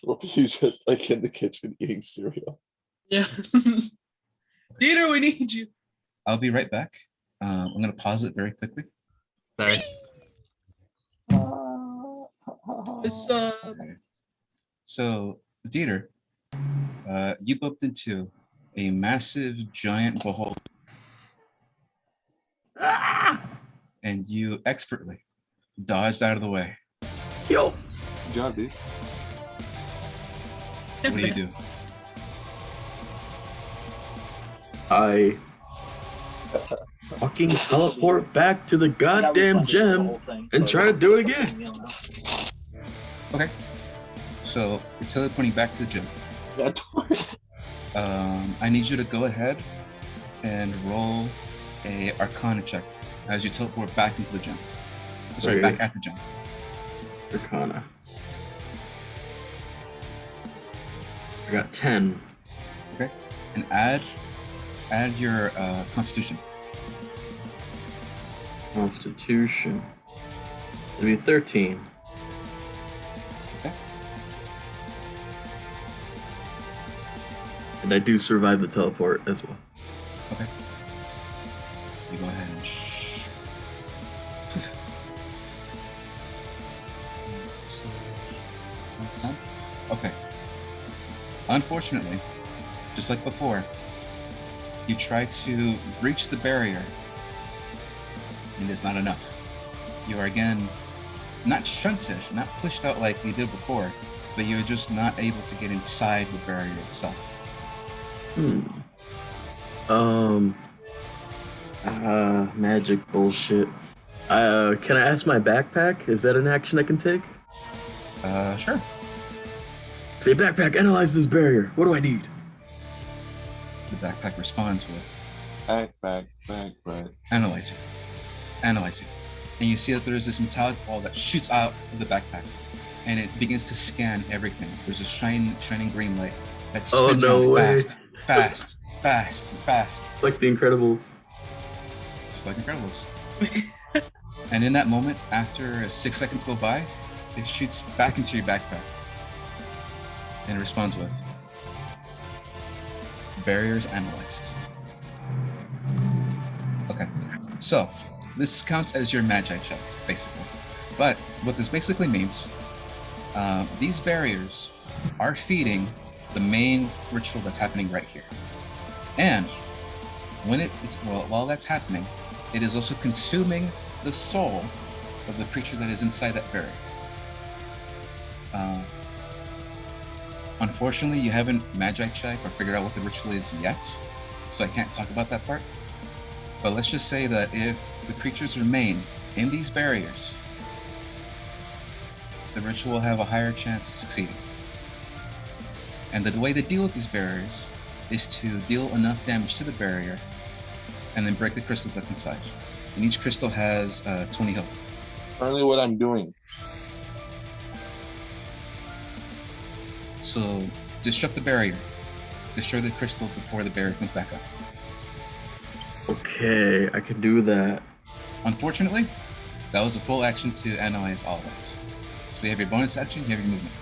Well, he's just like in the kitchen eating cereal. Yeah. Dieter, we need you. I'll be right back. I'm gonna pause it very quickly. Sorry. It's Okay. So, Dieter, you bumped into a massive giant beholder, and you expertly dodged out of the way. Yo. job, dude. What do you do? I fucking teleport back to the And I goddamn refunded the whole gem thing, and so try to do it it's again. you know. Okay. So you're teleporting back to the gym. That's I need you to go ahead and roll a Arcana check as you teleport back into the gym. Sorry, Okay. back at the gym. Arcana. I got 10. Okay. And add your Constitution. Constitution. It'd be 13. Okay. And I do survive the teleport as well. Okay. You go ahead and. 10? Okay. Unfortunately, just like before, you try to breach the barrier, and it's not enough. You are again not shunted, not pushed out like you did before, but you're just not able to get inside the barrier itself. Magic bullshit. Can I ask my backpack? Is that an action I can take? Sure. Say, backpack, analyze this barrier. What do I need? The backpack responds with back. analyze it. Analyze it. And you see that there's this metallic ball that shoots out of the backpack, and it begins to scan everything. There's a shining green light that Oh, spins no around way. fast, Like the Incredibles. just like Incredibles. And in that moment, after 6 seconds go by, it shoots back into your backpack and responds with barriers analyzed. Okay, so this counts as your magi check, basically. But what this basically means, these barriers are feeding the main ritual that's happening right here. And when while that's happening, it is also consuming the soul of the creature that is inside that barrier. Unfortunately, you haven't magi checked or figured out what the ritual is yet, so I can't talk about that part. But let's just say that if the creatures remain in these barriers, the ritual will have a higher chance of succeeding. And the way to deal with these barriers is to deal enough damage to the barrier and then break the crystal that's inside. And each crystal has 20 health. Currently what I'm doing. So disrupt the barrier. Destroy the crystal before the barrier comes back up. Okay, I can do that. Unfortunately, that was a full action to analyze all of those. So you have your bonus action, you have your movement.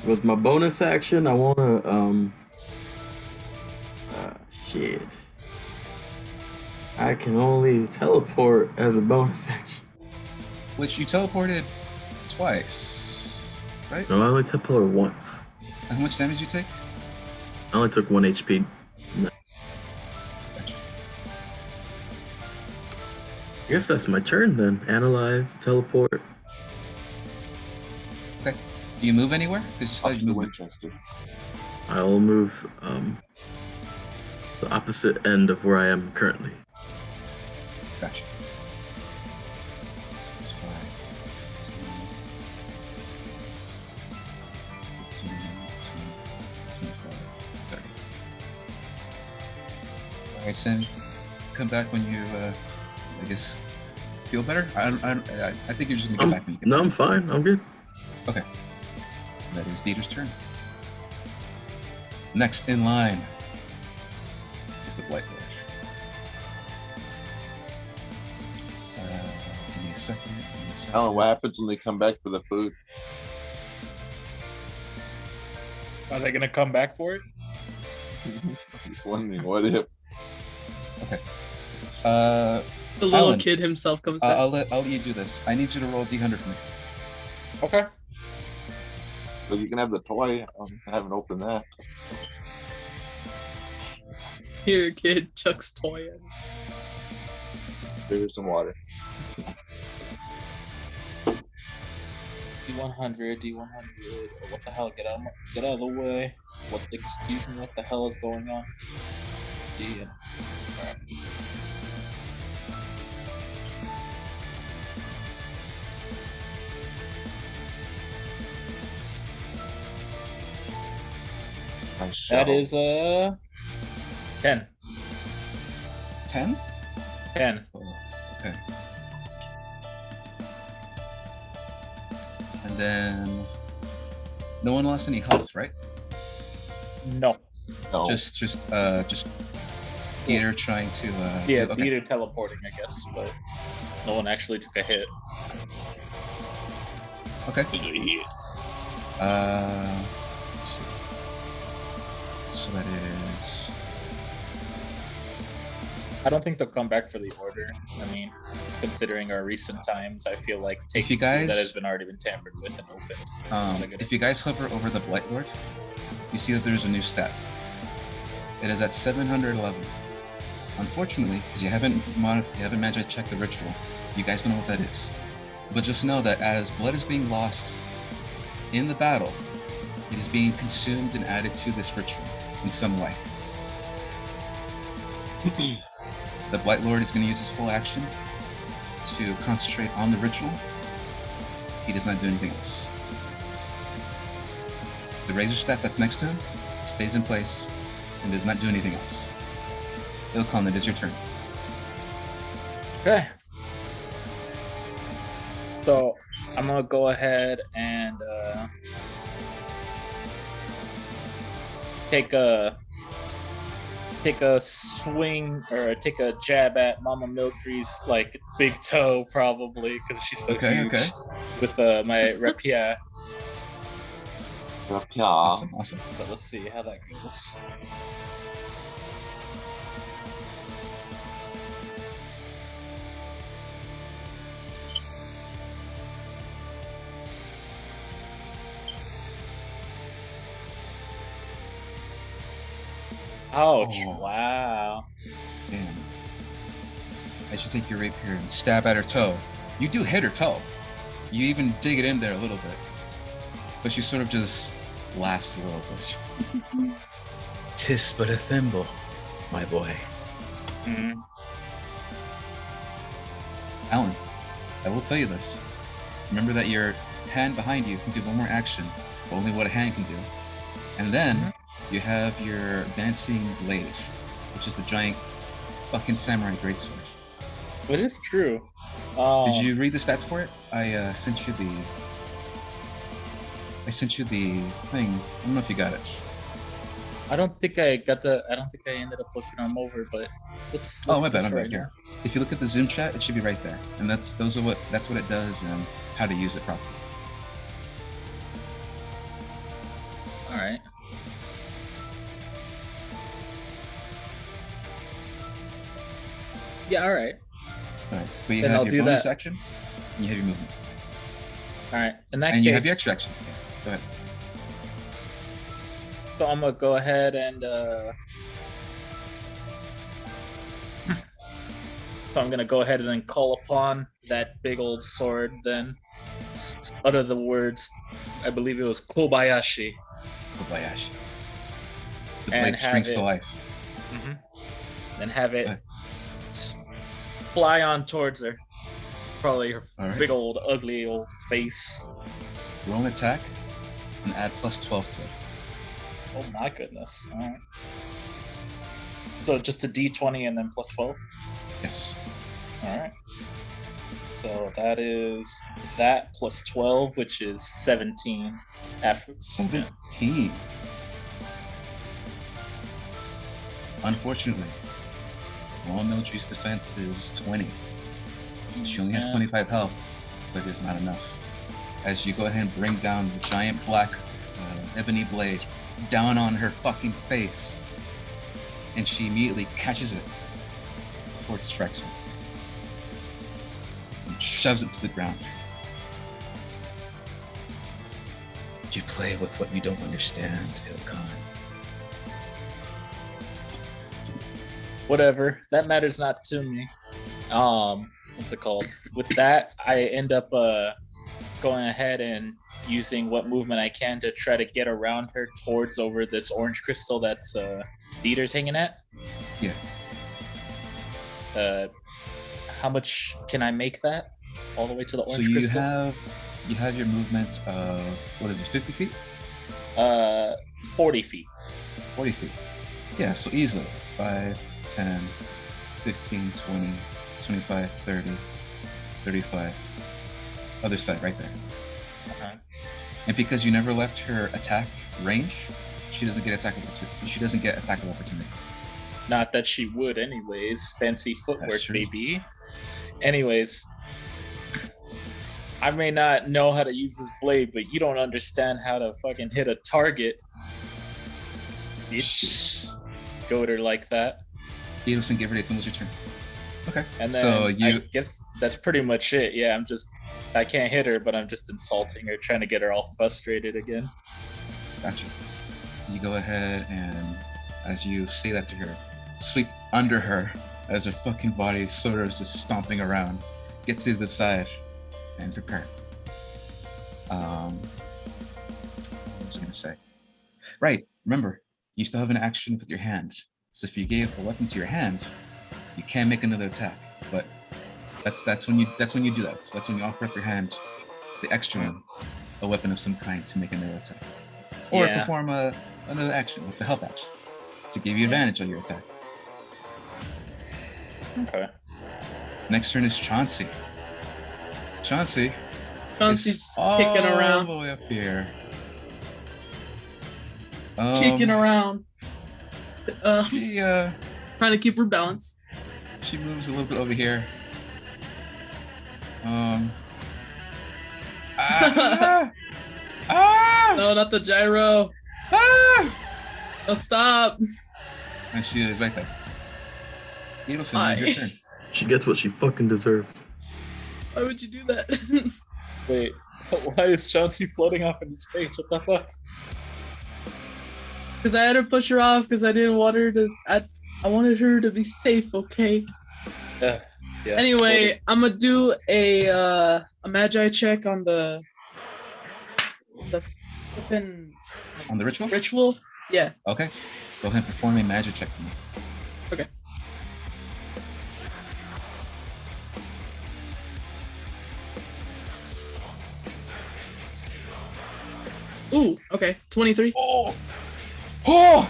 With my bonus action, I wanna, shit. I can only teleport as a bonus action. Which you teleported twice, right? No, I only teleported once. And how much damage you take? I only took 1 HP. Gotcha. I guess that's my turn then. Analyze, teleport. Okay. Do you move anywhere? Because you Up started to the moving. Winchester. I'll move the opposite end of where I am currently. Gotcha. 6, 5, 10, 15, 20, 25, 30. Alright, Sam, come back when you, I guess, feel better? I think you're just gonna get back when you get No, back. I'm fine. I'm good. Okay. That is Dieter's turn. Next in line is the Blight Village. Give me a second. Alan, what happens when they come back for the food? Are they gonna come back for it? Just wondering, what if? Uh, The little Alan, kid himself comes back. I'll let you do this. I need you to roll D100 for me. Okay. So you can have the toy. I haven't opened that. Here, kid, Chuck's toy. There's some water. D100, D100. Oh, what the hell? Get out of the way. What? Excuse me. What the hell is going on? D. Alright. I shall. That is 10. 10? 10. Oh, okay. And then no one lost any health, right? No. No. Just Dieter trying to Yeah, okay. Dieter teleporting, I guess, but no one actually took a hit. Okay. Took a hit. Let's see. So that is I don't think they'll come back for the order. I mean, considering our recent times, I feel like If you taking food that guys- has been already been tampered with and opened. if you guys hover over the Blight Lord, you see that there's a new stat. It is at 711. Unfortunately, because you haven't managed to check the ritual, you guys don't know what that is. But just know that as blood is being lost in the battle, it is being consumed and added to this ritual in some way. The Blight Lord is going to use his full action to concentrate on the ritual. He does not do anything else. The razor staff that's next to him stays in place and does not do anything else. Ilkon, it is your turn. Okay. So I'm gonna go ahead and take a swing or take a jab at Mama Mildred's like big toe, probably because she's so huge. Okay. With my rapier. Yeah. Awesome. So let's see how that goes. Ouch! Oh. Wow. Damn. As you take your rapier and stab at her toe, you do hit her toe. You even dig it in there a little bit. But she sort of just laughs a little bit. 'Tis but a thimble, my boy. Mhm. Alan, I will tell you this. Remember that your hand behind you can do one more action, but only what a hand can do. And then you have your dancing blade, which is the giant fucking samurai greatsword. It is true. Did you read the stats for it? I sent you the thing. I don't know if you got it. I don't think I got the. I don't think I ended up looking them over, but let's. Oh, look my at bad. this I'm right right now. here. If you look at the Zoom chat, it should be right there, and that's what it does and how to use it properly. All right. Yeah. All right. All right, but you Then have I'll your do bonus that. action, and you have your movement, All right. In that and case, you have your extra action. Yeah, go ahead. so I'm gonna go ahead and. So I'm gonna go ahead and then call upon that big old sword. Then utter the words. I believe it was Kobayashi. Kobayashi. The And blade springs have to it- life. Then have it Okay. fly on towards her. Probably her All right. big old ugly old face. Roll an attack, and add +12 to it. Oh my goodness. All right. So just a D20 and then +12. Yes. All right. So that is that plus 12, which is 17. After 17. Unfortunately, Mama Mildred's defense is 20. She only has 25 health, but it is not enough. As you go ahead and bring down the giant black ebony blade down on her fucking face, and she immediately catches it before it strikes her and shoves it to the ground. You play with what you don't understand, Ilkhan. whatever. That matters not to me. What's it called? With that, I end up going ahead and using what movement I can to try to get around her towards over this orange crystal that's Dieter's hanging at. Yeah. How much can I make that all the way to the So orange crystal? you have your movement of, what is it, 50 feet? 40 feet. 40 feet. Yeah, so easily. 5, 10, 15, 20, 25, 30, 35. Other side, right there. Uh-huh. And because you never left her attack range, she doesn't get attack opportunity. She doesn't get attack of opportunity. Not that she would, anyways. Fancy footwork, That's true. baby. Anyways, I may not know how to use this blade, but you don't understand how to fucking hit a target. Bitch. Goat her like that. Edelson, give her it's almost your turn. Okay. And then So I guess that's pretty much it. Yeah, I can't hit her, but I'm just insulting her, trying to get her all frustrated again. Gotcha. You go ahead and, as you say that to her, sweep under her as her fucking body is sort of just stomping around. Get to the side and prepare. What was I gonna say? Right. Remember, you still have an action with your hand. So if you gave a weapon to your hand, you can make another attack. But that's when you do that. That's when you offer up your hand, the extra one, a weapon of some kind to make another attack, or Yeah. perform another action with the help action to give you advantage on your attack. Okay. Next turn is Chauncey. Chauncey's Chauncey's kicking around. all the way up here. Kicking around. She Trying to keep her balance. she moves a little bit over here. No, not the gyro. No, stop. And she is right there. Edelson, Hi. it's your turn. She gets what she fucking deserves. Why would you do that? Wait, why is Chauncey floating off in space? What the fuck? Because I had to push her off because I didn't want her to. I wanted her to be safe. Okay. Yeah. Anyway, I'm gonna do a magi check on the flippin' On the ritual? ritual. Yeah. Okay. Go ahead and perform a magic check for me. Okay. Ooh. Okay. 23. Oh! Oh!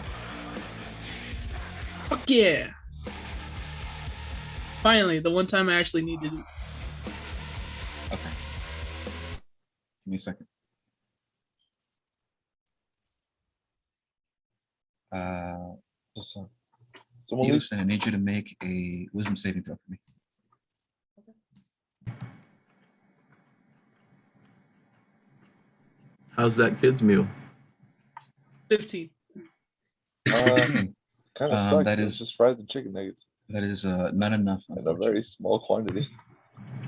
Fuck yeah. Finally, the one time I actually needed it. Okay. Give me a second. Someone leave. Edelson, I need you to make a wisdom saving throw for me. How's that kid's meal? 15. Kind of sucks. that It's is- just fries and chicken nuggets That is not enough. in a very small quantity.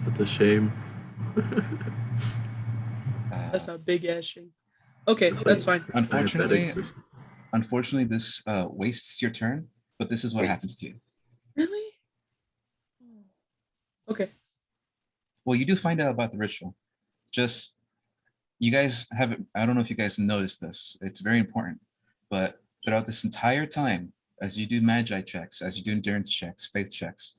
That's a shame. That's a big ass shame. Okay, It's that's like- fine. Unfortunately, this wastes your turn, but this is what happens to you. Really? Okay. Well, you do find out about the ritual. Just, you guys haven't, I don't know if you guys noticed this. It's very important. But throughout this entire time, as you do magi checks, as you do endurance checks, faith checks,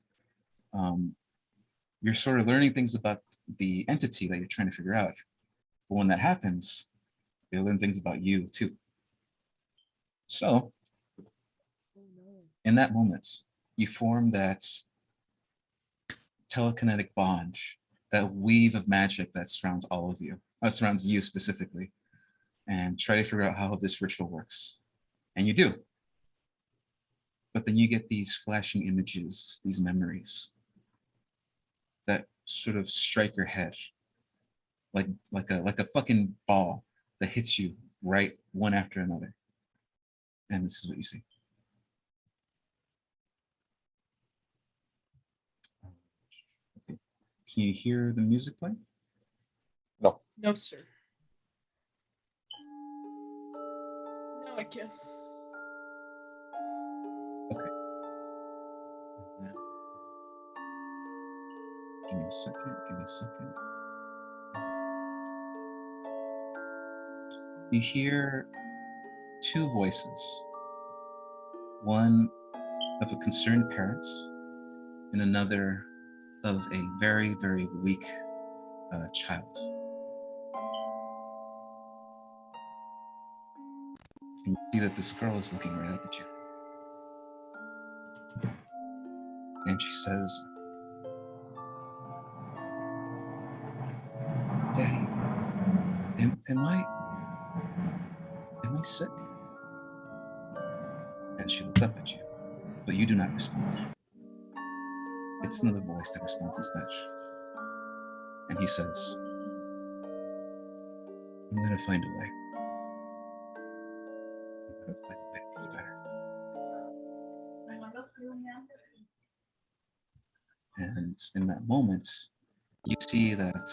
you're sort of learning things about the entity that you're trying to figure out. But when that happens, you'll learn things about you too. So, in that moment, you form that telekinetic bond, that weave of magic that surrounds all of you, surrounds you specifically, and try to figure out how this ritual works. And you do. But then you get these flashing images, these memories that sort of strike your head like a fucking ball that hits you right one after another. And this is what you see. Okay. Can you hear the music play? No. No, sir. No, I can't. Okay. Give me a second. you hear two voices, one of a concerned parent and another of a very, very weak child. And you see that this girl is looking right up at you. And she says, Daddy, am I sick? And she looks up at you, but you do not respond. It's another voice that responds instead. And he says, I'm gonna find a way. I'm gonna find a way to make you better. And in that moment, you see that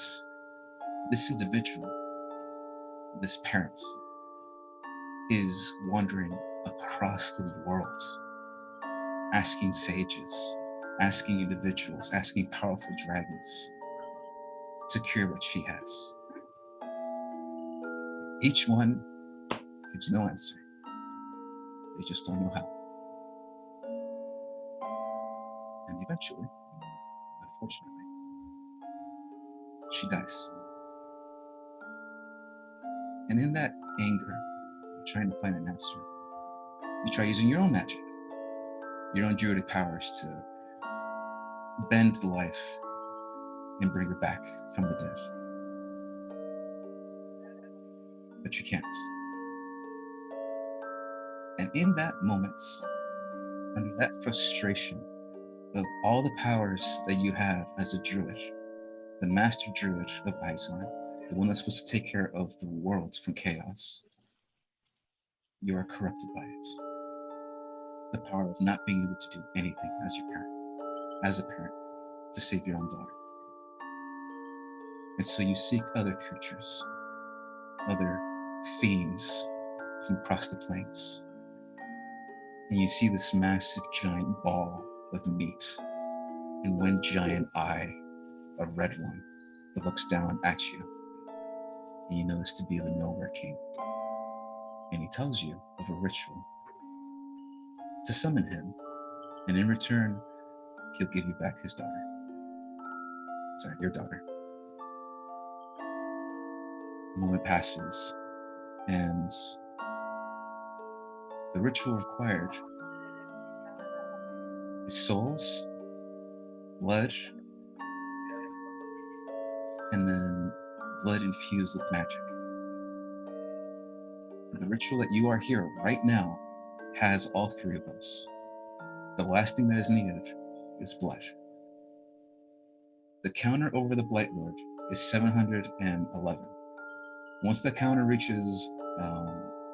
this individual, this parent, is wandering across the world, asking sages, asking individuals, asking powerful dragons to cure what she has. Each one gives no answer. They just don't know how. And eventually, unfortunately, she dies. And in that anger, trying to find an answer, you try using your own magic, your own druidic powers to bend the life and bring her back from the dead. But you can't. And in that moment, under that frustration of all the powers that you have as a druid, the master druid of Izon, the one that's supposed to take care of the worlds from chaos, you are corrupted by it. The power of not being able to do anything as a parent, to save your own daughter. And so you seek other creatures, other fiends from across the plains. And you see this massive giant ball of meat and one giant eye, a red one, that looks down at you. And you know this to be the Nowhere King. And he tells you of a ritual to summon him, and in return, he'll give you back his daughter. Sorry, your daughter. A moment passes, and the ritual required is souls, blood, and then blood infused with magic. The ritual that you are here right now has all three of those. The last thing that is needed is blood. The counter over the Blight Lord is 711. Once the counter reaches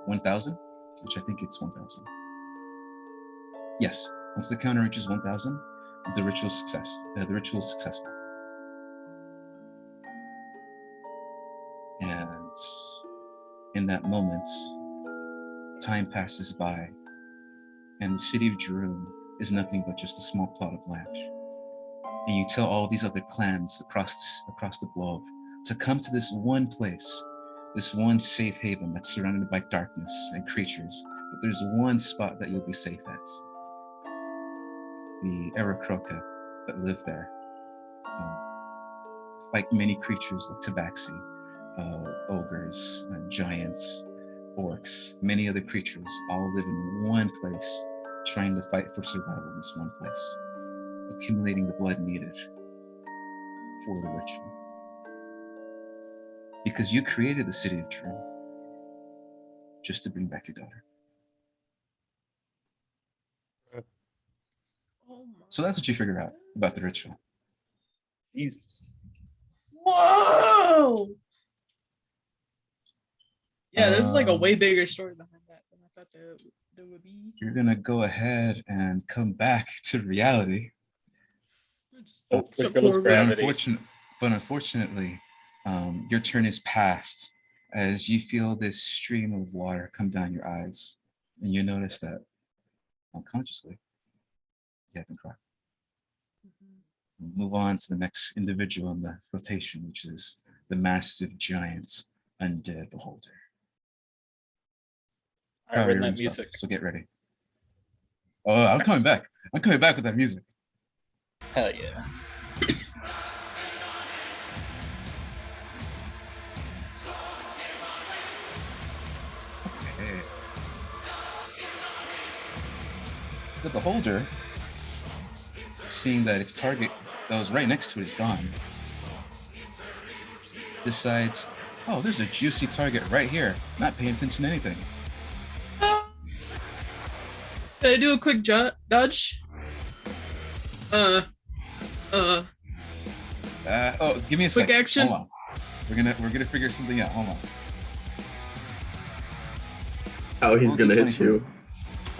1,000, which I think it's 1,000. Yes, once the counter reaches 1,000, the ritual is successful. And in that moment, time passes by, and the city of Jerusalem is nothing but just a small plot of land. And you tell all these other clans across the globe to come to this one place, this one safe haven that's surrounded by darkness and creatures, but there's one spot that you'll be safe at. The Aarakocra that live there fight many creatures like Tabaxi, ogres, giants, orcs, many other creatures all live in one place, trying to fight for survival in this one place, accumulating the blood needed for the ritual. Because you created the city of True just to bring back your daughter. Oh my So that's what you figure out about the ritual. Jesus. Whoa! Yeah, there's like a way Um, bigger story behind that than I thought there would be. You're gonna go ahead and come back to reality. Just Oh, there jump goes forward. gravity. But unfortunately, your turn is past as you feel this stream of water come down your eyes, and you notice that unconsciously you haven't cried. We'll move on to the next individual in the rotation, which is the massive giant undead beholder. All right, run room that stuff, music. so get ready. Oh, I'm coming back. I'm coming back with that music. Hell yeah. Okay. The beholder, seeing that its target that was right next to it is gone, decides, oh, there's a juicy target right here. Not paying attention to anything. Can I do a quick dodge? Oh, give me a Quick second. action. Hold on. We're gonna figure something out. Hold on. How he's Roll gonna hit D20. you.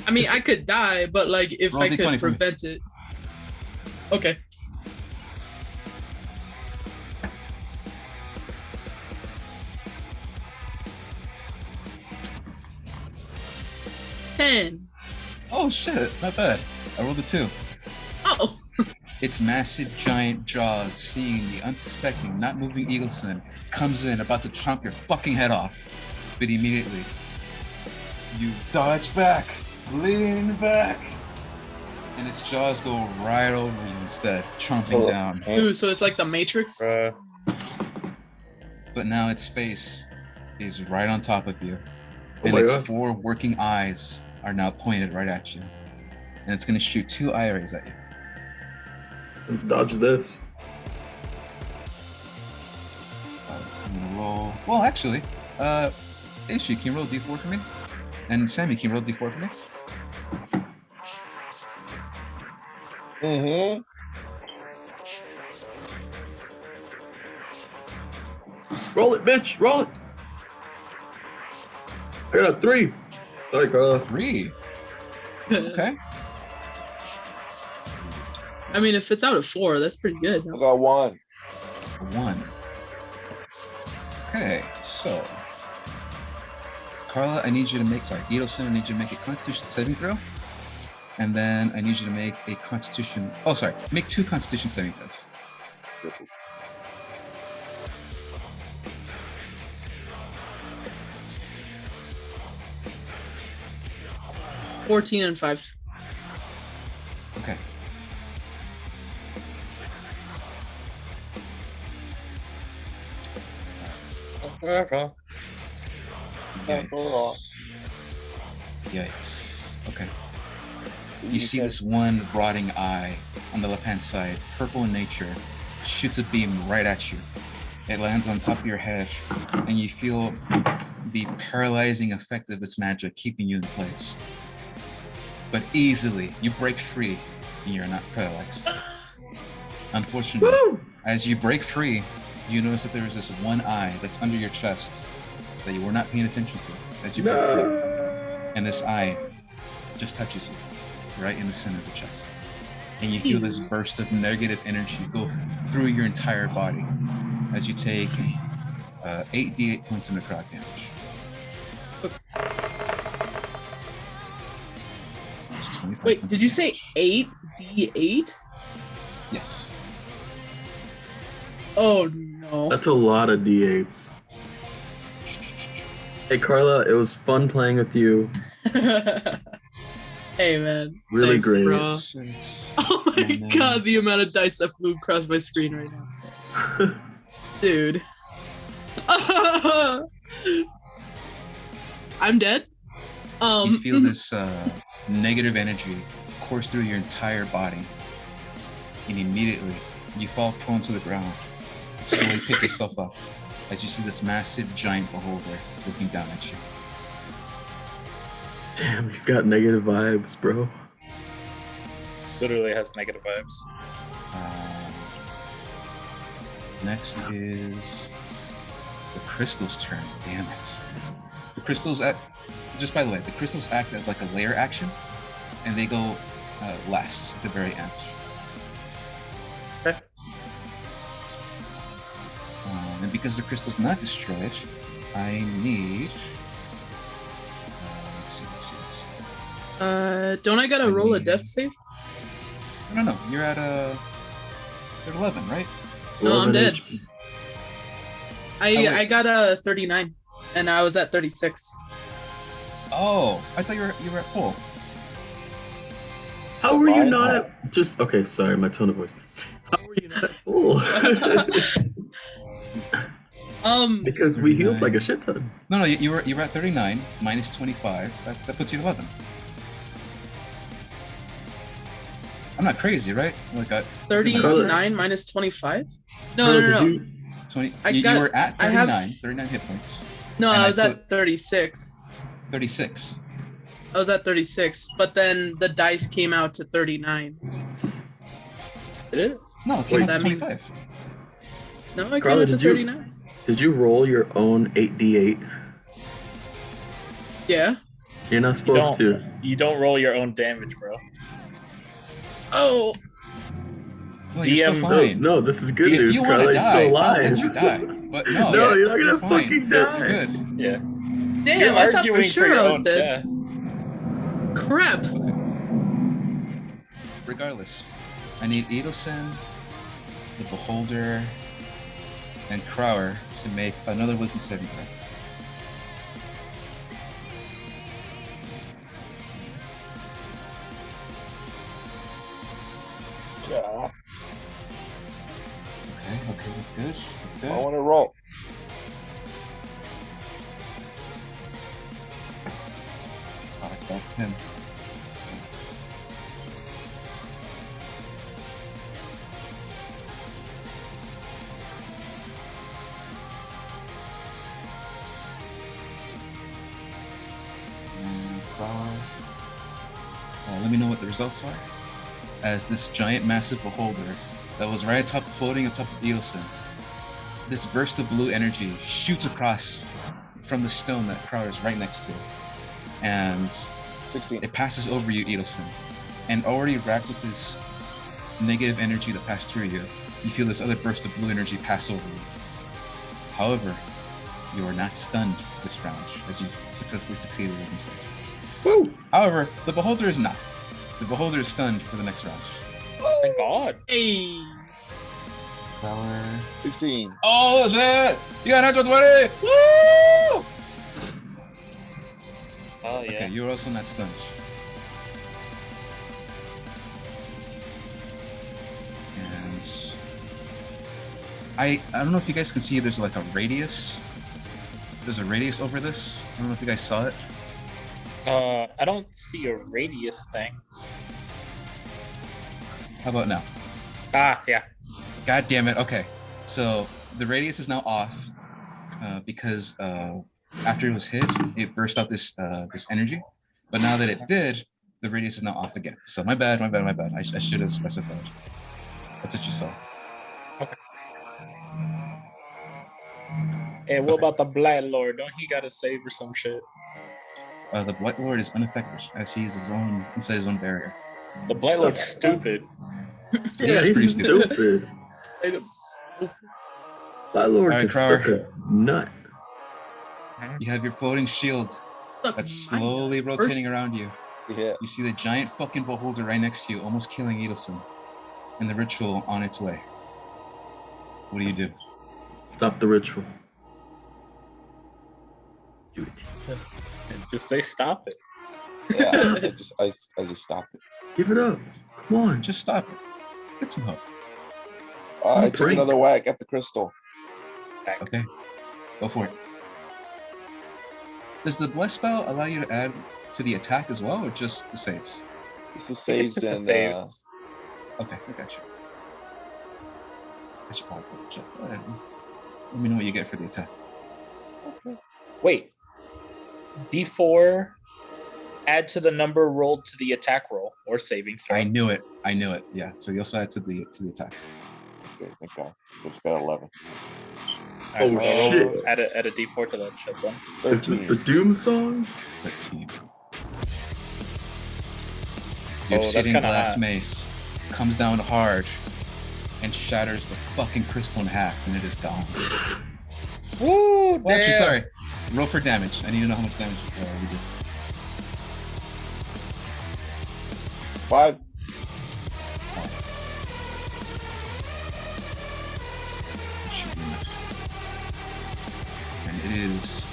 I mean, I could die, but like if Roll I D20 could for me. prevent it. Okay. Ten. Oh shit, not bad. I rolled a 2. Oh. Its massive giant jaws, seeing the unsuspecting, not moving Eagleson, comes in about to chomp your fucking head off. But immediately, you dodge back, lean back, and its jaws go right over you instead, chomping down. Ooh, so it's like the Matrix. But now its face is right on top of you, Oh and my its God. 4 working eyes are now pointed right at you. And it's gonna shoot 2 eye rays at you. Dodge this. I'm gonna roll. Well, actually, Ishi, can you roll D4 for me? And Sammy, can you roll D4 for me? Mm-hmm. Roll it, bitch. Roll it. I got a 3. Sorry, Carla. 3. Okay. I mean, if it's out of 4, that's pretty good. I got 1. 1. Okay, so Carla, I need you to make. Sorry, Edelson, I need you to make a Constitution saving throw, and then I need you to make a Constitution. Oh, sorry, make 2 Constitution saving throws. 14 and 5. Okay. Can't go wrong. Yikes. Okay. You see this one rotting eye on the left-hand side, purple in nature, shoots a beam right at you. It lands on top of your head, and you feel the paralyzing effect of this magic keeping you in place. But easily, you break free, and you're not paralyzed. Unfortunately, as you break free, you notice that there is this one eye that's under your chest that you were not paying attention to as you break free. And this eye just touches you right in the center of the chest. And you feel this burst of negative energy go through your entire body as you take 8d8 points of necrotic damage. That's 25 Wait, points did of you damage. say 8d8? Yes. Oh no. That's a lot of D8s. Hey, Carla, it was fun playing with you. Hey man. Really Thanks, great. bro. Oh my And then- god, the amount of dice that flew across my screen right now. Dude. I'm dead. You feel this negative energy course through your entire body, and immediately you fall prone to the ground. Slowly pick yourself up as you see this massive giant beholder looking down at you. Damn, he's got negative vibes, bro. Literally has negative vibes. Next is the crystal's turn. Damn it. The crystals act, just by the way, the crystals act as like a layer action, and they go last at the very end. Okay. And because the crystal's not destroyed, I need. Let's see. Don't I gotta roll a death save? No. You're at 11, right? No, I'm 11 dead. HP. I wait. I got a 39, and I was at 36. Oh, I thought you were at full. How were you Mine? not at just okay? Sorry, my tone of voice. How were you not at full? Because we healed like a shit ton. No, you were at 39 minus 25. That puts you at 11. I'm not crazy, right? Like 39 minus 25? No, Carla, no, no, did no. you? 20. I You got- were at I have- 39 hit points. No, And I I was put- at 36. 36. I was at 36, but then the dice came out to 39. Did it? No, it came out to that means- 25. No, I came Carla, out to did you- 39. Did you roll your own 8d8? Yeah. You're not You supposed don't, to. you don't roll your own damage, bro. Oh, Well, you're still DM No, fine. no, this is good If news, you want Carla. to You're die, still I'll alive. let you die. But no, No, you're not gonna fine. fucking You're die. good. Yeah. damn! You're I thought for arguing for sure your I was own dead. death. Crap. Regardless, I need Edelson, the Beholder, and Crower to make another Wisdom saving throw. Yeah, Okay, that's good. That's I good. want to roll. Oh, that's bad for him. And Crower. Let me know what the results are. As this giant, massive beholder that was right atop, floating atop of Edelson, this burst of blue energy shoots across from the stone that Crower is right next to, and 16. it passes over you, Edelson, and already wrapped with this negative energy that passed through you. You feel this other burst of blue energy pass over you. However, you are not stunned this round, as you successfully succeeded in wisdom save. Woo! However, the beholder is not. The beholder is stunned for the next round. Thank God. Hey. Power. 16. Oh shit! You got natural 20! Woo! Oh yeah. Okay, you're also not stunned. And I don't know if you guys can see there's like a radius. There's a radius over this. I don't know if you guys saw it. I don't see a radius thing. How about now? Ah, yeah. God damn it. Okay. So the radius is now off because after it was hit, it burst out this energy. But now that it did, the radius is now off again. So my bad. I should have specified. That's what you saw. Hey, what about the Black Lord? Don't he gotta save or some shit? The Blight Lord is unaffected as he is inside his own barrier. The Black Lord's stupid. Yeah, it's pretty he's stupid. stupid. Items. That Lord Alright, can Crower. suck a nut. You have your floating shield that's slowly rotating around you. Yeah. You see the giant fucking beholder right next to you, almost killing Edelson, and the ritual on its way. What do you do? Stop the ritual. Do it. And just say stop it. Yeah. I just stopped it. Give it up. Come on. Just stop it. Get some help. I took Drink. another whack at the crystal. Okay, go for it. Does the bless spell allow you to add to the attack as well, or just the saves? This is saves and Saves. Okay, I got you. I should probably put the check. Go ahead. Let me know what you get for the attack. Wait. D4 add to the number rolled to the attack roll or saving throw. I knew it. Yeah. So you also add to the attack. okay, thank God. So it's got 11. Oh, roll- shit. Add a D4 to that shit then. 13. Is this the Doom song? 13. Oh, Your that's sitting kinda glass hot. mace comes down hard and shatters the fucking crystal in half, and it is gone. Woo! Well, actually, damn. sorry. Roll for damage. I need to know how much damage you did. 5. That should be enough. And it is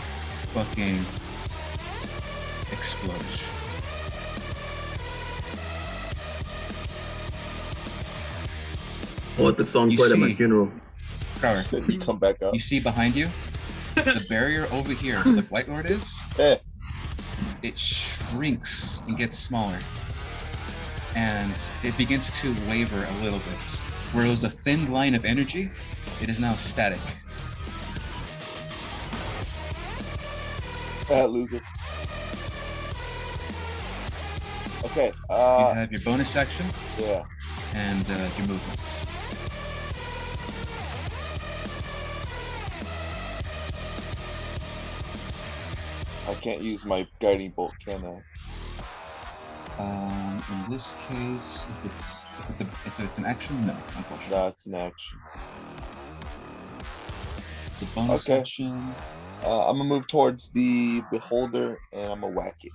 fucking explode. I want the song You played at my see- funeral. Crowder, Then you come back up. you see behind you, the barrier over here where the Blight Lord is, Eh, it shrinks and gets smaller. And it begins to waver a little bit. Where it was a thin line of energy, it is now static. loser. Okay. You have your bonus action Yeah. and your movements. I can't use my guiding bolt, can I? In this case, if it's an action, no, unfortunately. That's an action. It's a bonus Okay. action. I'm gonna move towards the beholder and I'm gonna whack it.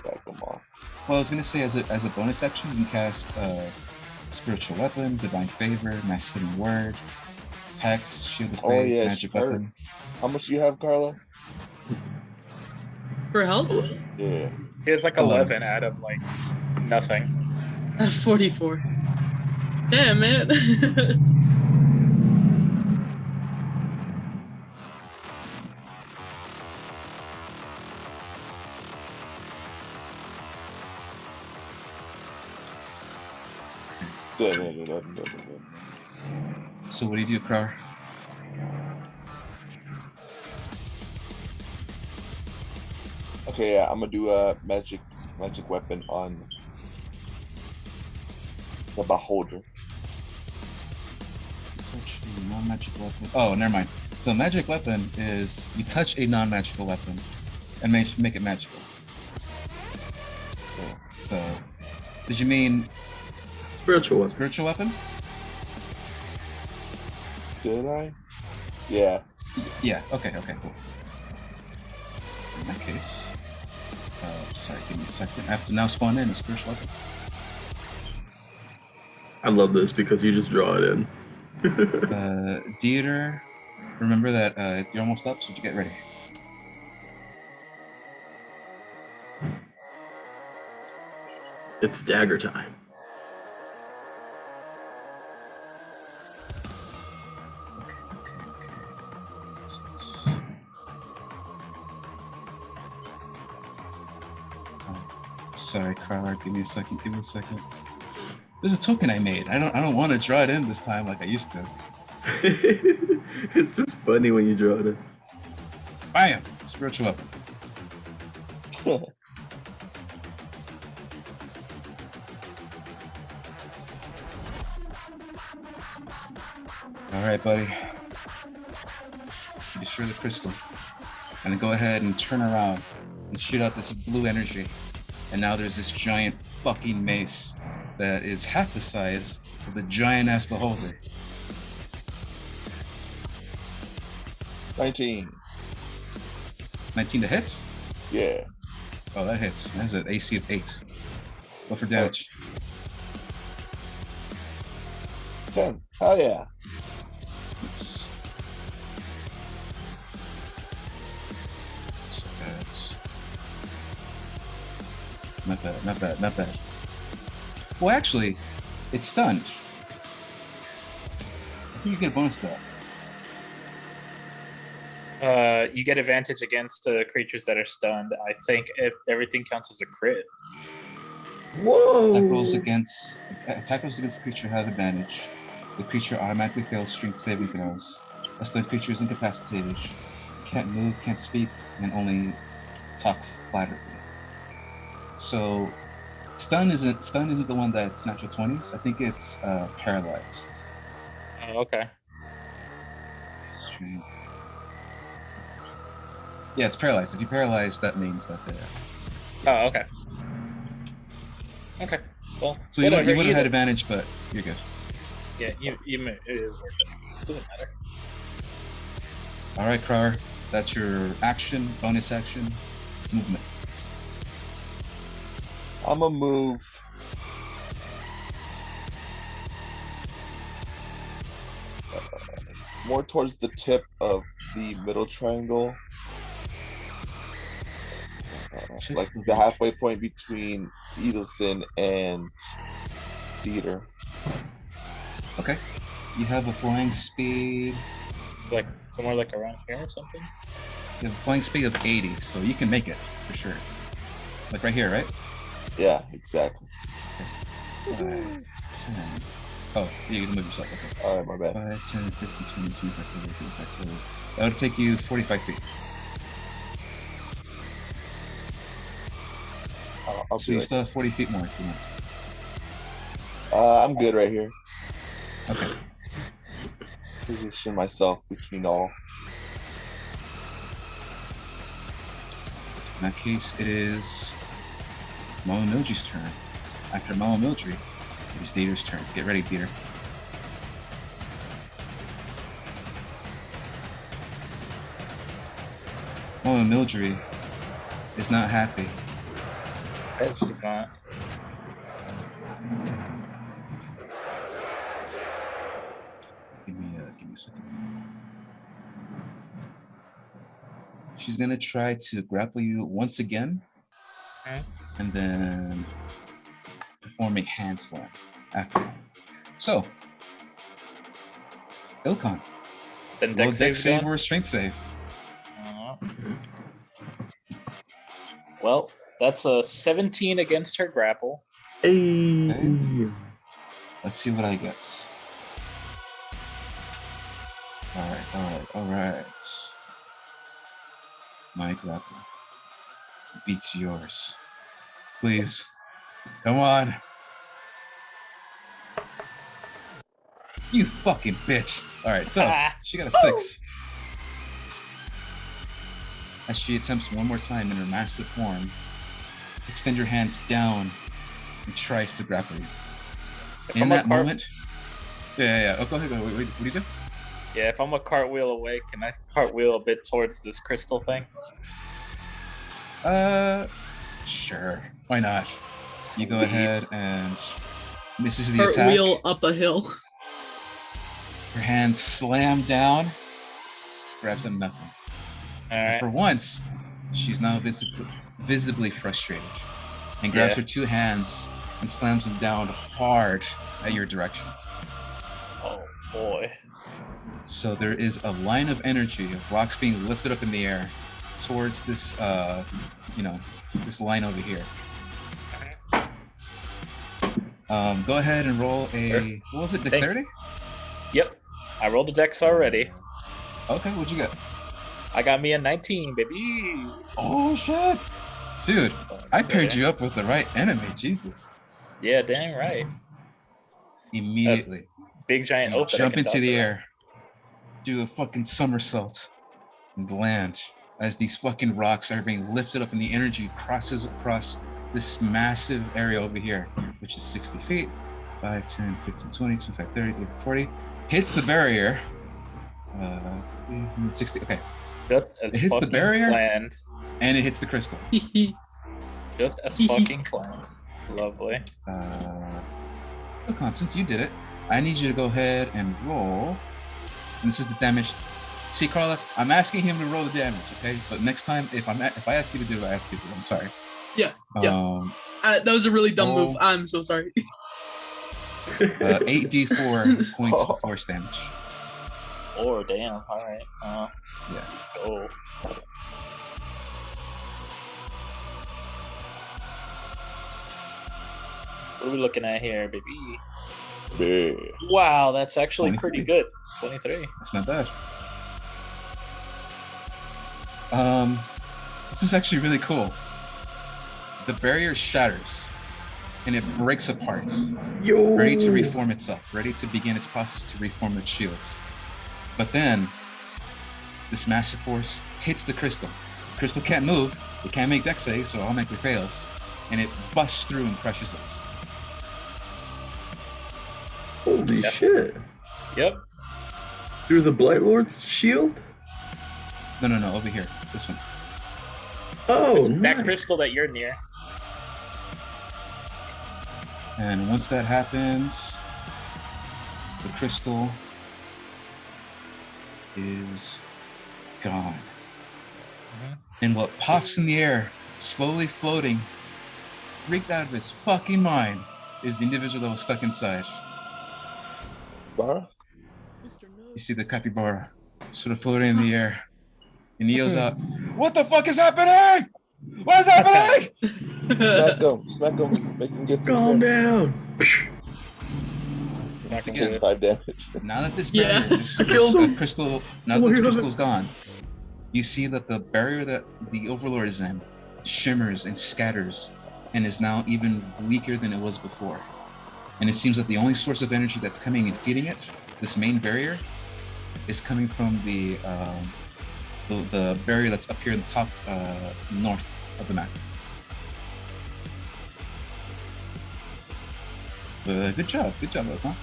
Whack them all. Well, I was gonna say as a bonus action, you can cast spiritual weapon, divine favor, mass healing word, hex, shield of Oh, faith, yeah, magic sure. weapon. How much do you have, Carla? For health? Yeah. He has like 11. 11 out of like nothing. At 44. Damn, man. So what do you do, Krar? Okay, yeah, I'm gonna do a magic weapon on the beholder. Touch a non-magical weapon. Oh, never mind. So magic weapon is you touch a non-magical weapon and make it magical. Yeah. So, did you mean Spiritual weapon. spiritual weapon? Did I? Yeah. Yeah. Okay. Cool. In that case, sorry, give me a second. I have to now spawn in a spiritual weapon. I love this because you just draw it in. Dieter, remember that you're almost up, so you get ready. It's dagger time. Okay. So sorry, Crowd. Give me a second. There's a token I made. I don't want to draw it in this time like I used to. It's just funny when you draw it in. Bam! Spiritual weapon. All right, buddy. You destroy the crystal. And then go ahead and turn around and shoot out this blue energy. And now there's this giant fucking mace that is half the size of the giant ass beholder. 19. 19 to hit? Yeah. Oh, that hits. That's an AC of 8. Go for damage. 10. Oh yeah. It's not bad. Well, actually, it's stunned. I think you get a bonus to that. You get advantage against creatures that are stunned. I think if everything counts as a crit. Whoa! Attack rolls against the creature have advantage. The creature automatically fails strength saving throws. A stunned creature is incapacitated, can't move, can't speak, and only talk flattery. So, stun isn't the one that's natural 20s. I think it's paralyzed. Oh, okay. Strength. Yeah, it's paralyzed. If you paralyze, that means that they're. Oh, okay. Okay. Well, So you would whatever, have had either. advantage, but you're good. Yeah, you may, it worked out. Doesn't matter. All right, Krar. That's your action, bonus action, movement. I'm gonna move. More towards the tip of the middle triangle. like the halfway point between Edelson and Dieter. Okay. You have a flying speed. Like somewhere like around here or something. You have a flying speed of 80, so you can make it for sure. Like right here, right? Yeah, exactly. 5, 10. Oh, you can move yourself. Okay. All right, my bad. 5, 10, 15, 20, 25, 30, 35, 40. That would take you 45 feet. I'll So do you it. still have 40 feet more if you want. I'm good right here. Okay. Position myself between all. In that case, it is Momo Mildrey's turn. After Momo Mildrey, it is Dieter's turn. Get ready, Dieter. Momo Mildrey is not happy. That's just not. Give me a second. She's gonna try to grapple you once again, Okay. and then perform a hand slam after that. So, Ilkhan, Then roll a dex dex save save done? or a strength save. Well, that's a 17 against her grapple. Hey. Okay. Let's see what I get. All right. My grapple beats yours. Please, come on. You fucking bitch. All right, so she got a 6. As she attempts one more time in her massive form, extend your hands down and tries to grapple you. If I'm a moment, yeah. Oh, go ahead. What do you do? Yeah, if I'm a cartwheel away, can I cartwheel a bit towards this crystal thing? Sure. Why not? You go ahead and misses the attack. Cartwheel up a hill. Her hands slam down, grabs at nothing. All And right. for once, she's now visibly frustrated and grabs her 2 hands and slams them down hard at your direction. Oh boy. So there is a line of energy of rocks being lifted up in the air towards this, this line over here. Go ahead and roll a, what was it, dexterity? Yep. I rolled a dex already. Okay, what'd you get? I got me a 19, baby. Oh, shit. Dude, I paired you up with the right enemy, Jesus. Yeah, dang right. Immediately. Big giant You oak. jump into the air, do a fucking somersault, and land as these fucking rocks are being lifted up and the energy crosses across this massive area over here, which is 60 feet. 5, 10, 15, 20, 25, 30, 30, 40. Hits the barrier. 60. Okay. Just as It hits the fucking barrier? planned. And it hits the crystal. Just as fucking planned. Lovely. Ilkhan, since you did it, I need you to go ahead and roll. And this is the damage. See, Carla, I'm asking him to roll the damage, okay? But next time, if I ask you to do it, I ask you to do it. I'm sorry. Yeah. That was a really dumb move. I'm so sorry. 8d4 points of force damage. Oh, damn. All right. Yeah. Go. What are we looking at here, baby? Yeah. Wow, that's actually 23. pretty good. 23. That's not bad. This is actually really cool. The barrier shatters and it breaks apart, ready to reform itself, ready to begin its process to reform its shields. But then this massive force hits the crystal. The crystal can't move, it can't make dex saves, so automatically fails, and it busts through and crushes it. Holy shit. Yep. Through the Blight Lord's shield? No, over here, this one. Oh, That nice. crystal that you're near. And once that happens, the crystal is gone. And what pops in the air slowly floating, freaked out of his fucking mind, is the individual that was stuck inside. Bara? Mr. No. You see the capybara sort of floating in the air. And he yells out, "What the fuck is happening? What is happening?" Smack him, make him get some Calm sense. down. Once Not again, gonna 5 damage. now that this Yeah. barrier, this Killed him. crystal, now Oh that my this God. crystal's gone, you see that the barrier that the Overlord is in shimmers and scatters, and is now even weaker than it was before. And it seems that the only source of energy that's coming and feeding it, this main barrier, is coming from the barrier that's up here in the top north of the map. Good job, Oakmont.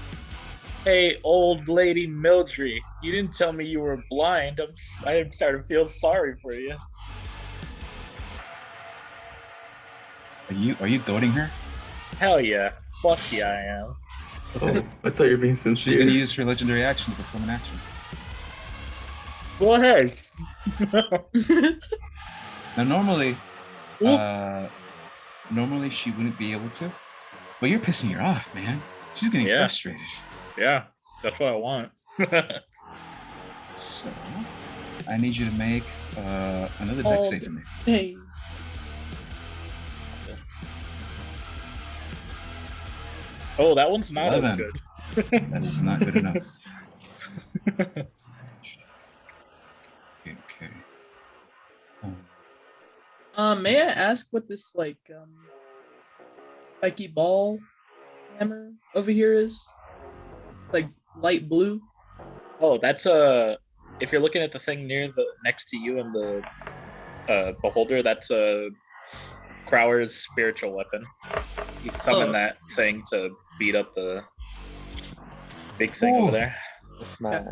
Hey, old lady Mildred, you didn't tell me you were blind. I'm starting to feel sorry for you. Are you goading her? Hell yeah. Fuck yeah, I am. Oh, I thought you were being She's gonna sincere. use her legendary action to perform an action. Go ahead. Now normally, Oop. normally she wouldn't be able to, but you're pissing her off, man. She's getting Yeah. frustrated. Yeah, that's what I want. So I need you to make another deck Oh, save for me. Hey. Oh, that one's not as 11. good. That is not good enough. Okay. May I ask what this spiky ball hammer over here is? Like light blue. Oh, that's if you're looking at the thing next to you in the beholder, that's Crower's spiritual weapon. You summon Oh. that thing to beat up the big thing Ooh. over there. That's not.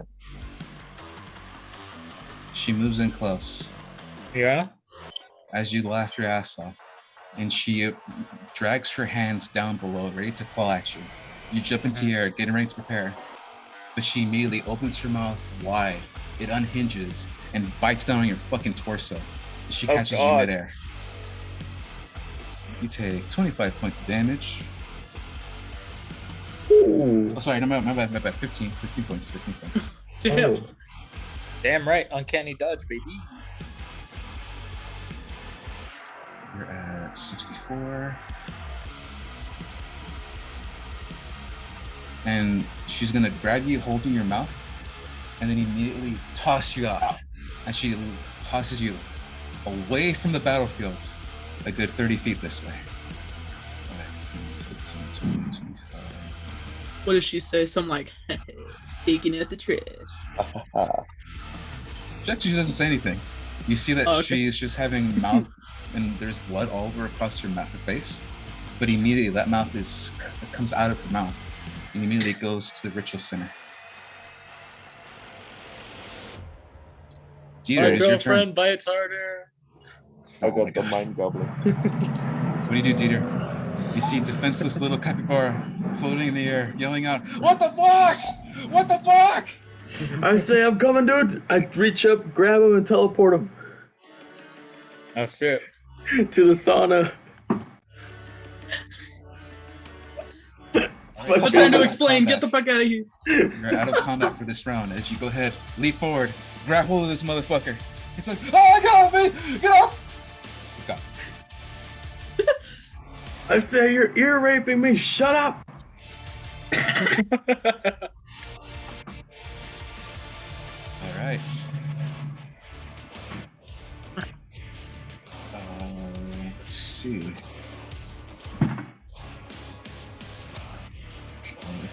She moves in close Yeah. as you laugh your ass off, and she drags her hands down below, ready to claw at you. You jump into the air, getting ready to prepare, but she immediately opens her mouth wide. It unhinges and bites down on your fucking torso. She Oh, catches you God. midair. You take 25 points of damage. Ooh. Oh, sorry, no, my bad. 15 points. Damn. Oh. Damn right, uncanny dodge, baby. You're at 64. And she's gonna grab you holding your mouth and then immediately toss you out. And she tosses you away from the battlefield a good 30 feet this way. 15, 20, 25. What did she say? Some like taking at the trash. She actually doesn't say anything. You see that Oh, okay. she's just having mouth and there's blood all over across her face. But immediately that mouth it comes out of her mouth and immediately goes to the ritual center. Dieter, My it is your turn. girlfriend bites harder. I Oh my got the God. mind goblin. What do you do, Dieter? You see defenseless little capybara floating in the air, yelling out, "What the fuck? What the fuck?" I say I'm coming, dude. I reach up, grab him, and teleport him That's it. to the sauna. It's my I'm trying to Combat. explain. Get the fuck out of here. You're out of combat for this round. As you go ahead, leap forward, grab hold of this motherfucker. He's like, "Oh, get off me! Get off!" He's gone. I say you're ear raping me. Shut up. All right. Let's see.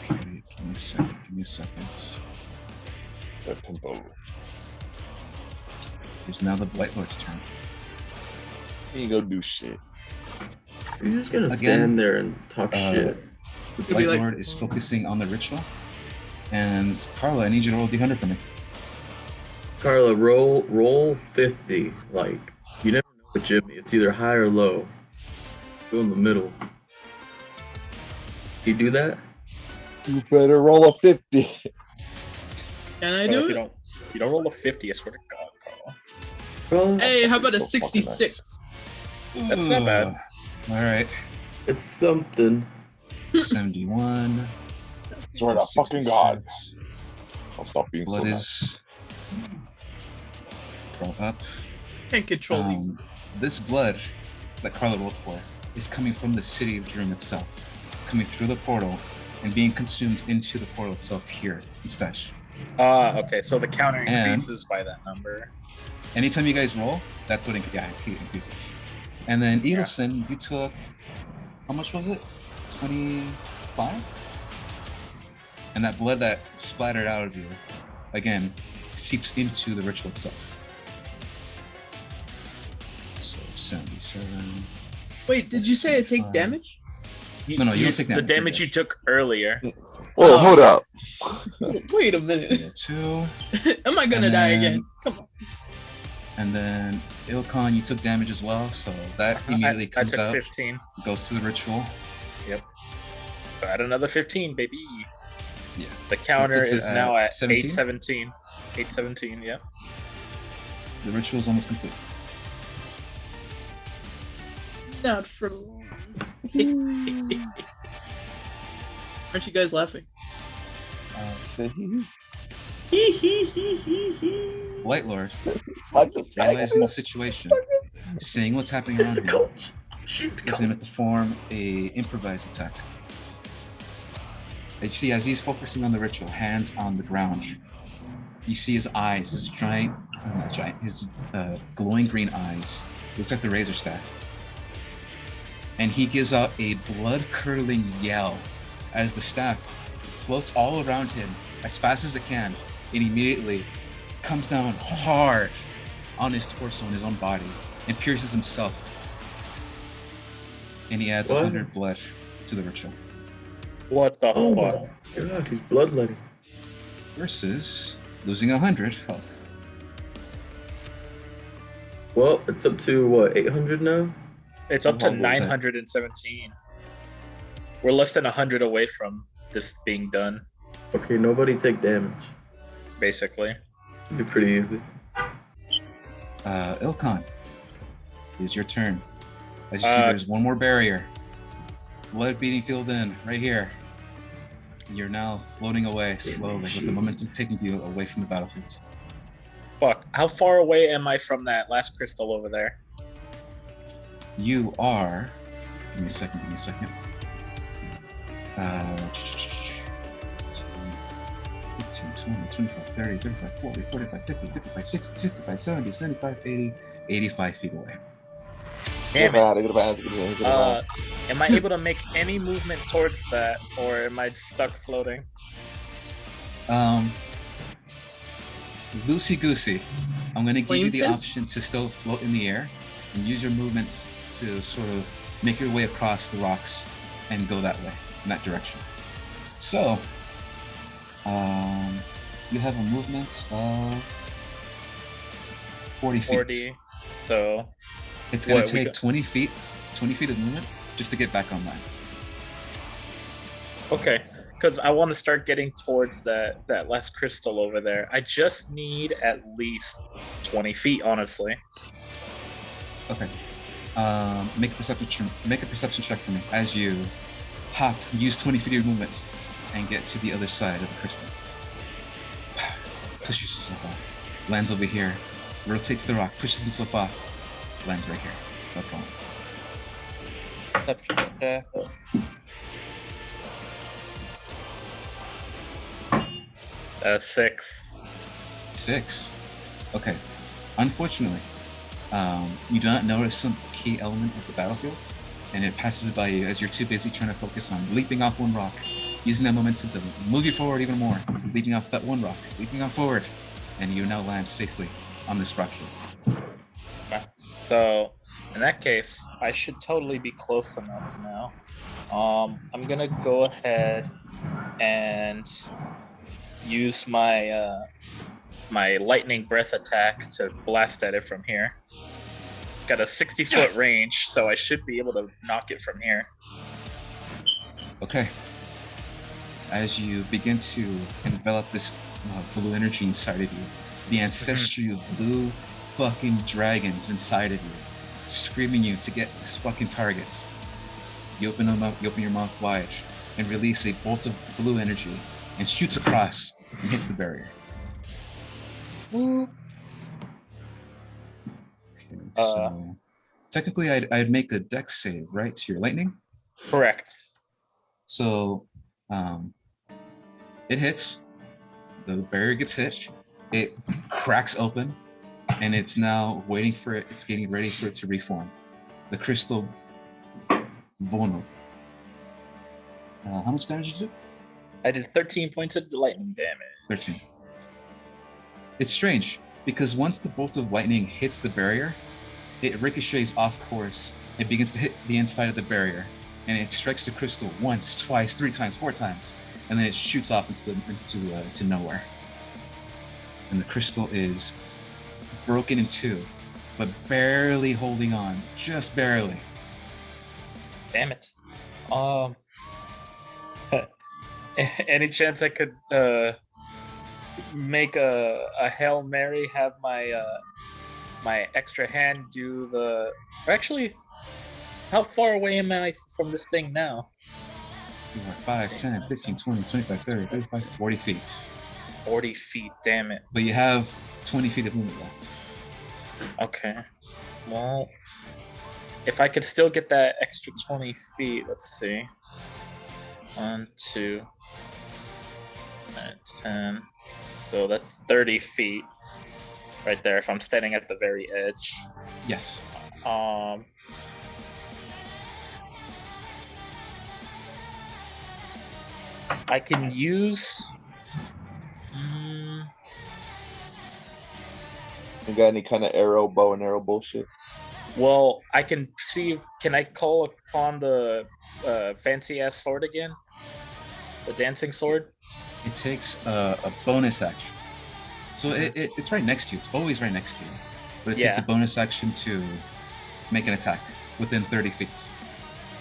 Okay, give me a second. That tempo. It's now the Blight Lord's turn. He ain't gonna do shit. He's just gonna Again, stand there and talk shit. The be Blight like- Lord is focusing on the ritual. And Carla, I need you to roll D100 for me. Carla, roll 50. Like, you never know with Jimmy. It's either high or low. Go in the middle. You do that? You better roll a 50. Can I Bro, do if it? you don't roll a 50, I swear to God, Carl. Well, Hey, how about a So fucking nice. 66? That's not bad. All right. It's something. 71. Swear to fucking God. 66. I'll stop being so Blood nice. is throw up. Can't control you. This blood that Carla rolled for is coming from the city of Droom itself, coming through the portal and being consumed into the portal itself here in Stash. Okay, so the counter And- increases by that number. Anytime you guys roll, that's what it increases. And then Edelson, you took, how much was it? 25? And that blood that splattered out of you, again, seeps into the ritual itself. So 77. Wait, did you say I take damage? No, you don't take The damage. damage you took earlier. Whoa, hold up. Wait a minute. 2. Am I gonna And die then- again? Come on. And then Ilkon, you took damage as well, so that immediately I comes took out, 15. goes to the ritual. Add another 15, baby. Yeah. The counter puts it is now at at 17? 817. 817, yeah. The ritual is almost complete. Not for long. Aren't you guys laughing? Say Hee hee hee hee hee. White Lord, talk to analyzing the situation, seeing what's happening It's around the him, coach. She's the is going to coach. perform a improvised attack. You see, as he's focusing on the ritual, hands on the ground, you see his eyes, his his glowing green eyes, looks like the razor staff. And he gives out a blood-curdling yell as the staff floats all around him as fast as it can, and immediately comes down hard on his torso and his own body and pierces himself. And he adds What? 100 blood to the ritual. What the Oh fuck? my god, he's bloodletting. Versus losing 100 health. Well, it's up to what, 800 now? It's up to What was that? 917. We're less than 100 away from this being done, Okay, nobody take damage. basically. Should be pretty easy. Ilkon, it's your turn. As you see, Uh, there's one more barrier. Blood beating filled in, right here. You're now floating away slowly with the momentum taking you away from the battlefield. Fuck. How far away am I from that last crystal over there? You are. Give me a second. 15, 20, 25, 30, 35, 40, 45, 50, 55, 60, 65, 70, 75, 80, 85 feet away. Damn it. Get Am I able to make any movement towards that, or am I stuck floating? Loosey goosey. I'm going to give you the Flame fist? option to still float in the air and use your movement to sort of make your way across the rocks and go that way, in that direction. So, you have a movement of 40 feet. 40. So, It's going What, to we take go- 20 feet of movement just to get back online. okay. Because I want to start getting towards that last crystal over there. I just need at least 20 feet, honestly. Okay. Make a perception check for me as you hop, use 20 feet of your movement, and get to the other side of the crystal. Push yourself off. Lands over here. Rotates the rock. Pushes himself off. Lands right here. No problem. That's 6. 6. Okay. Unfortunately, you do not notice some key element of the battlefield, and it passes by you as you're too busy trying to focus on leaping off one rock, using that momentum to move you forward even more, leaping off that one rock, leaping on forward, and you now land safely on this rock here. So, in that case, I should totally be close enough now. I'm gonna go ahead and use my my lightning breath attack to blast at it from here. It's got a 60-foot Yes! range, so I should be able to knock it from here. Okay. As you begin to envelop this blue energy inside of you, the ancestry of blue fucking dragons inside of you screaming you to get this fucking target. You open them up, you open your mouth wide, and release a bolt of blue energy, and shoots across and hits the barrier. Okay, so technically, I'd make a dex save, right, to your lightning. Correct. So, it hits. The barrier gets hit. It cracks open, and it's now waiting for it. It's getting ready for it to reform. The crystal vulnerable. How much damage did you do? I did 13 points of lightning damage. 13. It's strange because once the bolt of lightning hits the barrier, it ricochets off course. It begins to hit the inside of the barrier, and it strikes the crystal once, twice, 3 times, 4 times, and then it shoots off into nowhere. And the crystal is broken in 2, but barely holding on, just barely. Damn it. Any chance I could make a Hail Mary, have my my extra hand do the... Or actually, how far away am I from this thing now? You are 5, 10, 15, 20, 25, 30, 35, 40 feet. 40 feet, damn it. But you have 20 feet of movement left. Okay. Well, if I could still get that extra 20 feet, let's see. 1, 2, 10. So that's 30 feet right there if I'm standing at the very edge. Yes. I can use... You got any kind of arrow, bow and arrow bullshit? Well, I can see if... Can I call upon the fancy-ass sword again? The dancing sword? It takes a bonus action. So it's right next to you. It's always right next to you. But it takes a bonus action to make an attack within 30 feet.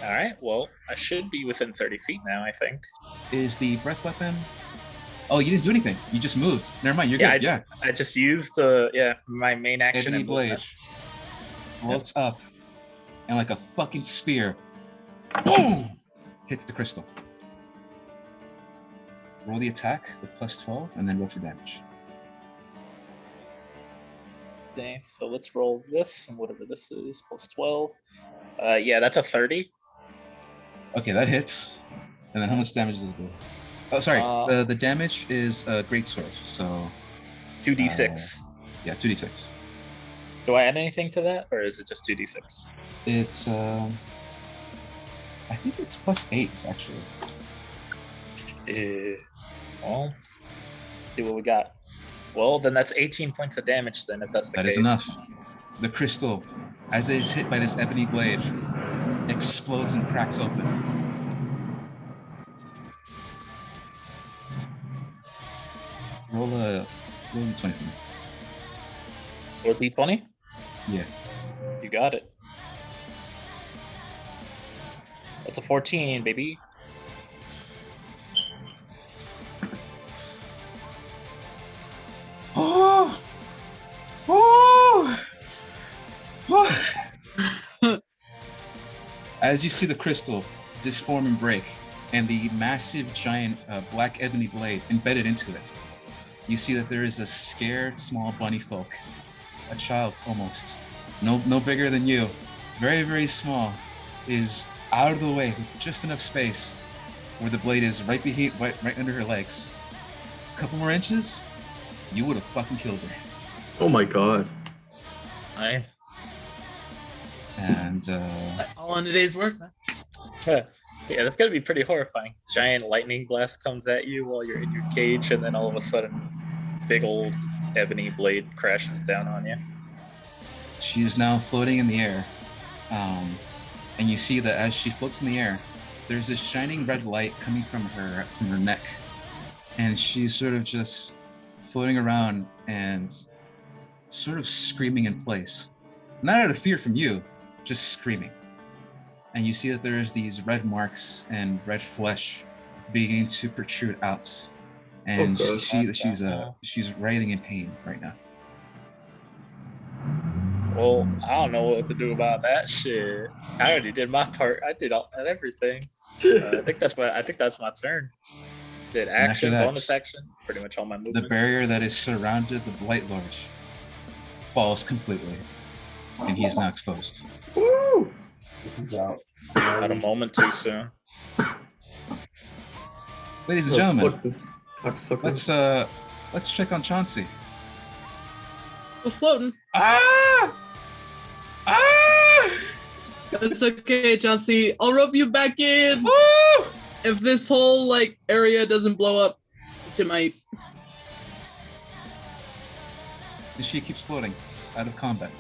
All right. Well, I should be within 30 feet now, I think. Is the breath weapon... Oh, you didn't do anything. You just moved. Never mind. You're good. I just used my main action. Ebony blade rolls up, and like a fucking spear, boom, hits the crystal. Roll the attack with +12, and then roll for damage. Okay, so let's roll this, and whatever this is, +12. Yeah, that's a 30. Okay, that hits. And then how much damage does it do? Oh, sorry. The damage is a greatsword, so 2d6. Yeah, 2d6. Do I add anything to that, or is it just 2d6? It's I think it's +8 actually. Well, see what we got. Well, then that's 18 points of damage. Then, if that's the case. That is enough. The crystal, as it is hit by this ebony blade, explodes and cracks open. Roll a d20 for me. Roll d20? Yeah. You got it. That's a 14, baby. Oh! Oh! Oh! As you see the crystal disform and break, and the massive giant black ebony blade embedded into it, you see that there is a scared small bunny folk, a child almost, no bigger than you, very, very small, is out of the way with just enough space where the blade is right under her legs. A couple more inches, you would have fucking killed her. Oh my god. Aye. And All in a day's work, man. Yeah, that's gonna be pretty horrifying. Giant lightning blast comes at you while you're in your cage, and then all of a sudden, big old ebony blade crashes down on you. she is now floating in the air. And you see that as she floats in the air, there's this shining red light coming from her neck. And she's sort of just floating around and sort of screaming in place. Not out of fear from you, just screaming. And you see that there's these red marks and red flesh beginning to protrude out. And she's writhing in pain right now. Well, I don't know what to do about that shit. I already did my part. I did everything. I think that's my turn. Did And after action, that, bonus action, pretty much all my The movement. barrier that is surrounded the Blight Lord falls completely, and he is now exposed. Woo! He's out. Not a moment too soon. Ladies and Oh, gentlemen, fuck this cocksucker. let's check on Chauncey. We're floating. Ah! Ah! It's okay, Chauncey. I'll rope you back in. Woo! If this whole like area doesn't blow up, which it might. And she keeps floating out of combat.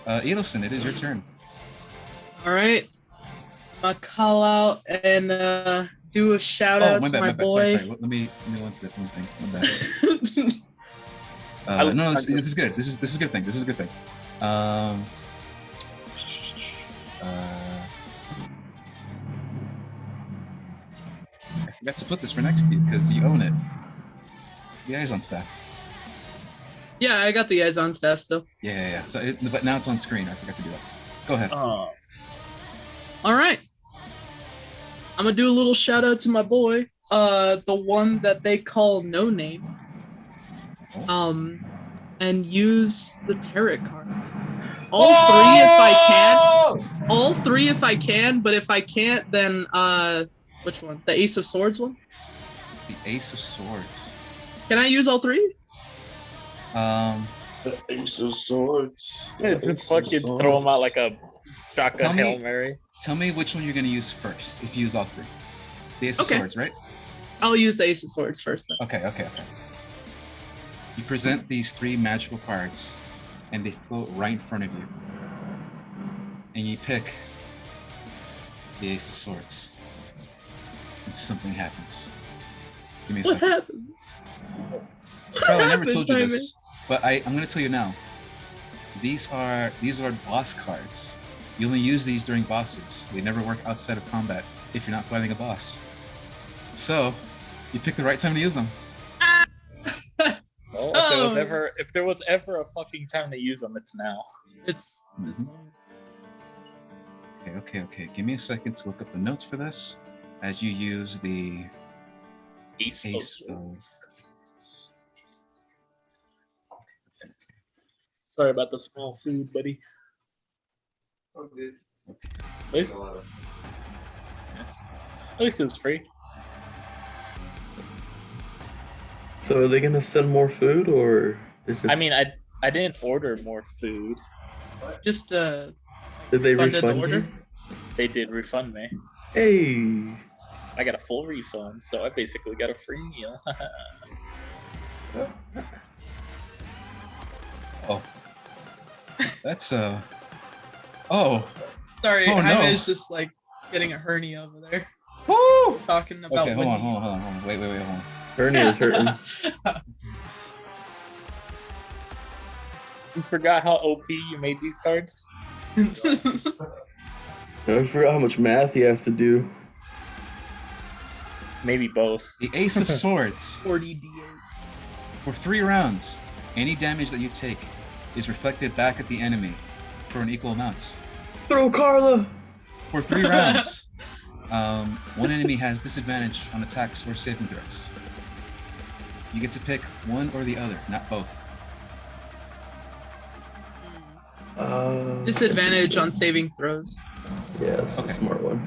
Edelson, it is your turn. All right. I'll call out and do a shout out to my boy. Sorry. Let me one thing. My bad. No, this is good. This is a good thing. This is a good thing. I forgot to put this for next to you because you own it. The eyes on staff. Yeah, I got the eyes on staff still. Yeah. So, but now it's on screen. I forgot to do that. Go ahead. All right. I'm gonna do a little shout out to my boy, the one that they call No Name. And use the tarot cards. All three if I can. All three if I can, but if I can't, then which one? The Ace of Swords one? The Ace of Swords. Can I use all three? The Ace of Swords. Yeah, just fucking throw them out like a shotgun Hail Mary. Tell me which one you're gonna use first if you use all three. The Ace of Swords, right? I'll use the Ace of Swords first then. Okay. You present these three magical cards, and they float right in front of you. And you pick the Ace of Swords. And something happens. Give me a What second. happens? Carl, I never told you Simon? this, but I'm going to tell you now. These are boss cards. You only use these during bosses. They never work outside of combat if you're not fighting a boss. So, you picked the right time to use them. Well, if there was ever a fucking time to use them, it's now. It's this Mhm. moment. Okay. Give me a second to look up the notes for this as you use the Ace of Ace Swords. of... Okay. Sorry about the small food, buddy. Okay. At least it was free. So are they gonna send more food or? I mean, I didn't order more food. Just did they funded the refund order? you? They did refund me. Hey, I got a full refund, so I basically got a free meal. Oh. That's Oh. sorry, Oh, Jaime no. is just like getting a hernia over there. Woo! Talking about Okay, hold on. Wendy's. Wait, hold on. hernia's hurting. You forgot how OP you made these cards? I forgot how much math he has to do. Maybe both. The Ace of Swords. 40 D8. For 3 rounds, any damage that you take is reflected back at the enemy for an equal amount. Throw Carla. For 3 rounds, one enemy has disadvantage on attacks or saving throws. You get to pick one or the other, not both. Disadvantage on saving throws. Yeah, that's Okay. a smart one.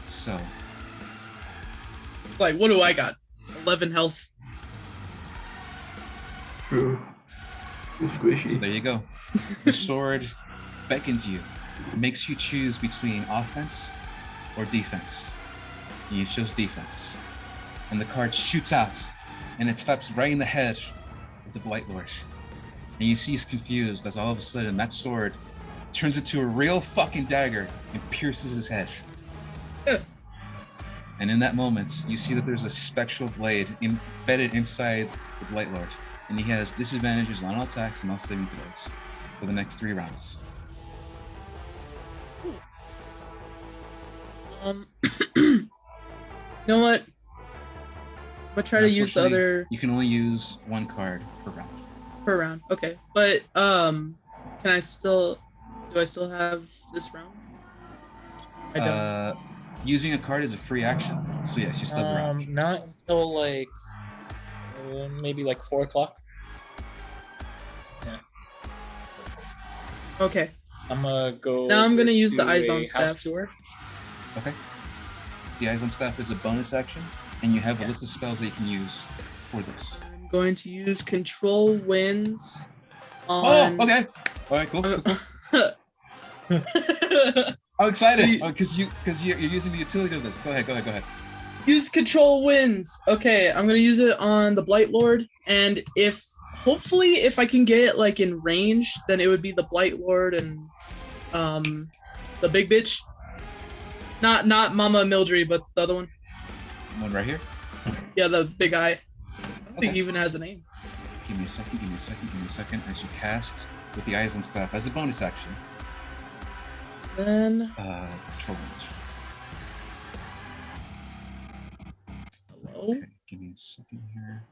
So, It's like, what do I got? 11 health. True. It's squishy. so there you go. The sword beckons you, makes you choose between offense or defense. And you chose defense. And the card shoots out, and it stops right in the head of the Blight Lord. And you see he's confused as all of a sudden that sword turns into a real fucking dagger and pierces his head. And in that moment, you see that there's a spectral blade embedded inside the Blight Lord. And he has disadvantages on all attacks and all saving throws for the next 3 rounds. You know what? I'm gonna try to use the Unfortunately, other. You can only use 1 card per round. Per round. Okay. But can I still do I still have this round? I don't. Using a card is a free action, so yes, you still have a round. Not until like maybe like 4 o'clock. Okay. I'm gonna go. Now I'm gonna over use the to Eyes a on house Staff. tour. Okay. The Eyes on Staff is a bonus action, and you have a Yeah. list of spells that you can use for this. I'm going to use Control Winds Oh, on. okay. All right, cool. I'm- I'm excited You- because you're using the utility of this. Go ahead. Use Control Winds. Okay, I'm gonna use it on the Blight Lord, and if hopefully if I can get it like in range, then it would be the Blight Lord and the big bitch. Not Mama Mildred, but the other one. One right here. Yeah, the big eye. I don't think Okay. he even has a name. Give me a second. As you cast with the Eyes on Staff as a bonus action, Then control range. hello. Okay, give me a second here.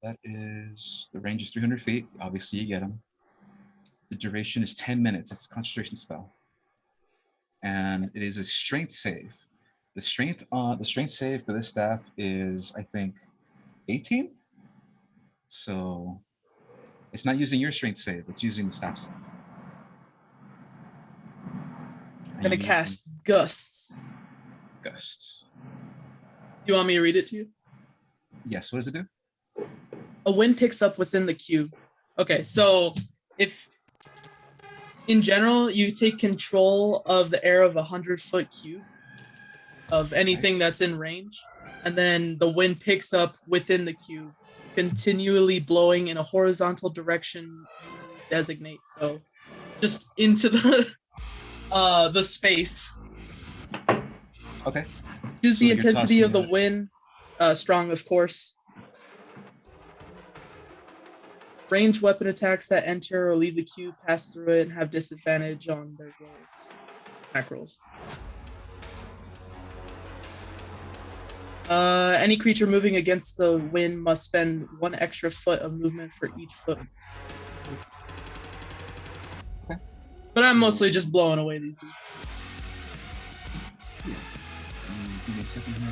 That is the range is 300 feet. Obviously, you get them. The duration is 10 minutes. It's a concentration spell, and it is a strength save. The strength save for this staff is, I think, 18. So it's not using your strength save. It's using the staff save. I'm gonna cast Gusts. Gust. You want me to read it to you? Yes. What does it do? A wind picks up within the cube. Okay, so if in general you take control of the air of 100-foot cube of anything Nice. that's in range, and then the wind picks up within the cube, continually blowing in a horizontal direction you designate. So just into the space. Okay. Use So the you're intensity of the tossing- wind, strong of course. Range weapon attacks that enter or leave the cube pass through it and have disadvantage on their rolls. Attack rolls. Any creature moving against the wind must spend 1 extra foot of movement for each foot. Okay. But I'm mostly just blowing away these dudes. Give me a second here.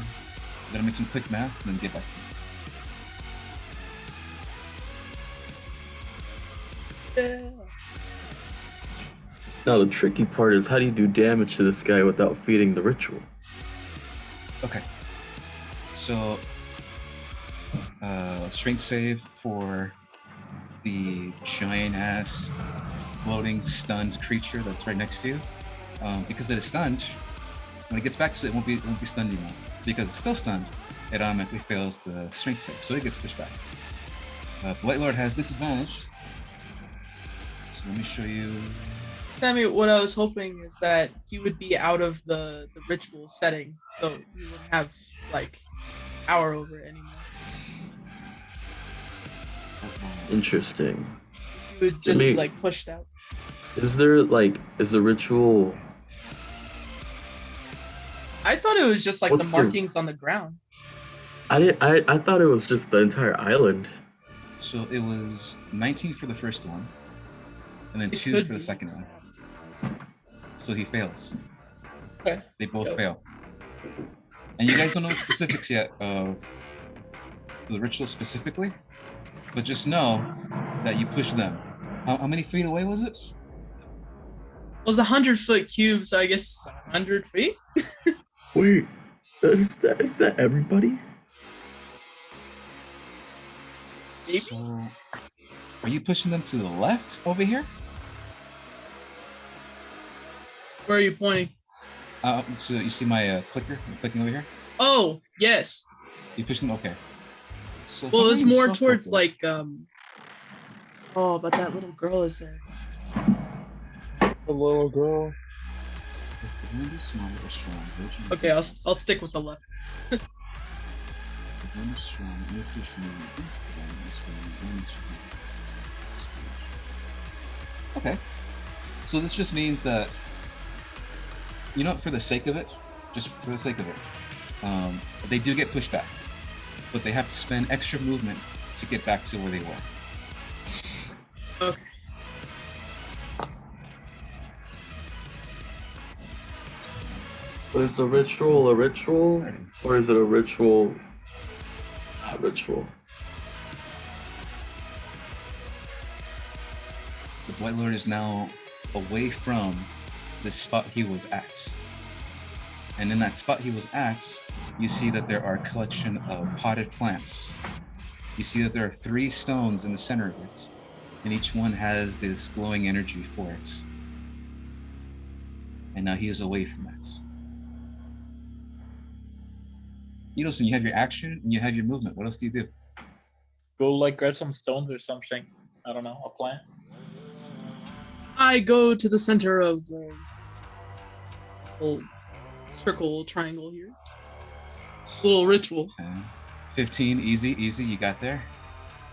I'm gonna make some quick maths and then get back to you. Yeah. Now the tricky part is how do you do damage to this guy without feeding the ritual? Okay. So, strength save for the giant ass floating stunned creature that's right next to you. Because it is stunned, when it gets back to it, it won't be stunned anymore. Because it's still stunned, it automatically fails the strength save, so it gets pushed back. Blight Lord has disadvantage. So let me show you. Sammy, what I was hoping is that he would be out of the ritual setting, so you wouldn't have like power over it anymore. Interesting. He would just be makes- like pushed out. Is the ritual? I thought it was just like What's the the- markings on the ground. I thought it was just the entire island. So it was 19 for the first one, and then It 2 could for the be. second one. So he fails. Okay. They both Yep. fail. And you guys don't know the specifics yet of the ritual specifically, but just know that you push them. How many feet away was it? It was 100-foot cube, so I guess 100 feet. Wait, is that everybody? Maybe. So, are you pushing them to the left over here? Where are you pointing? So you see my clicker? I'm clicking over here. Oh, yes. You push them. Okay. So Well, how it was many more spell towards focus? like Oh, but that little girl is there. The little girl. If the wind is small or strong, virgin Okay, I'll stick with the left. The wind is strong, no fish moving against the wind is going to Okay. So this just means that, you know, for the sake of it, just for the sake of it, They do get pushed back, but they have to spend extra movement to get back to where they were. Okay. But is the ritual a ritual, or is it a ritual? Not ritual. The Blight Lord is now away from the spot he was at. And in that spot he was at, you see that there are a collection of potted plants. You see that there are 3 stones in the center of it, and each one has this glowing energy for it. And now he is away from that. Edelson, you have your action and you have your movement. What else do you do? Go like grab some stones or something. I don't know, a plant. I go to the center of the whole circle triangle here. Little ritual. 10, 15, easy, you got there.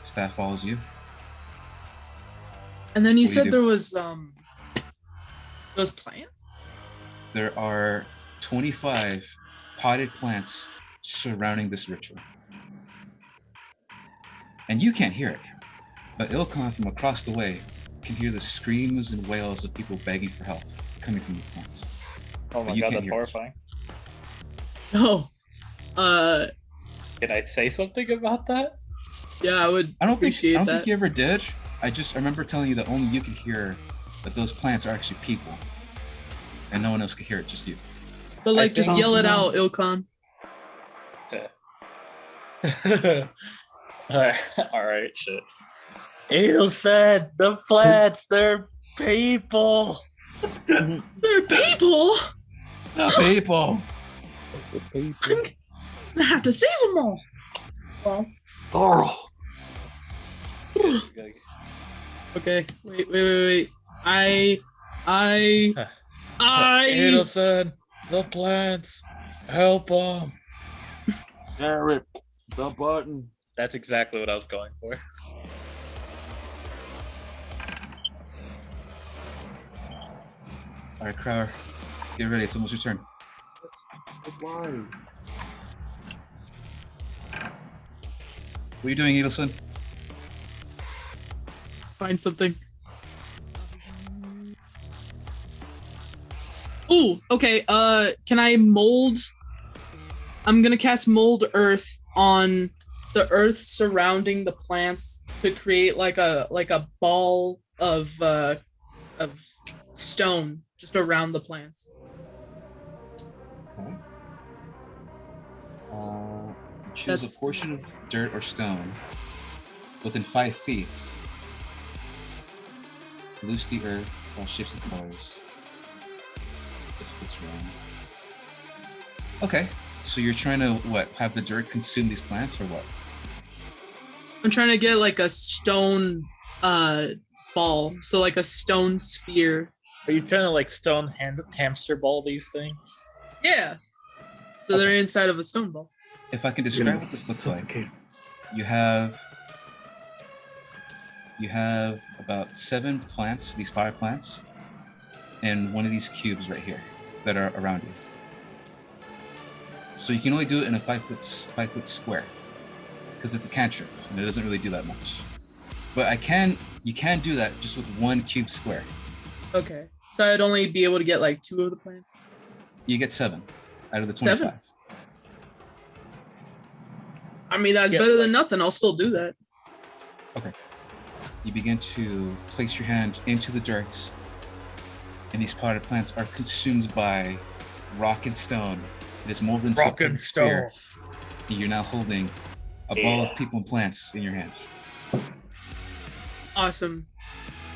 Staff follows you. And then you What do you said do? there was those plants? There are 25 potted plants surrounding this ritual. And you can't hear it, but Ilkhan from across the way can hear the screams and wails of people begging for help coming from these plants. Oh my But you god, can't that's hear it. horrifying. Oh. Can I say something about that? Yeah, I would I don't appreciate think that. you ever did. I remember telling you that only you could hear that those plants are actually people. And no one else could hear it, just you. But like, just think- yell it out, Ilkhan. Alright, shit. Adel said the plants, they're people. They're people. The people! The paper. I'm gonna have to save them all. Well, Oh, okay. Wait. I. Adel said the plants, help them. Garrett, the button. That's exactly what I was going for. Alright, Crower. Get ready, it's almost your turn. Why? What are you doing, Edelson? Find something. Ooh, okay. Can I mold? I'm gonna cast mold earth on the earth surrounding the plants to create like a ball of stone just around the plants. Okay. Choose That's- a portion of dirt or stone within 5 feet. Loose the earth while shifts the colors. Difficult terrain. Okay, so you're trying to what? Have the dirt consume these plants or what? I'm trying to get like a stone ball, so like a stone sphere. Are you trying to like stone hamster ball these things? Yeah. So they're inside of a stone ball. If I can You're describe gonna what this looks like, suffocate. you have about 7 plants, these fire plants, and one of these cubes right here that are around you. So you can only do it in a 5 foot square because it's a cantrip and it doesn't really do that much. But you can do that just with 1 cube square. Okay. So I'd only be able to get like 2 of the plants. You get 7 out of the 25. 7? I mean, that's Yeah, better like- than nothing. I'll still do that. You begin to place your hand into the dirt, and these potted plants are consumed by rock and stone. It is molded into a Rock and perfect sphere, stone. and you're now holding a ball Yeah. of people and plants in your hand. Awesome.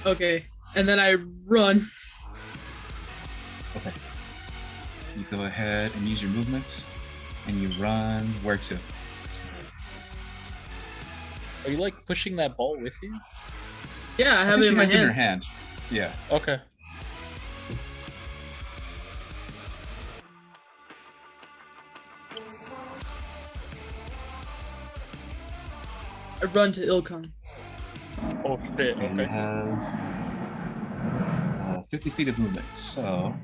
Okay. And then I run. Okay. You go ahead and use your movement, and you run where to? Are you like pushing that ball with you? Yeah, I have think it she in my has it in her hands. hand. Yeah. Okay. I run to Ilkhan. Oh shit. And you Okay. have 50 feet of movement. So,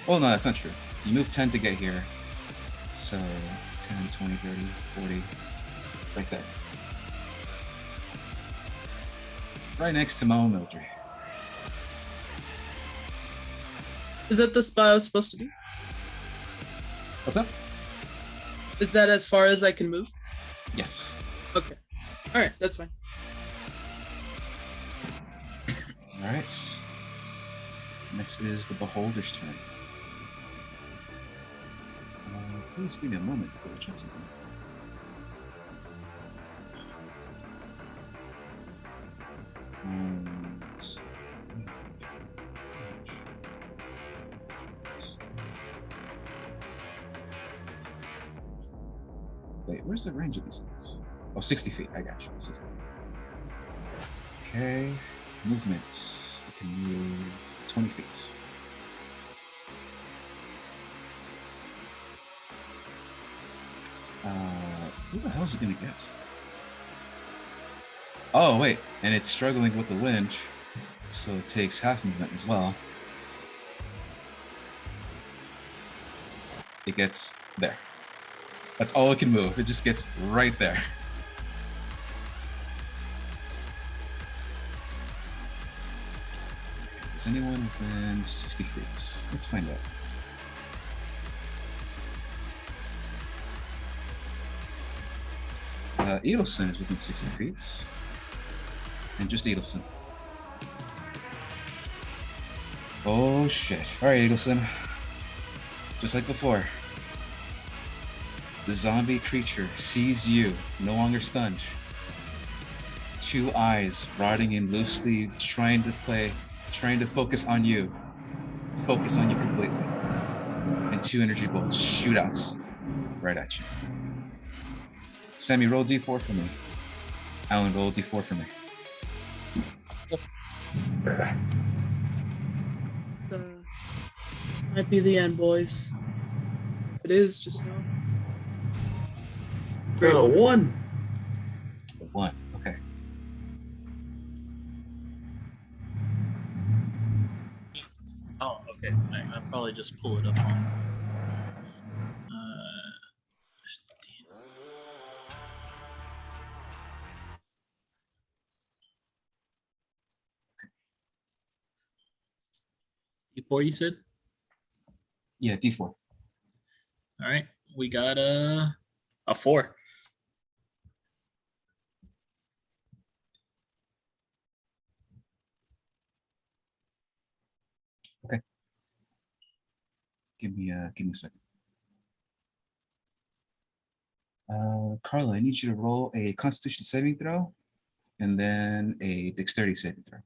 oh no, that's not true. You move 10 to get here. So 10, 20, 30, 40. Right there. Right next to Mama Mildred. Is that the spot I was supposed to be? What's up? Is that as far as I can move? Yes. Okay. All right, that's fine. All right. Next is the Beholder's turn. Please give me a moment to double check something. Wait, where's the range of these things? Oh, 60 feet. I got you. 60 feet. Okay. Movement. You can move 20 feet. Who the hell is it gonna get? Oh, wait. And it's struggling with the wind, so it takes half movement as well. It gets there. That's all it can move. It just gets right there. Okay, is anyone within 60 feet? Let's find out. Edelson is within 60 feet. And just Edelson. Oh shit. Alright, Edelson. Just like before. The zombie creature sees you, no longer stunned. Two eyes rotting in loosely, trying to focus on you. Focus on you completely. And two energy bolts shoot out right at you. Sammy, roll D4 for me. Alan, roll D4 for me. This might be the end, boys. If it is, just know. Got a 1. 1. Okay. Oh, okay. I'll probably just pull it up on. D4, you said? Yeah, D4. All right. We got a 4. Okay. Give me a second. Carla, I need you to roll a Constitution saving throw and then a Dexterity saving throw.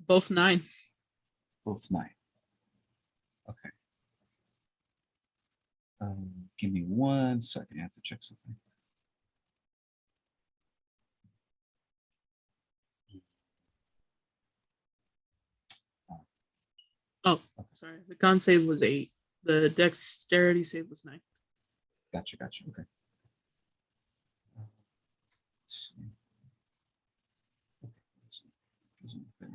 Both 9. Both 9. Okay. Give me 1 second. I have to check something. Oh, sorry. The con save was 8. The dexterity save was 9. Gotcha. Okay. Let's see. Okay. This one there.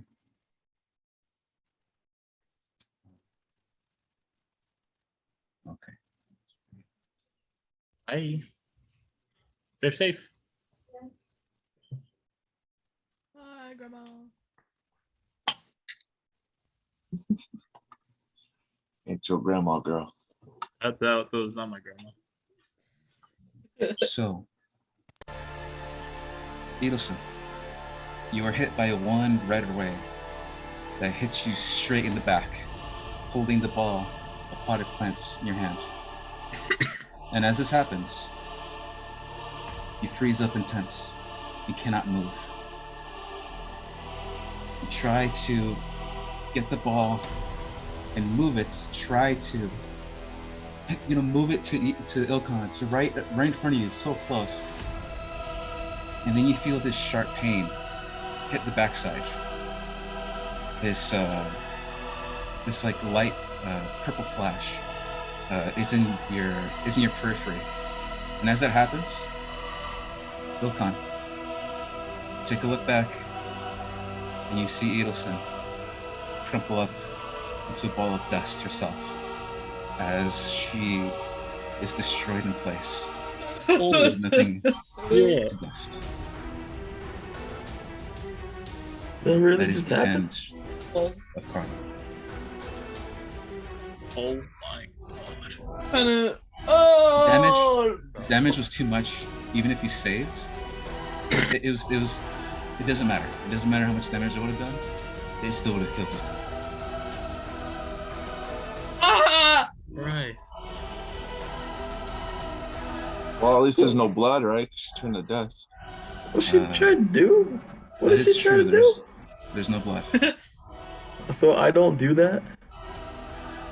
Okay. Bye. Stay safe. Bye, Grandma. Ain't your grandma, girl. That was not my grandma. So, Edelson, you are hit by one red ray that hits you straight in the back, holding the ball of potted plants in your hand. And as this happens, you freeze up intense. You cannot move. You try to get the ball and move it. Try to, move it to Ilkhan, to right in front of you, so close. And then you feel this sharp pain hit the backside. This like light purple flash is in your periphery. And as that happens, Ilkhan, take a look back, and you see Edelson crumple up into a ball of dust herself as she is destroyed in place. There's nothing Yeah. to dust. That really That is just the happened. end of Carla. Oh my god. Kinda. Oh. Damage was too much, even if you saved. It was. It doesn't matter. It doesn't matter how much damage it would have done. It still would have killed you. Ah! Right. Well, at least there's no blood, right? She turned to dust. What's she trying to do? What That is is she trying true. to do? There's no blood. So I don't do that?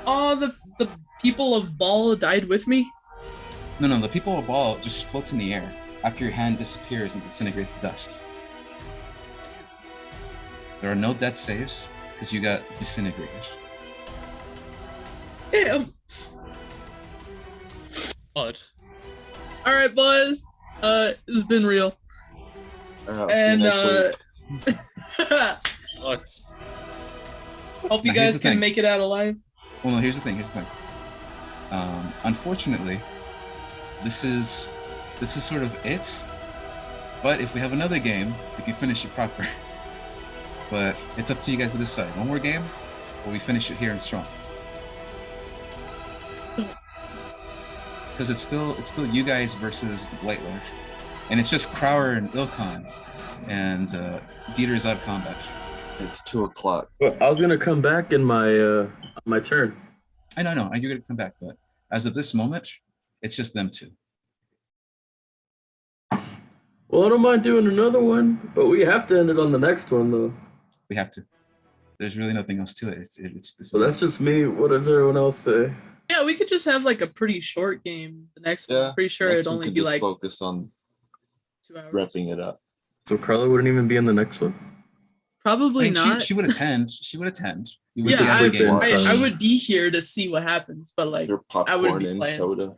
Oh, the people of Ball died with me. No, the people of ball just floats in the air after your hand disappears and disintegrates to dust. There are no death saves because you got disintegrated. Damn. Odd. All right, boys. It's been real. I'll And see you next week. Odd. hope you Now, here's guys the can thing. make it out alive. Well, no, here's the thing. Unfortunately, this is sort of it. But if we have another game, we can finish it proper. But it's up to you guys to decide. One more game, or we finish it here and strong. Because it's still you guys versus the Blight Lord, and it's just Crower and Ilkhan, and Dieter is out of combat. It's 2:00. Well, I was gonna come back in my turn. I know, you're gonna come back, but as of this moment, it's just them two. Well, I don't mind doing another one, but we have to end it on the next one, though. We have to. There's really nothing else to it. It's this. So is that's it. just me. What does everyone else say? Yeah, we could just have like a pretty short game. The next one, Yeah, I'm pretty sure Next it'd we only can be just like focus on 2 hours. wrapping it up. So Carla wouldn't even be in the next one? Probably I mean, not. She would attend. She would attend. You would Yeah, be at the I- game. I would be here to see what happens, but like, Your I wouldn't popcorn be and playing. soda.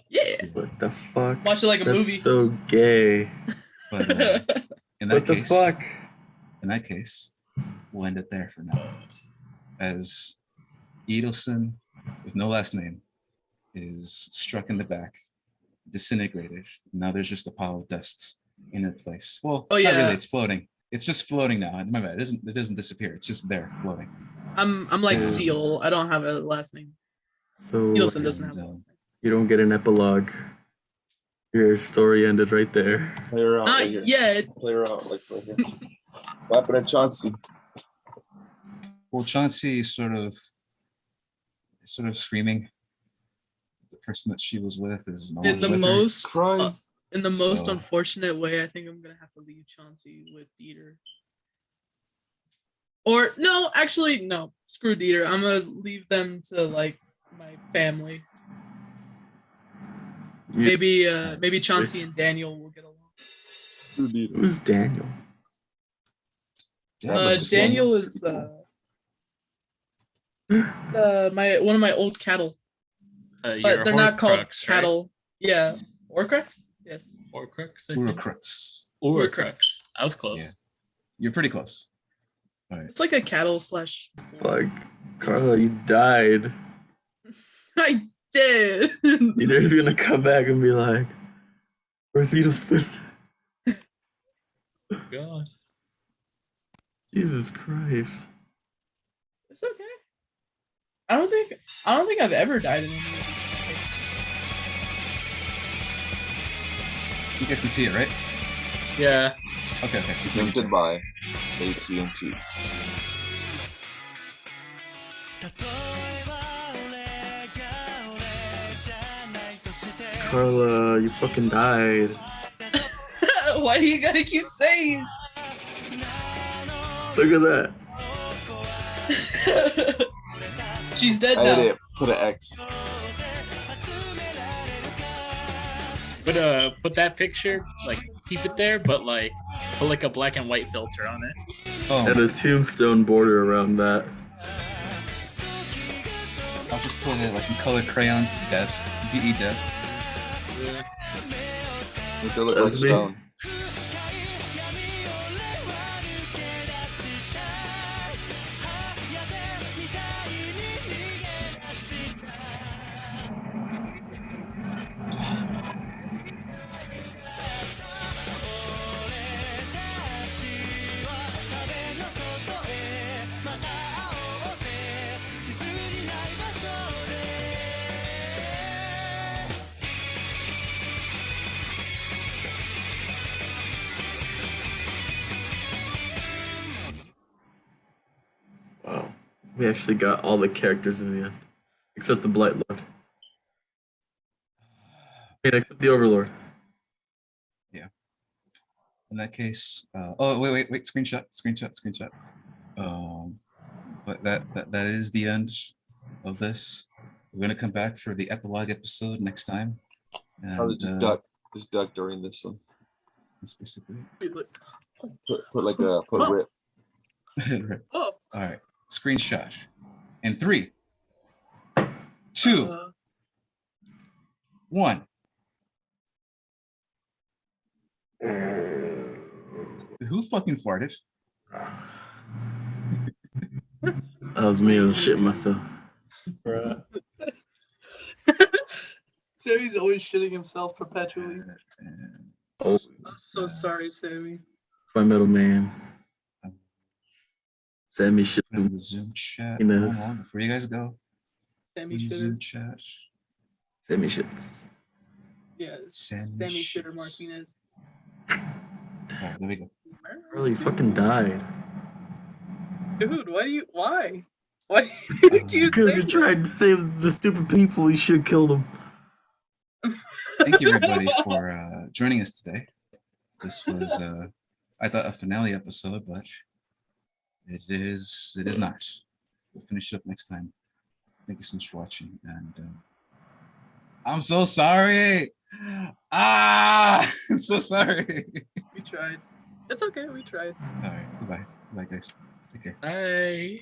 yeah, What the fuck? watch it like a That's movie. so gay. But in that What the case, fuck? in that case, we'll end it there for now. As Edelson, with no last name, is struck in the back, disintegrated. Now there's just a pile of dust in her place. Well, Oh, not yeah. really. It's floating. It's just floating now. My bad. It doesn't disappear. It's just there floating. I'm like Yeah. Seal. I don't have a last name. So Nielsen doesn't have a and, last name. you don't get an epilogue. Your story ended right there. Play her out. Not right here. yet. Play her out like right here. What happened to Chauncey? Well, Chauncey is sort of screaming. The person that she was with is no In longer the with her. most, Christ. in the most So- unfortunate way, I think I'm gonna have to leave Chauncey with Dieter. Or no, actually, no. Screw Dieter. I'm gonna leave them to like my family. You- Maybe Chauncey and Daniel will get along. Who's Daniel? Damn, Daniel is one of my old cattle, You're but a they're not called Horcrux, right? cattle. Yeah, Orcrux. Yes, Horcrux, I think. Uracrux. Uracrux. I was close. You're pretty c/ All right. it's like a cattle slash. Fuck. Carla, you died. I did. Peter's gonna come back and be like, where's Edelson? God. Jesus Christ. It's okay. I don't think I've ever died in any of these games. You guys can see it, right? Yeah. Okay. Just making sure. Presented by AT&T. Carla, you fucking died. Why do you gotta keep saying? Look at that. She's dead Edit now. it. Put an X. Put that picture, like keep it there, but like put like a black and white filter on it. Oh, And a tombstone border around that. I'll just put it like in color crayons. Dead. DE dead. Yeah. Make her look like That's me. stone. We actually got all the characters in the end, except the Blight Lord. I mean, except the Overlord. In that case, oh wait, screenshot. But that is the end of this. We're gonna come back for the epilogue episode next time. Probably And, just duck during this one. that's basically Put like a rip. it. Right. Oh, All right, screenshot. In 3, 2, 1. Who fucking farted? That was me. I was shitting myself. Bruh. Sammy's always shitting himself perpetually. Oh, I'm so sorry, Sammy. it's my middle man. Sammy shit. Put in the Zoom chat. You know. Hold on, before you guys go. Sammy In the shitter. Zoom chat. Sammy shits. Yeah, Sammy Sammy shitter shits. Martinez. All right, there we go. Carly, you fucking died. Dude, why? Why do you Because say you that? tried to save the stupid people. You should have killed them. Thank you, everybody, for joining us today. This was, I thought, a finale episode, but it is not. We'll finish it up next time. Thank you so much for watching, and I'm so sorry. I'm so sorry. We tried. It's okay, we tried. All right, goodbye, guys. Take care. Bye.